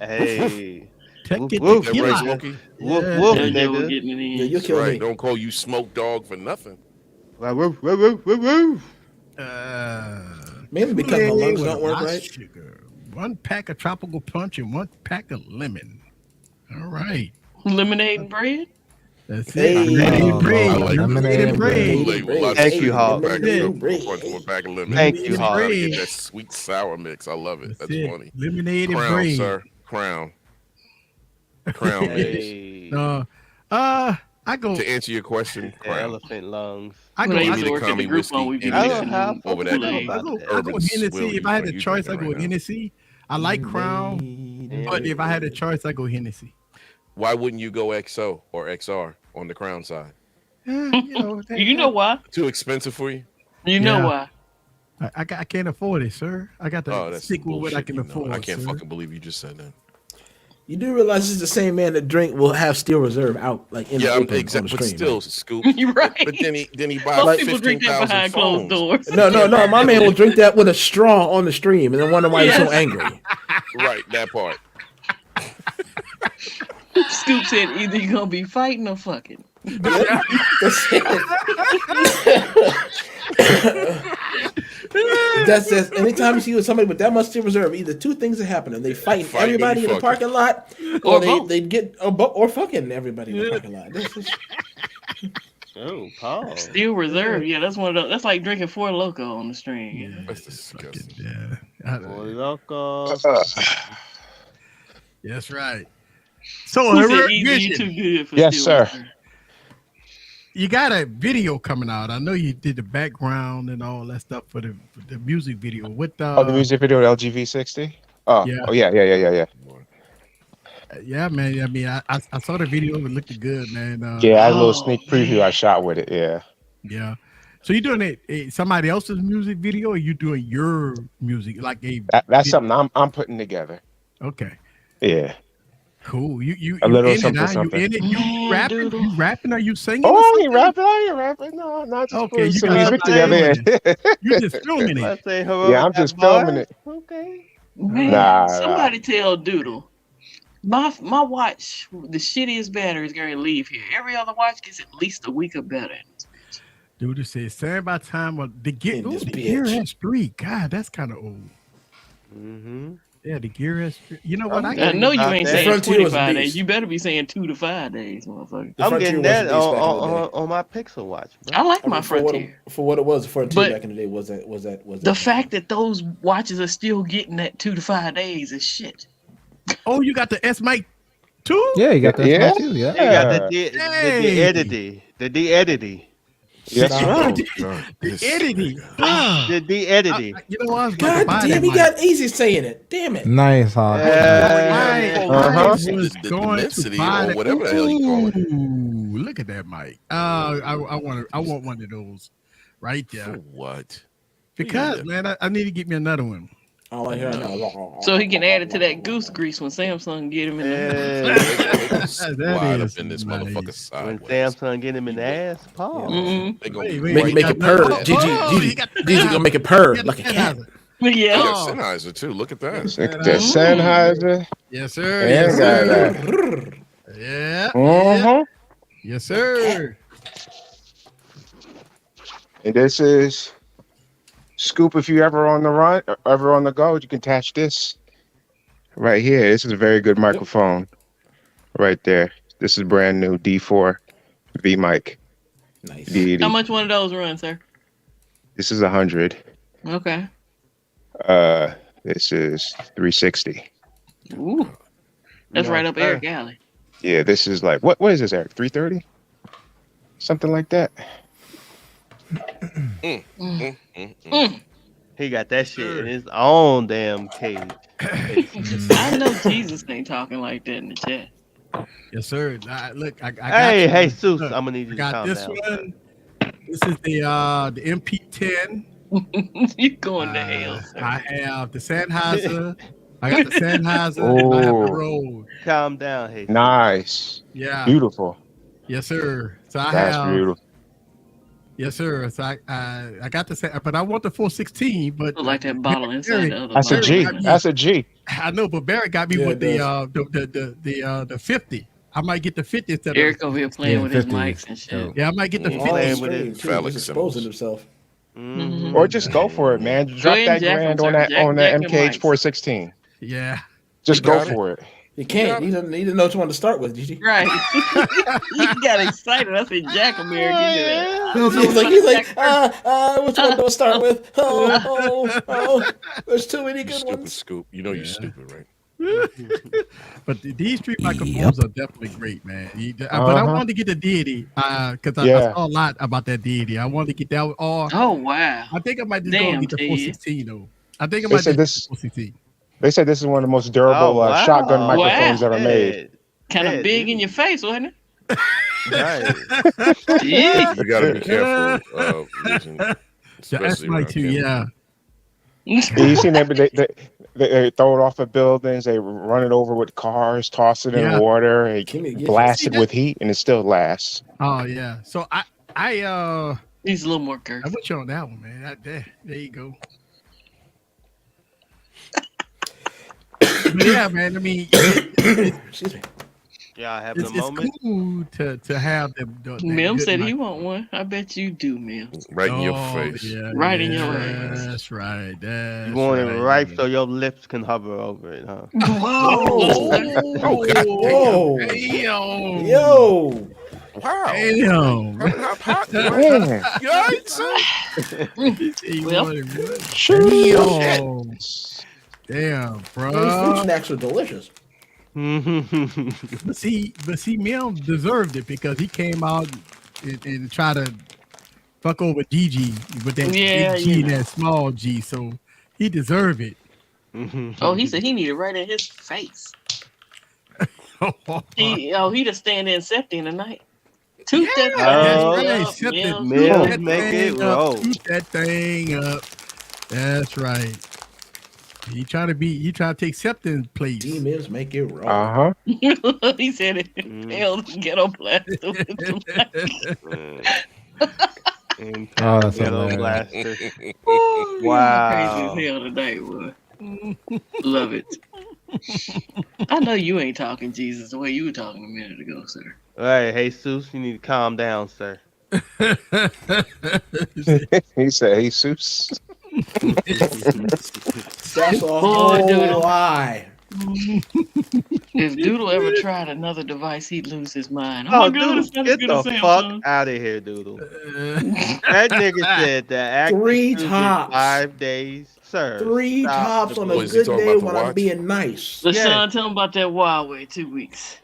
Hey. Take it Woof, That right, tequila. Smokey? Woof, Yeah, woof, JoJo was nigga. getting it in. Yeah, you That's kill right. me. Don't call you Smoke Dog for nothing. Woof, woof, woof, woof, woof. Mainly because my Kool-Aid lungs with don't a work lot of right. Sugar. 1 pack of tropical punch and 1 pack of lemon. All right. Lemonade and bread? That's Hey. it. Lemonade Oh, bread. I like Lemonade and bread. Kool-Aid with lots Thank of you, sugar, Hawk. one pack of Yeah. Coke, one pack of lemon. Thank you, Just Hawk. gotta get that sweet sour mix. I love it. That's That's it. funny. Lemonade and Crown, bread. sir. Crown. Crown. Hey. I go. To answer your question, The Crown. elephant lungs. I When go. I Give used me to the work at the commie group one, whiskey we'd be I any don't mixing know how them over that Kool-Aid. I go urban Hennessy. swill If I had a you choice, I drinking go right now. Hennessy. I like Crown, but if I had a choice, I go Hennessy. Why wouldn't you go XO or XR on the Crown side? You know why? Too expensive for you? You know Yeah. why? I can't afford it, sir. I got Oh, to that's stick with what I bullshit, can you know. afford. I can't sir. fucking believe you just said that. You do realize this is the same man that drink will have Steel Reserve out like in Yeah, the I'm open on exactly. the But stream. still, right? Scoop. You're right. But then he buys Most like people drink that 15,000 behind closed phones. doors. No. My man will drink that with a straw on the stream and then wonder why he's so Yes. angry. Right, that part. Scoop said either you're gonna be fighting or fucking. Yeah, that's it. That's anytime you see somebody with that much Steel Reserve, either 2 things are happening: they fight Fighting everybody and in the fucking. parking lot, Or or both. they get or fucking everybody in the parking lot. This is- Oh, Paul. Steel Reserve. Yeah, that's one of those. That's like drinking Four Loko on the stream. Yeah, That's disgusting. yeah. Boy, loco. That's right. So, Who said Heroic Easy, you Vision, too good for Yes, Steel sir. Reserve? you got a video coming out. I know you did the background and all that stuff for the music video. What Oh, the music video, LGV60. Oh, Yeah. yeah. Yeah, man. I mean, I saw the video. It looked good, man. Yeah, I had a little Oh, sneak preview I shot with it. Yeah. Yeah. So you doing somebody else's music video, or you doing your music like a? That's something I'm putting together. Okay. Yeah. Cool. You A little in something, it, huh? something. You in it? You Man, rapping? Doodle. You rapping? Are you singing? Oh, or I something? ain't rapping. No, not just Okay, putting you some got music something together. You just filming it. Let's say Yeah, I'm just filming it. Okay. Man, Nah. somebody tell Doodle. My watch, the shittiest battery is going to leave here. Every other watch gets at least a week of better. Dude, said, "Stand by time of the Gear In this Gear bitch. S3." God, that's kind of old. Mm-hmm. Yeah, the Gear S3. You know what? I know you about ain't that. saying Frontier was a 25 beast. days. You better be saying 2 to 5 days, motherfucker. The I'm Frontier getting was a that beast back in the day. on my Pixel watch. Bro. I like I my mean, for Frontier. what it was, Frontier But back in the day was that The fact that those watches are still getting that 2 to 5 days is shit. Oh, you got the S Mic too? Yeah, you got that Yeah. too. Yeah. You got the Hey. de-edity. The de-edity. That's right. The editing. The de-edity. You know what? I was about to God buy damn, that he mic. got easy saying it. Damn it. Nice, huh? I Uh-huh. was The going to dimensity buy or that. whatever the hell you call it. Ooh, look at that mic. I want one of those right For there. what? Because man, I need to get me another one. All I hear now. So he can add it to that goose grease when Samsung get him in the That Wide up is in this nice. motherfucker When sideways. Samsung get him in the ass, Paul. Mhm. They gonna Wait, be wait, Make wait, it make got it purr. another- Gigi you got the gonna make it purr you got like the a cat. Sennheiser. They Yeah. got Oh. Sennheiser too. Look at that. The Sennheiser. Yes, sir. And Yes, got sir. that. Yeah. Uh-huh. Yes, sir. And this is Scoop. If you ever on the run, ever on the go, you can attach this right here. This is a very good microphone, right there. This is brand new D4 V mic. Nice. D80. How much one of those run, sir? This is 100. Okay. This is 360. Ooh. That's right up Eric Alley. Yeah, this is like what is this, Eric? 330? Something like that. He got that shit in his own damn cage. I know Jesus ain't talking like that in the chat. Yes, sir. Look, I got Hey, you. hey, Seuss, Look, I'm gonna need you I to got calm this down. one. This is the MP10. You going to hell, sir. I have the Sennheiser. I got the Sennheiser. And I have the Oh. Rode. Calm down, hey. Nice. Yeah. Beautiful. Yes, sir. So I That's have. beautiful. Yes, sir. So I got the but I want the 416. But Look like that bottle inside the other That's a bottle. G. That's a G. I know, but Barry got me Yeah, with it the 50. I might get the 50 instead of Eric over here playing Yeah, with his 50. mics and shit. yeah. I might get the 50. Playing Oh, with strange, his too. phallic He's exposing symbols. himself. Mhm. Or just go for it, man. Drop ahead that and jack grand him, on sir. that Jack- on the jack them MKH mics. 416. Yeah. Just You go got it. for it. You can't. You need to know which one to start with, Gigi. Right. He got excited. I said, Jack him here. Give me that. He's like, which one do I start with? Oh, there's too many You good stupid ones. Scoop. You know you're stupid, right? But these three microphones are definitely great, man. But I wanted to get the deity because I saw a lot about that deity. I wanted to get that all. Oh, wow. I think I might just go Damn, and get the Ted. 416 though. I think I They might said just this- get the 416. They said this is one of the most durable wow. shotgun Wow. microphones ever made. Kind of Yeah, big dude. in your face, wasn't it? Right. Jeez. You gotta be careful using, The especially S around mic too, cameras. yeah. Yeah, you seen they throw it off of buildings, they run it over with cars, toss it in Yeah. water, and Can you get- blast it with heat, and it still lasts. Oh yeah. So I He's a little more I cursed. put you on that one, man. There you go. But yeah, man. I mean, Excuse me. Y'all having a it's moment? cool to have the Mim good said he mic. want one. I bet you do, Mim. Right in your Oh, face. yeah, Right in your face. That's right. That's You want it right yeah. so your lips can hover over it, huh? Whoa. Whoa. Damn. Yo. Wow. Damn. Man. You all right, son? Well, Damn, These bro. fruit snacks are delicious. But see, Mel deserved it because he came out and tried to fuck over Gigi with that Yeah, big G you and know. that small G, so he deserved it. Oh, he said he needed right in his face. He just stand there and septic tonight. Toot that thing That's Oh, right. up, Septic. Mel. Mills That make it thing up. roll. Toot that thing up. That's right. He trying to take Septon's place. D-Mims make it roll. Uh-huh. He said it. Hell, ghetto blaster with the Oh, that's Ghetto hilarious. blaster. Woo, Wow. crazy as hell today, boy. Love it. I know you ain't talking Jesus the way you were talking a minute ago, sir. All right, Jesus, you need to calm down, sir. He said, Jesus. That's a Boy, whole Doodle. lie. If Doodle ever tried another device, he'd lose his mind. Oh, my God, it's Doodle, not as get good the as fuck Samsung. out of here, Doodle. That nigga said the active 3 took tops. 5 days. Sir, 3 stop tops the on Oh, a bullshit. is he good talking day about the when I'm watch? being nice. LaShawn, tell him about that Huawei 2 weeks.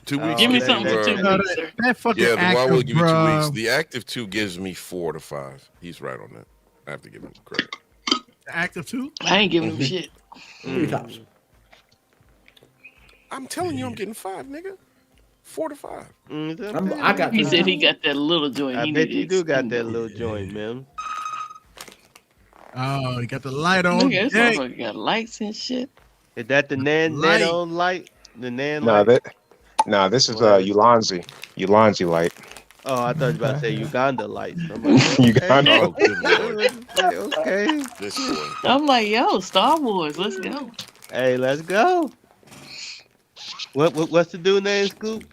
2 weeks. Give me that- something for 2 that- weeks, sir. that fucking Yeah, the active, Huawei will give you 2 weeks. bruh. The Active 2 gives me 4 to 5. He's right on that. I have to give him credit. The active 2? I ain't giving him shit. 3 tops. I'm telling you, I'm getting 5, nigga. 4 to 5. I got He 3 said he tops. got that little joint. I He bet need to you do got extend that it. little joint, man. Oh, he got the light on. Look at this Dang. motherfucker got lights and shit. Is that the Light. nano light? The nan No, light? this is Whatever. Ulanzi light. Oh, I thought you were about to say Uganda lights. I'm like, Uganda. Oh, good lord. okay. This boy. I'm like, yo, Star Wars, let's go. Hey, let's go. What's the dude name, Scoop?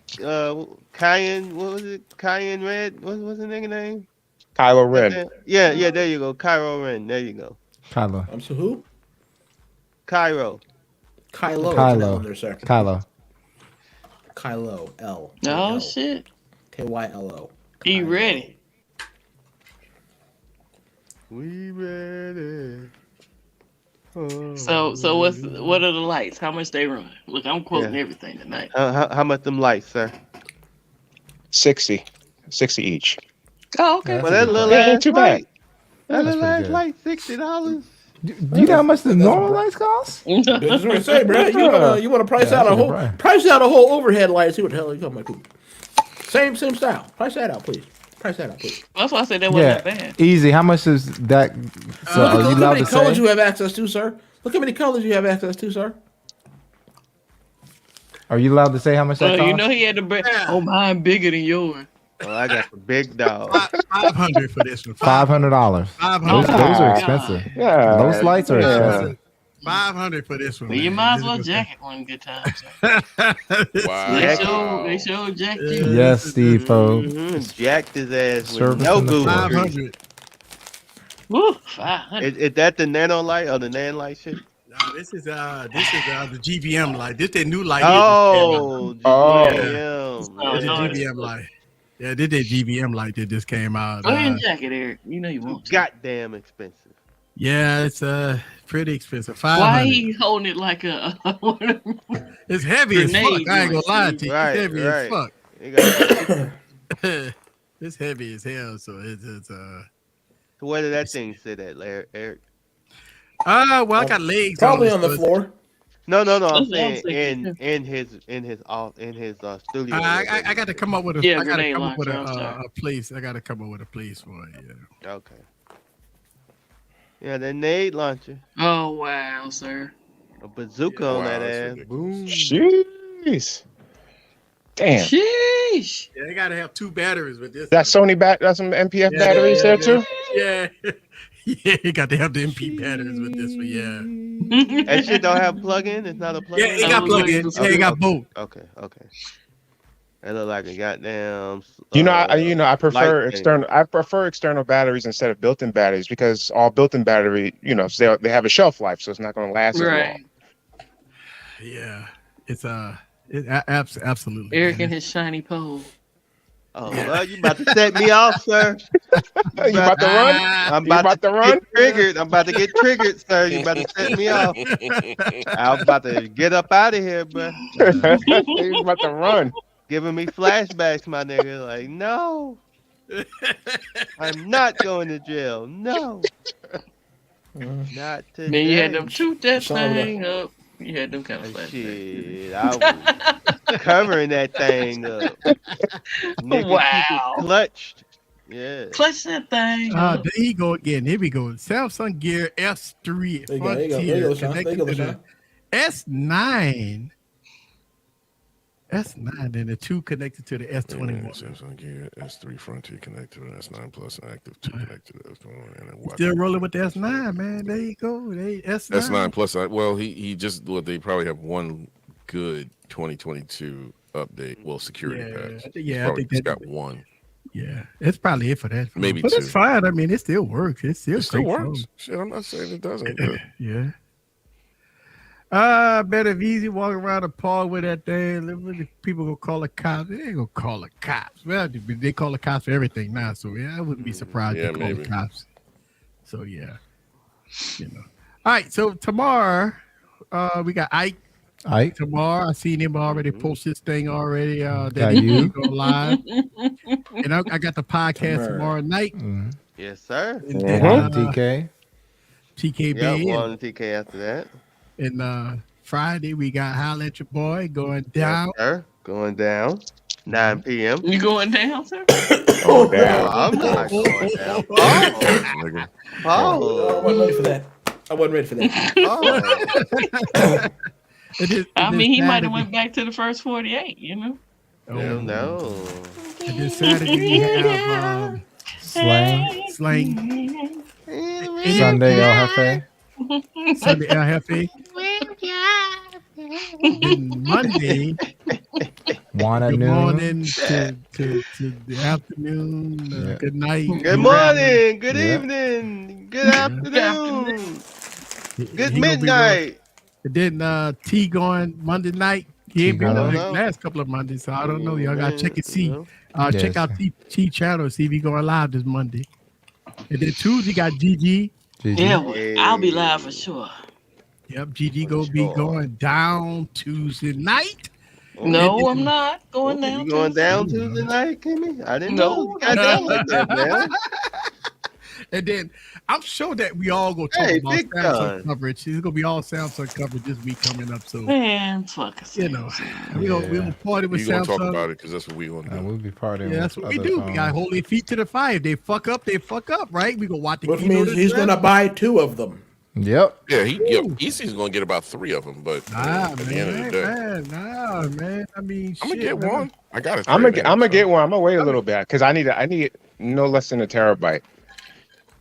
Cayenne, what was it? Cayenne Red? What's the nigga name? Kylo Ren. Yeah, there you go. Cairo Ren. There you go. Kylo. I'm so who? Cairo. Kylo. Kylo. There, sir. Kylo. Kylo. L. Oh, shit. Kylo. He ready. We ready. Oh, So what are the lights? How much they run? Look, I'm quoting everything tonight. How much them lights, sir? 60 each. Oh, okay. Well, that little Yeah, ass ain't too bad. light. That That's little pretty ass good. light, $60. Do you know how much the normal lights cost? That's what I say, bro. You want to price Yeah, out a that's a whole good price out a whole overhead light. See what the hell you talking about? Same style. Price that out, please. Price that out, please. That's why I said that wasn't that bad. Easy. How much is that? So Look are you how allowed many to colors say? you have access to, sir. Look how many colors you have access to, sir. Are you allowed to say how much that Well, costs? you know he had to break. Oh, mine bigger than yours. Oh, I got the big dog. 500 for this one. $500. $500. Those are expensive. Yeah. Those lights are Yeah. expensive. 500 for this one. Well, you man. might as This well is jack it one good time. Sir. Wow. They show jack you. Yes, Steve Poe. Jacked his ass with Service no in the Google. flesh. 500. Woo, 500. Is that the nano light or the nan light shit? No, this is the GVM light. This the new light. Oh, Oh. GM. This is GVM light. Yeah, this the GVM light that just came out. Go ahead and jack it, Eric. You know you want to. Goddamn expensive. Yeah, it's pretty expensive. Why 500. he holding it like a It's heavy as fuck. Grenade I ain't gonna lie joint. to you. Right, It's heavy right. as fuck. You got- It's heavy as hell. So it's So where did that thing sit at, Eric? well, I got legs. Probably on on the this, floor. No. I'm That's what I'm saying thinking. in his studio. I got to come up with a. Yeah, I got to grenade come up with launcher, I'm sorry. a place. I got to come up with a place for it. Yeah. Okay. Yeah, the nade launcher, Oh wow, sir. a bazooka on Wow, that that's ass. ridiculous. Boom. Jeez. Damn. Sheesh. Yeah, they got to have 2 batteries with this. That Sony that's some MPF Yeah, batteries there too? Yeah. Yeah, you got to have the MP batteries with this one. Yeah. That shit don't have plug-in. It's not a plug-in. Yeah, it got plug-in. Yeah, it got both. Okay. It look like a goddamn. I prefer light external. I prefer external batteries instead of built-in batteries because all built-in battery, they have a shelf life, so it's not going to last as Right. long. Yeah, it's absolutely. Eric man. and his shiny pole. Oh, well, you about to set me off, sir. You about to run? I'm You about to run? get triggered. I'm about to get triggered, sir. You about to set me off. I'm about to get up out of here, bro. You about to run? Giving me flashbacks, my nigga. Like, no, I'm not going to jail. No, not today. Man, you had them shoot that Sorry, thing up. You had them kind of flashbacks. Shit, I was covering that thing up. Nigga, Wow. clutched. Yeah. Clutch that thing. There you go again. Here we go. Samsung Gear S3 There you go, Frontier there you go, Sean. There you connected go, to Sean. the S9. S9 and the 2 connected to the S21. Samsung Gear S3 Frontier connected to the S9 Plus and Active 2 connected to the S21. And then Still rolling with the S9, man. There you go. S9. S9 Plus. Well, he just they probably have one good 2022 update. Well, security patch. Yeah, I think that's got one. Yeah, it's probably it for that. Maybe but two. It's fine. I mean, it still works. It still It works. phone. Shit, I'm not saying it doesn't. Yeah. Bet if Easy walking around the park with that thing, people gonna call the cops. They ain't gonna call the cops. Well, they call the cops for everything now, so yeah, I wouldn't be surprised if they call the cops. So yeah, you know. All right, so tomorrow, we got Ike. Tomorrow, I seen him already post this thing already. That he go live, and I got the podcast tomorrow night. Yes, sir. And then, TK. TKB. Yeah, one TK after that. And Friday we got Holla at Your Boy going down. Yes, sir. Going down. 9 p.m. You going down, sir? Oh, damn. I'm not going down. I wasn't ready for that. I wasn't ready for that. I mean, he might have went back to the first 48, you know? Oh, no. And then Saturday we have Slang. Sunday El Jefe. Sunday El Jefe. Then Monday, One at good noon. morning to the afternoon. Good night. Good morning. Good Yeah. evening. Good afternoon. Good He gonna be midnight. And then T going Monday night. He ain't been T on going. the last couple of Mondays, so I don't know. Y'all gotta check and see. Yes. Check out T channel, see if he going live this Monday. And then Tuesday got GG. Yeah, well, I'll be live for sure. Yep, GG gonna be going down Tuesday night. No, I'm not going down. You going down Tuesday night, Kimmy? I didn't know you got down like that, man. And then I'm sure that we all gonna talk about big Samsung time. coverage. It's gonna be all Samsung coverage this week coming up. So Man, fuck us. you know, we gonna party with You gonna talk Samsung. about it because that's what we gonna do. We'll be partying. Yeah, that's what we do. We got hold their feet to the fire. If they fuck up, right? We gonna watch the Which keynote means he's address. going to buy 2 of them. Yep. Yeah, Easy's gonna get about 3 of them, but at the end of the day, man. I mean, I'm gonna shit, get man. one. I got it. I'm gonna get one. I'm gonna wait a little bit because I need no less than a terabyte.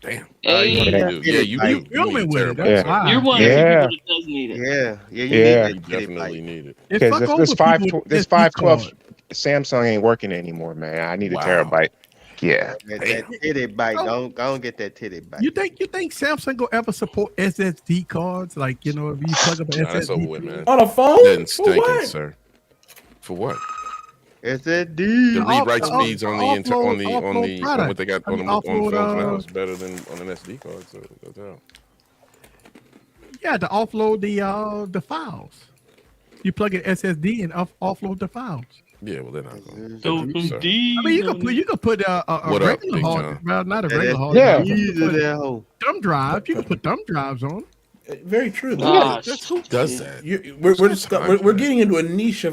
Damn. Hey, you do. Yeah, you do. You filming with it. Terabyte. That's why. you're one of the Yeah. people that does need it. You Yeah. need You that definitely need it. And Because fuck all this the 512 people with this SD 512 card. Samsung ain't working anymore, man. I need a Wow. terabyte. Yeah. That titty bite. Don't get that titty bite. You think Samsung gonna ever support SSD cards? Like, you know, if you plug up an Nah, that's over SSD with, man. On a phone? Then For stinking, what? sir. For what? SSD. The rewrite off- speeds on the offload product. what they got on the Offload, phones now is better than on an SD card. So that's how. Yeah, to offload the files. You plug in SSD and offload the files. Yeah, well they're not going. So, I mean, you can put a What up, regular Big hard, John? well, not a regular hard. Yeah. drive. You can put that hoe. thumb drive. You can put thumb drives on. Very true. Who does that? We're getting into a niche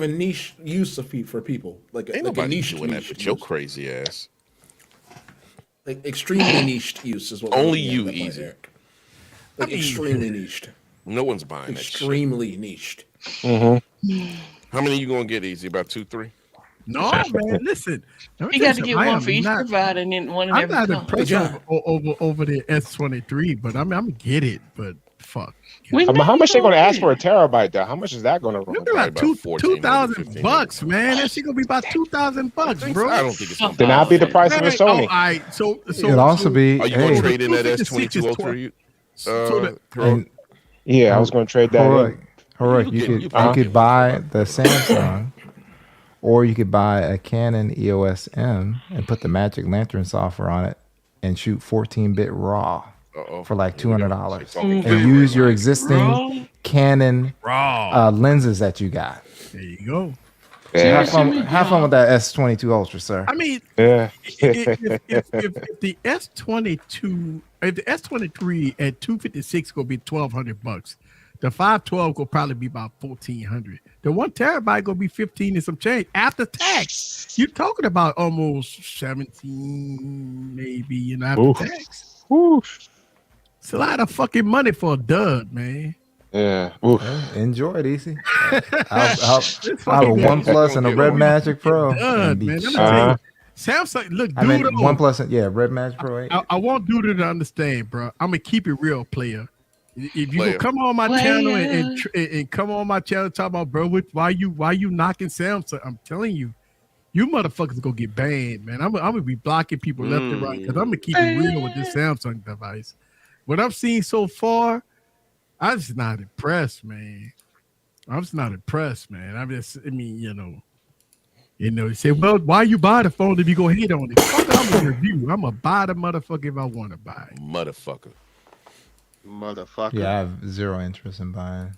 use for people. Ain't like a nobody niche doing that niche but your use. crazy ass. Like extremely niched use is what Only we're you, looking at, Easy. Eric. Like extremely niched. No one's buying that shit. Extremely niched. How many you gonna get, Easy? About 2, 3? No, man. Listen, let me You tell got to get something. I one am for each not- provider and then one in I'm every not color. impressed over the S23, but I'm gonna get it. But fuck, How much they gonna ask for a terabyte though? How much is that gonna run? it'll be about $2,000 man. That shit gonna be about $2,000, bro. I don't think it's gonna Then I'll be the price of a Man, Sony. all right, so It'll also be. Are you gonna hey, trade in that 256 S22 is Ultra? and Yeah, I was gonna trade that. Heroic, in. Heroic, you could buy the Samsung Or you could buy a Canon EOS M and put the Magic Lantern software on it and shoot 14-bit RAW for like $200 and use your existing Canon lenses that you got. There you go. Yeah. Have fun with that S22 Ultra, sir. I mean, if the S22, if the S23 at 256 gonna be $1,200, the 512 will probably be about $1,400. The 1 terabyte gonna be 15 and some change after tax. You're talking about almost 17, maybe, after tax. It's a lot of fucking money for a dud, man. Yeah. Enjoy it, easy. I'll have a OnePlus and a Red Magic Pro. Samsung, look, dude. I mean, OnePlus, Red Magic Pro 8. I want dude to understand, bro. I'm gonna keep it real, player. If you go come on my channel and come on my channel talk about, bro, why you knocking Samsung? I'm telling you, you motherfuckers gonna get banned, man. I'm gonna be blocking people left and right because I'm gonna keep it real with this Samsung device. What I've seen so far, I'm just not impressed, man. I'm just not impressed, man. You say, well, why you buy the phone if you go hate on it? Fuck, I'm gonna review. I'm gonna buy the motherfucker if I want to buy it. Motherfucker. Yeah, I have zero interest in buying.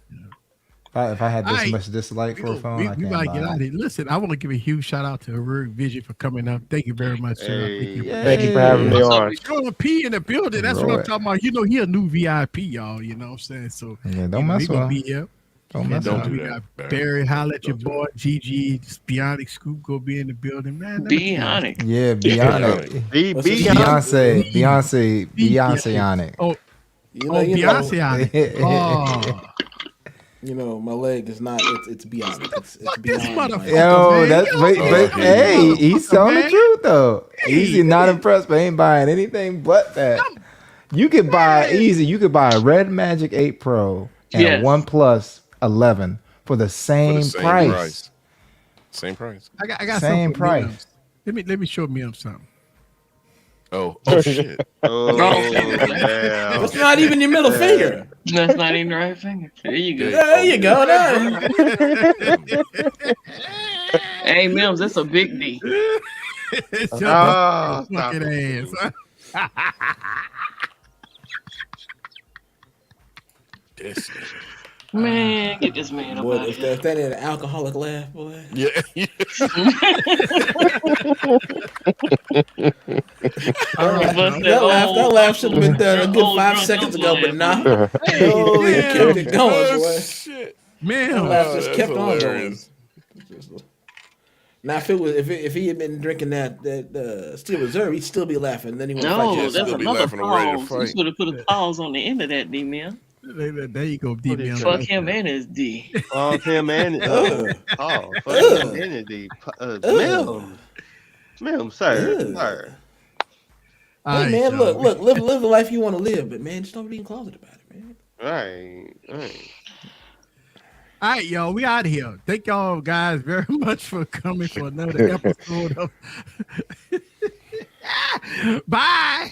If I had this much dislike for a phone, I can't buy get out of it. Listen, I want to give a huge shout out to Heroic Vision for coming up. Thank you very much, sir. Thank you for having me on. Throwing P in the building. That's what I'm talking about. He a new VIP, y'all. You know what I'm saying? So don't mess with him. Don't do that. Barry, holla at your boy. GG, Bionic Scoop go be in the building, man. Bionic. Yeah, Bionic. Beyonce on it. Beyonce on it. Oh. You know, my leg is not. It's beyond. It's beyond. Yo, hey, he's telling the truth though. Easy, not impressed, but ain't buying anything but that. You could buy You could buy a Red Magic 8 Pro and a OnePlus 11 for the same price. Same price. I got same price. Let me show me something. Oh shit. That's not even your middle finger. That's not even the right finger. There you go. There you go. Hey, Mims, that's a big D. Fucking ass. This man, get this man up. Boy, if that ain't an alcoholic laugh, boy. Yeah. That laugh should have been done a good 5 seconds ago, but nah. Holy, kept it going, boy. Shit. Man, that laugh just kept on going. Now, if he had been drinking that Steel Reserve, he'd still be laughing. Then he would fight you. That's another pause. You should have put a pause on the end of that, D-Man. There you go, D. Fuck him and his D. Fuck him and his D. Ma'am, sir. Hey, man, look, live the life you want to live, but man, just don't be in closet about it, man. Right. All right, y'all, we out of here. Thank y'all guys very much for coming for another episode of Bye.